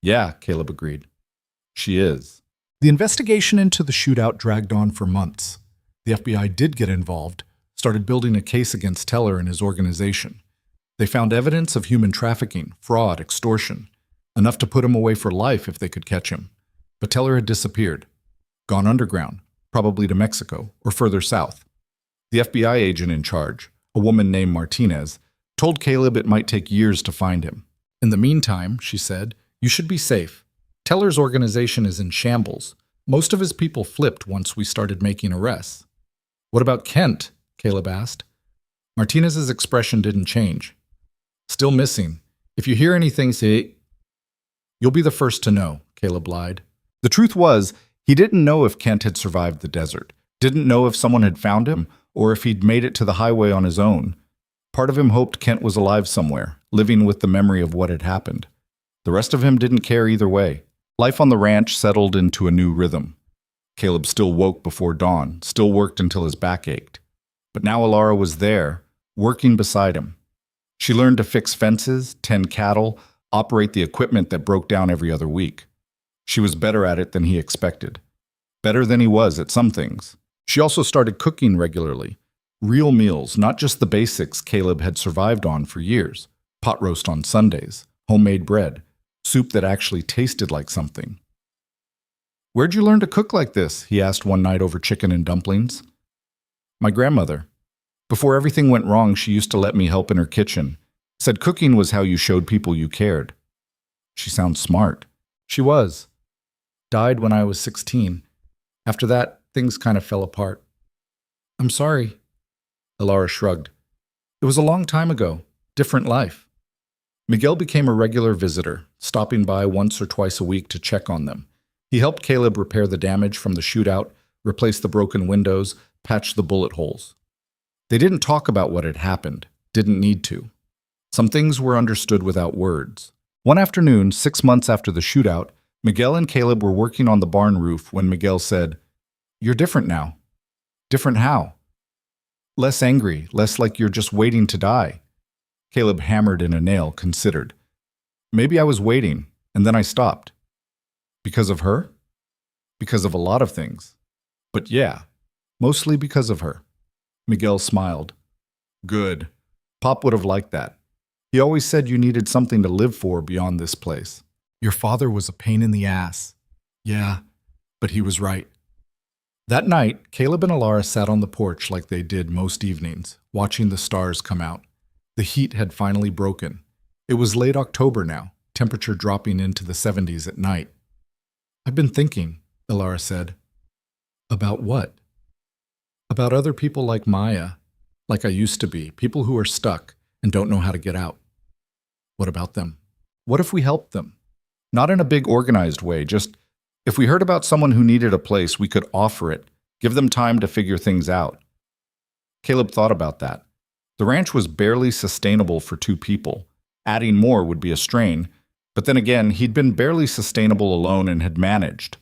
"Yeah," Caleb agreed. "She is." The investigation into the shootout dragged on for months. The FBI did get involved, started building a case against Teller and his organization. They found evidence of human trafficking, fraud, extortion, enough to put him away for life if they could catch him. But Teller had disappeared, gone underground, probably to Mexico or further south. The FBI agent in charge, a woman named Martinez, told Caleb it might take years to find him. In the meantime, she said, you should be safe. Teller's organization is in shambles. Most of his people flipped once we started making arrests. What about Kent? Caleb asked. Martinez's expression didn't change. Still missing. If you hear anything, say, you'll be the first to know, Caleb lied. The truth was, he didn't know if Kent had survived the desert, didn't know if someone had found him, or if he'd made it to the highway on his own. Part of him hoped Kent was alive somewhere, living with the memory of what had happened. The rest of him didn't care either way. Life on the ranch settled into a new rhythm. Caleb still woke before dawn, still worked until his back ached. But now Alara was there, working beside him. She learned to fix fences, tend cattle, operate the equipment that broke down every other week. She was better at it than he expected. Better than he was at some things. She also started cooking regularly. Real meals, not just the basics Caleb had survived on for years. Pot roast on Sundays, homemade bread, soup that actually tasted like something. Where'd you learn to cook like this? He asked one night over chicken and dumplings. My grandmother. Before everything went wrong, she used to let me help in her kitchen. Said cooking was how you showed people you cared. She sounds smart. She was. Died when I was 16. After that, things kind of fell apart. I'm sorry. Alara shrugged. It was a long time ago. Different life. Miguel became a regular visitor, stopping by once or twice a week to check on them. He helped Caleb repair the damage from the shootout, replace the broken windows, patch the bullet holes. They didn't talk about what had happened, didn't need to. Some things were understood without words. One afternoon, 6 months after the shootout, Miguel and Caleb were working on the barn roof when Miguel said, "You're different now." Different how? Less angry, less like you're just waiting to die. Caleb hammered in a nail, considered. Maybe I was waiting, and then I stopped. Because of her? Because of a lot of things. But yeah, mostly because of her. Miguel smiled. Good. Pop would have liked that. He always said you needed something to live for beyond this place. Your father was a pain in the ass. Yeah, but he was right. That night, Caleb and Alara sat on the porch like they did most evenings, watching the stars come out. The heat had finally broken. It was late October now, temperature dropping into the 70s at night. I've been thinking, Alara said. About what? About other people like Maya, like I used to be, people who are stuck and don't know how to get out. What about them? What if we helped them? Not in a big organized way, just if we heard about someone who needed a place, we could offer it, give them time to figure things out. Caleb thought about that. The ranch was barely sustainable for 2 people. Adding more would be a strain, but then again, he'd been barely sustainable alone and had managed.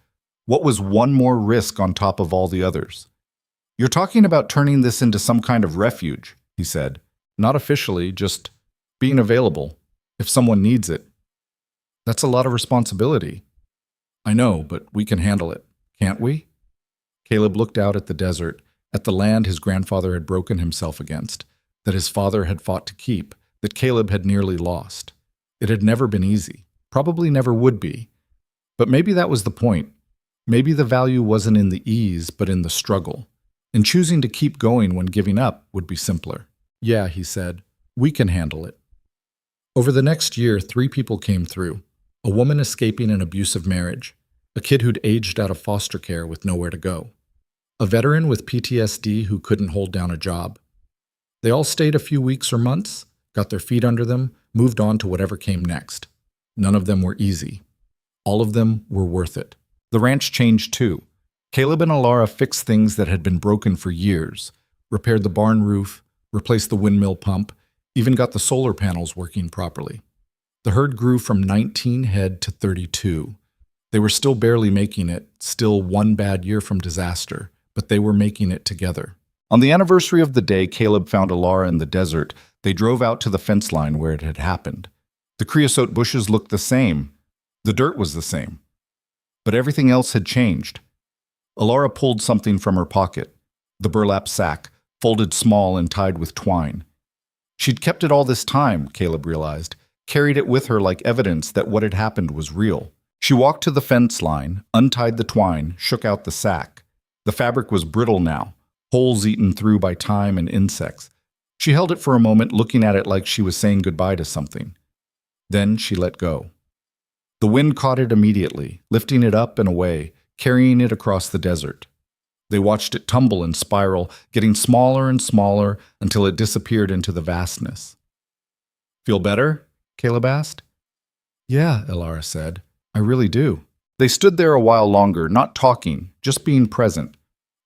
What was one more risk on top of all the others? You're talking about turning this into some kind of refuge, he said. Not officially, just being available, if someone needs it. That's a lot of responsibility. I know, but we can handle it, can't we? Caleb looked out at the desert, at the land his grandfather had broken himself against, that his father had fought to keep, that Caleb had nearly lost. It had never been easy, probably never would be. But maybe that was the point. Maybe the value wasn't in the ease, but in the struggle. And choosing to keep going when giving up would be simpler. Yeah, he said, we can handle it. Over the next year, 3 people came through. A woman escaping an abusive marriage, a kid who'd aged out of foster care with nowhere to go, a veteran with PTSD who couldn't hold down a job. They all stayed a few weeks or months, got their feet under them, moved on to whatever came next. None of them were easy. All of them were worth it. The ranch changed too. Caleb and Alara fixed things that had been broken for years, repaired the barn roof, replaced the windmill pump, even got the solar panels working properly. The herd grew from 19 head to 32. They were still barely making it, still one bad year from disaster, but they were making it together. On the anniversary of the day Caleb found Alara in the desert, they drove out to the fence line where it had happened. The creosote bushes looked the same. The dirt was the same. But everything else had changed. Alara pulled something from her pocket. The burlap sack, folded small and tied with twine. She'd kept it all this time, Caleb realized, carried it with her like evidence that what had happened was real. She walked to the fence line, untied the twine, shook out the sack. The fabric was brittle now, holes eaten through by time and insects. She held it for a moment, looking at it like she was saying goodbye to something. Then she let go. The wind caught it immediately, lifting it up and away, carrying it across the desert. They watched it tumble and spiral, getting smaller and smaller until it disappeared into the vastness. "Feel better?" Caleb asked. "Yeah," Elara said. "I really do." They stood there a while longer, not talking, just being present.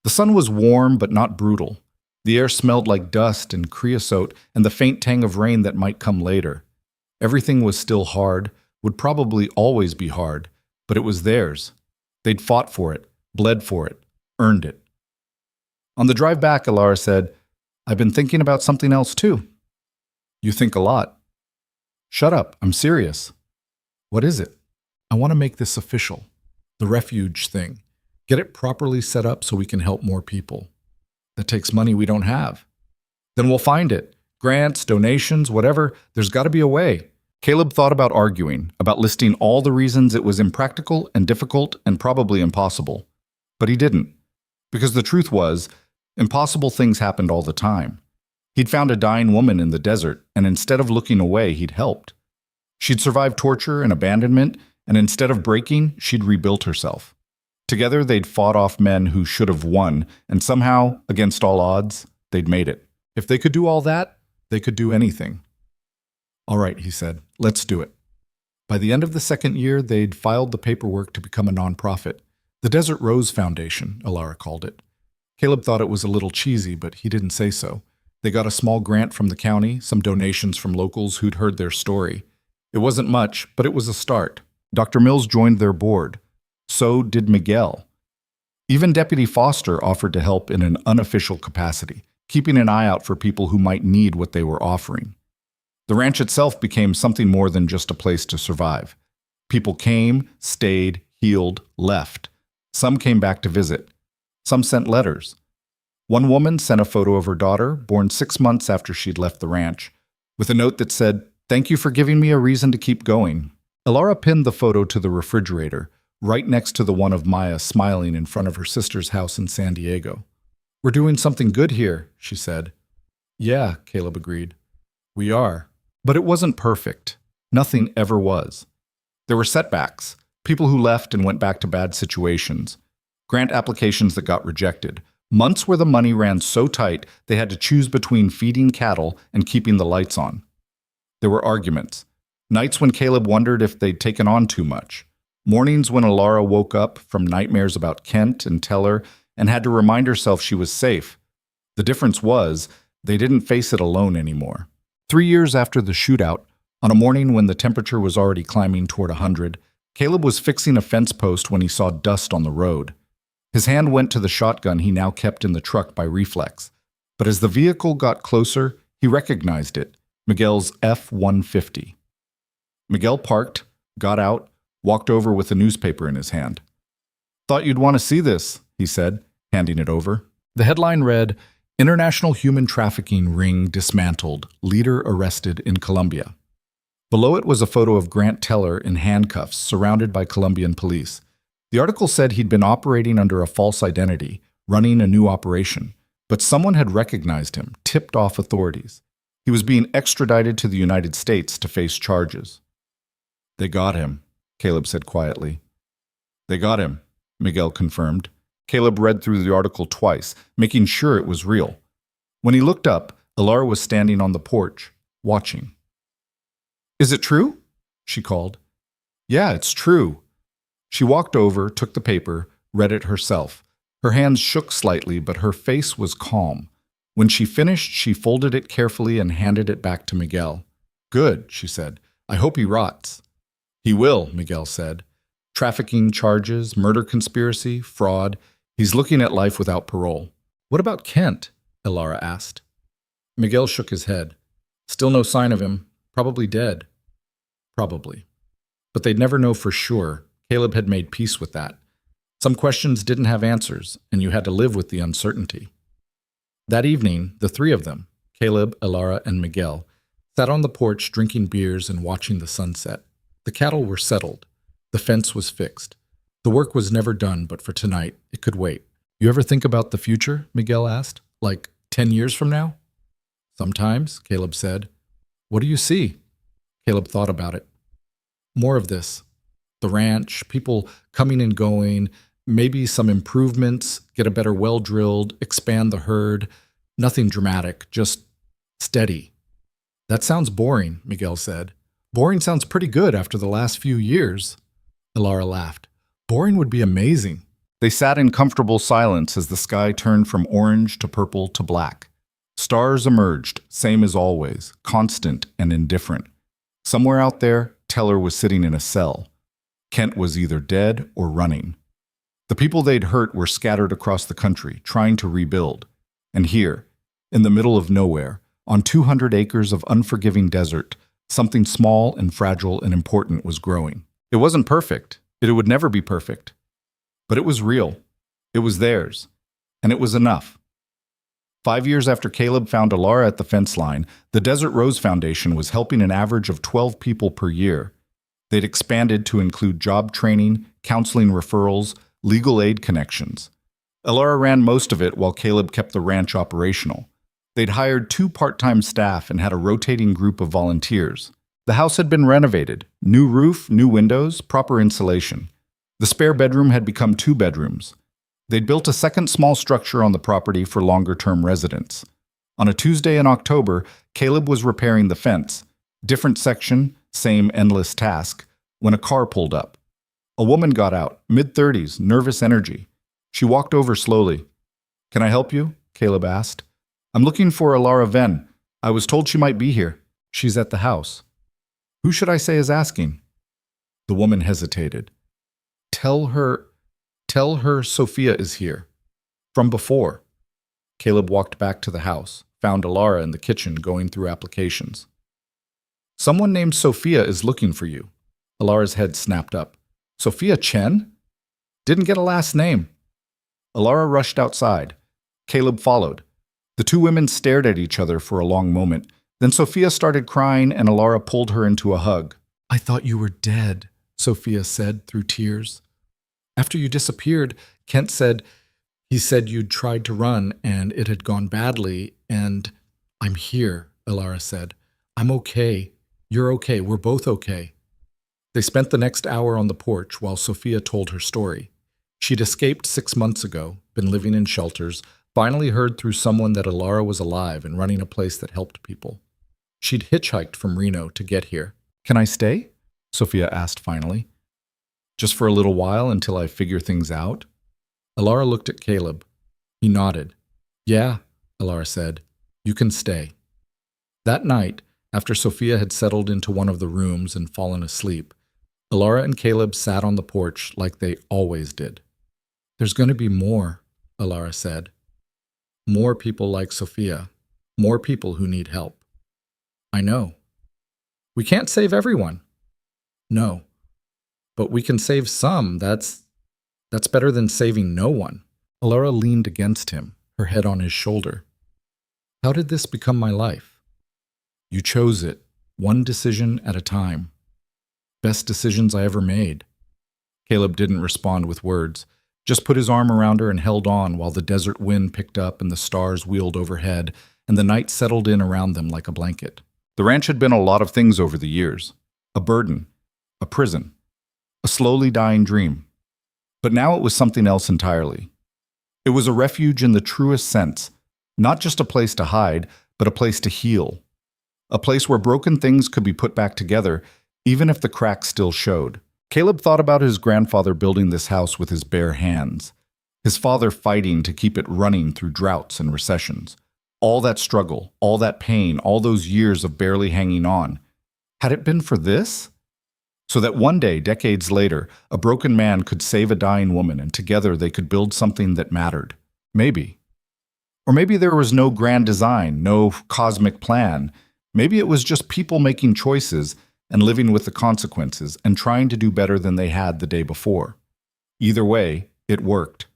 The sun was warm but not brutal. The air smelled like dust and creosote and the faint tang of rain that might come later. Everything was still hard, would probably always be hard, but it was theirs. They'd fought for it, bled for it, earned it. On the drive back, Elara said, "I've been thinking about something else too." "You think a lot." "Shut up, I'm serious." "What is it?" "I want to make this official. The refuge thing. Get it properly set up so we can help more people." "That takes money we don't have." "Then we'll find it. Grants, donations, whatever. There's got to be a way." Caleb thought about arguing, about listing all the reasons it was impractical and difficult and probably impossible. But he didn't. Because the truth was, impossible things happened all the time. He'd found a dying woman in the desert, and instead of looking away, he'd helped. She'd survived torture and abandonment, and instead of breaking, she'd rebuilt herself. Together, they'd fought off men who should have won, and somehow, against all odds, they'd made it. If they could do all that, they could do anything. "All right," he said, "let's do it." By the end of the second year, they'd filed the paperwork to become a nonprofit. The Desert Rose Foundation, Elara called it. Caleb thought it was a little cheesy, but he didn't say so. They got a small grant from the county, some donations from locals who'd heard their story. It wasn't much, but it was a start. Dr. Mills joined their board. So did Miguel. Even Deputy Foster offered to help in an unofficial capacity, keeping an eye out for people who might need what they were offering. The ranch itself became something more than just a place to survive. People came, stayed, healed, left. Some came back to visit. Some sent letters. One woman sent a photo of her daughter, born 6 months after she'd left the ranch, with a note that said, "Thank you for giving me a reason to keep going." Elara pinned the photo to the refrigerator, right next to the one of Maya smiling in front of her sister's house in San Diego. "We're doing something good here," she said. "Yeah," Caleb agreed. "We are." But it wasn't perfect. Nothing ever was. There were setbacks, people who left and went back to bad situations, grant applications that got rejected, months where the money ran so tight they had to choose between feeding cattle and keeping the lights on. There were arguments, nights when Caleb wondered if they'd taken on too much, mornings when Elara woke up from nightmares about Kent and Teller and had to remind herself she was safe. The difference was, they didn't face it alone anymore. 3 years after the shootout, on a morning when the temperature was already climbing toward 100, Caleb was fixing a fence post when he saw dust on the road. His hand went to the shotgun he now kept in the truck by reflex. But as the vehicle got closer, he recognized it, Miguel's F-150. Miguel parked, got out, walked over with a newspaper in his hand. "Thought you'd want to see this," he said, handing it over. The headline read, "International Human Trafficking Ring Dismantled, Leader Arrested in Colombia." Below it was a photo of Grant Teller in handcuffs, surrounded by Colombian police. The article said he'd been operating under a false identity, running a new operation, but someone had recognized him, tipped off authorities. He was being extradited to the United States to face charges. "They got him," Caleb said quietly. "They got him," Miguel confirmed. Caleb read through the article twice, making sure it was real. When he looked up, Elara was standing on the porch, watching. "Is it true?" she called. "Yeah, it's true." She walked over, took the paper, read it herself. Her hands shook slightly, but her face was calm. When she finished, she folded it carefully and handed it back to Miguel. "Good," she said. "I hope he rots." "He will," Miguel said. "Trafficking charges, murder conspiracy, fraud. He's looking at life without parole." "What about Kent?" Elara asked. Miguel shook his head. "Still no sign of him. Probably dead." Probably. But they'd never know for sure. Caleb had made peace with that. Some questions didn't have answers, and you had to live with the uncertainty. That evening, the three of them, Caleb, Elara, and Miguel, sat on the porch drinking beers and watching the sunset. The cattle were settled. The fence was fixed. The work was never done, but for tonight, it could wait. You ever think about the future? Miguel asked. Like 10 years from now? Sometimes, Caleb said. What do you see? Caleb thought about it. More of this. The ranch, people coming and going, maybe some improvements, get a better well drilled, expand the herd. Nothing dramatic, just steady. That sounds boring, Miguel said. Boring sounds pretty good after the last few years. Elara laughed. Boring would be amazing. They sat in comfortable silence as the sky turned from orange to purple to black. Stars emerged, same as always, constant and indifferent. Somewhere out there, Teller was sitting in a cell. Kent was either dead or running. The people they'd hurt were scattered across the country, trying to rebuild. And here, in the middle of nowhere, on 200 acres of unforgiving desert, something small and fragile and important was growing. It wasn't perfect. It would never be perfect. But it was real. It was theirs. And it was enough. 5 years after Caleb found Elara at the fence line, the Desert Rose Foundation was helping an average of 12 people per year. They'd expanded to include job training, counseling referrals, legal aid connections. Elara ran most of it while Caleb kept the ranch operational. They'd hired 2 part-time staff and had a rotating group of volunteers. The house had been renovated. New roof, new windows, proper insulation. The spare bedroom had become 2 bedrooms. They'd built a second small structure on the property for longer-term residents. On a Tuesday in October, Caleb was repairing the fence. Different section, same endless task, when a car pulled up. A woman got out, mid-30s, nervous energy. She walked over slowly. "Can I help you?" Caleb asked. "I'm looking for Elara Venn. I was told she might be here. She's at the house." "Who should I say is asking?" The woman hesitated. Tell her Sophia is here. From before." Caleb walked back to the house, found Elara in the kitchen going through applications. "Someone named Sophia is looking for you." Elara's head snapped up. "Sophia Chen? Didn't get a last name." Elara rushed outside. Caleb followed. The 2 women stared at each other for a long moment. Then Sophia started crying and Elara pulled her into a hug. "I thought you were dead," Sophia said through tears. "After you disappeared, Kent said you'd tried to run and it had gone badly, and I'm here," Elara said. "I'm okay. You're okay. We're both okay." They spent the next hour on the porch while Sophia told her story. She'd escaped 6 months ago, been living in shelters, finally heard through someone that Elara was alive and running a place that helped people. She'd hitchhiked from Reno to get here. "Can I stay?" Sophia asked finally. "Just for a little while until I figure things out?" Elara looked at Caleb. He nodded. "Yeah," Elara said. "You can stay." That night, after Sophia had settled into one of the rooms and fallen asleep, Elara and Caleb sat on the porch like they always did. "There's going to be more," Elara said. "More people like Sophia. More people who need help." "I know." "We can't save everyone." "No. But we can save some. That's better than saving no one." Elara leaned against him, her head on his shoulder. "How did this become my life?" "You chose it, one decision at a time. Best decisions I ever made." Caleb didn't respond with words, just put his arm around her and held on while the desert wind picked up and the stars wheeled overhead and the night settled in around them like a blanket. The ranch had been a lot of things over the years. A burden, a prison, a slowly dying dream. But now it was something else entirely. It was a refuge in the truest sense, not just a place to hide, but a place to heal. A place where broken things could be put back together, even if the cracks still showed. Caleb thought about his grandfather building this house with his bare hands, his father fighting to keep it running through droughts and recessions. All that struggle, all that pain, all those years of barely hanging on. Had it been for this? So that one day, decades later, a broken man could save a dying woman and together they could build something that mattered. Maybe. Or maybe there was no grand design, no cosmic plan. Maybe it was just people making choices and living with the consequences and trying to do better than they had the day before. Either way, it worked.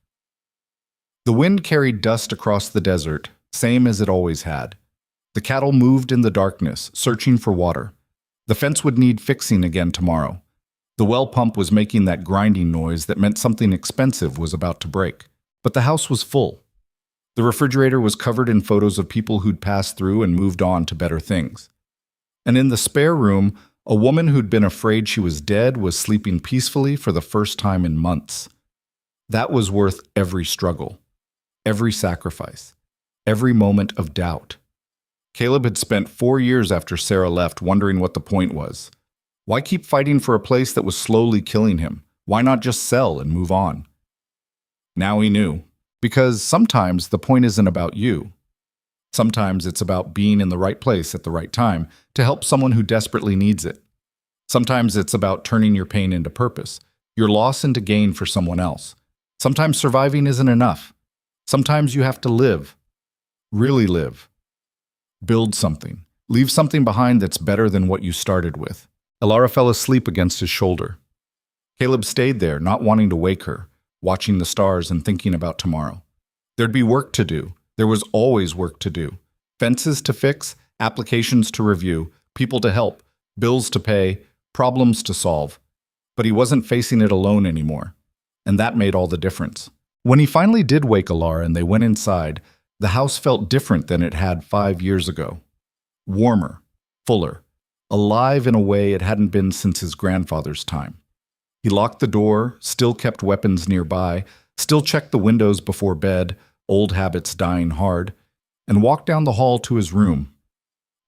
The wind carried dust across the desert, same as it always had. The cattle moved in the darkness, searching for water. The fence would need fixing again tomorrow. The well pump was making that grinding noise that meant something expensive was about to break. But the house was full. The refrigerator was covered in photos of people who'd passed through and moved on to better things. And in the spare room, a woman who'd been afraid she was dead was sleeping peacefully for the first time in months. That was worth every struggle, every sacrifice, every moment of doubt. Caleb had spent 4 years after Sarah left wondering what the point was. Why keep fighting for a place that was slowly killing him? Why not just sell and move on? Now he knew. Because sometimes the point isn't about you. Sometimes it's about being in the right place at the right time to help someone who desperately needs it. Sometimes it's about turning your pain into purpose, your loss into gain for someone else. Sometimes surviving isn't enough. Sometimes you have to live. Really live. Build something. Leave something behind that's better than what you started with. Elara fell asleep against his shoulder. Caleb stayed there, not wanting to wake her, watching the stars and thinking about tomorrow. There'd be work to do. There was always work to do. Fences to fix, applications to review, people to help, bills to pay, problems to solve. But he wasn't facing it alone anymore. And that made all the difference. When he finally did wake Elara and they went inside, the house felt different than it had 5 years ago. Warmer, fuller, alive in a way it hadn't been since his grandfather's time. He locked the door, still kept weapons nearby, still checked the windows before bed, old habits dying hard, and walked down the hall to his room.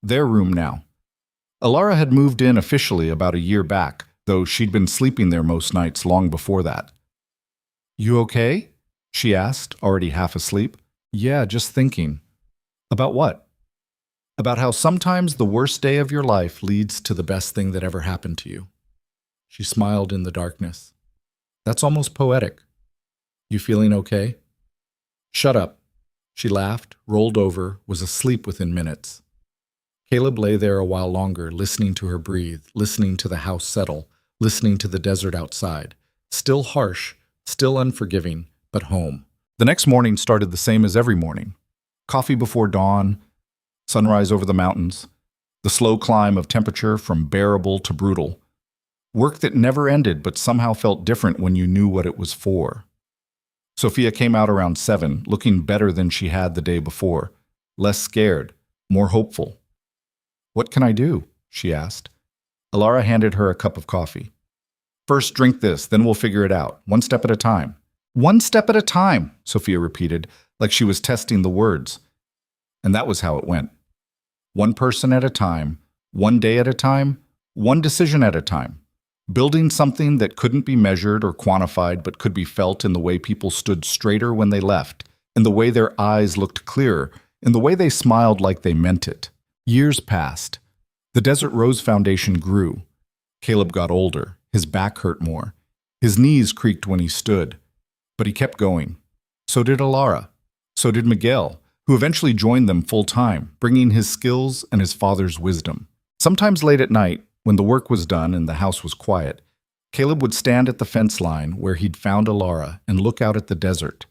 Their room now. Elara had moved in officially about a year back, though she'd been sleeping there most nights long before that. "You okay?" she asked, already half asleep. "Yeah, just thinking." "About what?" "About how sometimes the worst day of your life leads to the best thing that ever happened to you." She smiled in the darkness. "That's almost poetic. You feeling okay?" "Shut up." She laughed, rolled over, was asleep within minutes. Caleb lay there a while longer, listening to her breathe, listening to the house settle, listening to the desert outside. Still harsh, still unforgiving, but home. The next morning started the same as every morning. Coffee before dawn, sunrise over the mountains, the slow climb of temperature from bearable to brutal. Work that never ended but somehow felt different when you knew what it was for. Sophia came out around 7, looking better than she had the day before, less scared, more hopeful. "What can I do?" she asked. Elara handed her a cup of coffee. "First drink this, then we'll figure it out, one step at a time." "One step at a time," Sophia repeated, like she was testing the words. And that was how it went. One person at a time, one day at a time, one decision at a time. Building something that couldn't be measured or quantified but could be felt in the way people stood straighter when they left, in the way their eyes looked clearer, in the way they smiled like they meant it. Years passed. The Desert Rose Foundation grew. Caleb got older. His back hurt more. His knees creaked when he stood. But he kept going. So did Elara. So did Miguel, who eventually joined them full-time, bringing his skills and his father's wisdom. Sometimes late at night, when the work was done and the house was quiet, Caleb would stand at the fence line where he'd found Elara and look out at the desert.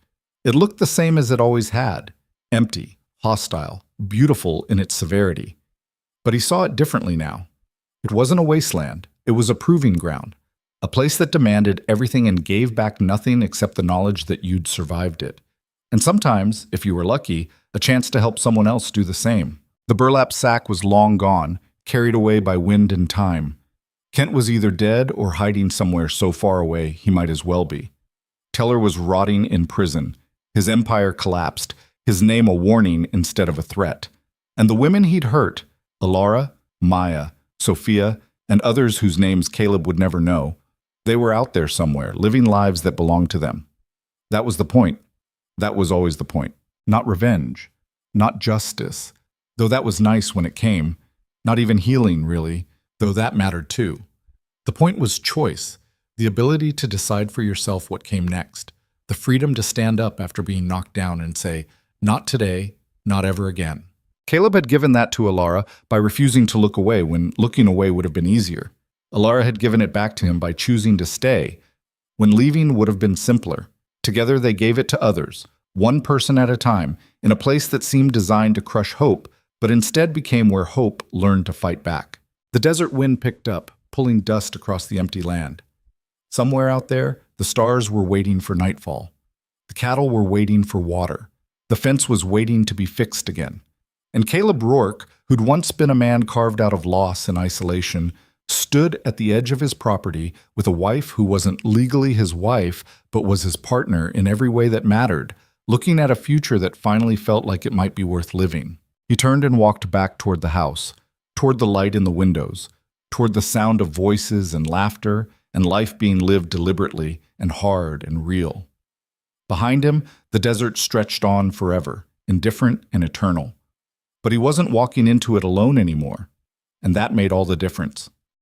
It looked the same as it always had, empty, hostile, beautiful in its severity. But he saw it differently now. It wasn't a wasteland, it was a proving ground, a place that demanded everything and gave back nothing except the knowledge that you'd survived it. And sometimes, if you were lucky, a chance to help someone else do the same. The burlap sack was long gone, carried away by wind and time. Kent was either dead or hiding somewhere so far away he might as well be. Teller was rotting in prison. His empire collapsed, his name a warning instead of a threat. And the women he'd hurt, Elara, Maya, Sophia, and others whose names Caleb would never know, they were out there somewhere, living lives that belonged to them. That was the point. That was always the point. Not revenge, not justice, though that was nice when it came. Not even healing, really, though that mattered too. The point was choice, the ability to decide for yourself what came next, the freedom to stand up after being knocked down and say, "Not today, not ever again." Caleb had given that to Elara by refusing to look away when looking away would have been easier. Elara had given it back to him by choosing to stay, when leaving would have been simpler. Together they gave it to others, one person at a time, in a place that seemed designed to crush hope, but instead became where hope learned to fight back. The desert wind picked up, pulling dust across the empty land. Somewhere out there, the stars were waiting for nightfall. The cattle were waiting for water. The fence was waiting to be fixed again. And Caleb Rourke, who'd once been a man carved out of loss and isolation, stood at the edge of his property with a wife who wasn't legally his wife, but was his partner in every way that mattered, looking at a future that finally felt like it might be worth living. He turned and walked back toward the house, toward the light in the windows, toward the sound of voices and laughter, and life being lived deliberately and hard and real. Behind him, the desert stretched on forever, indifferent and eternal. But he wasn't walking into it alone anymore, and that made all the difference.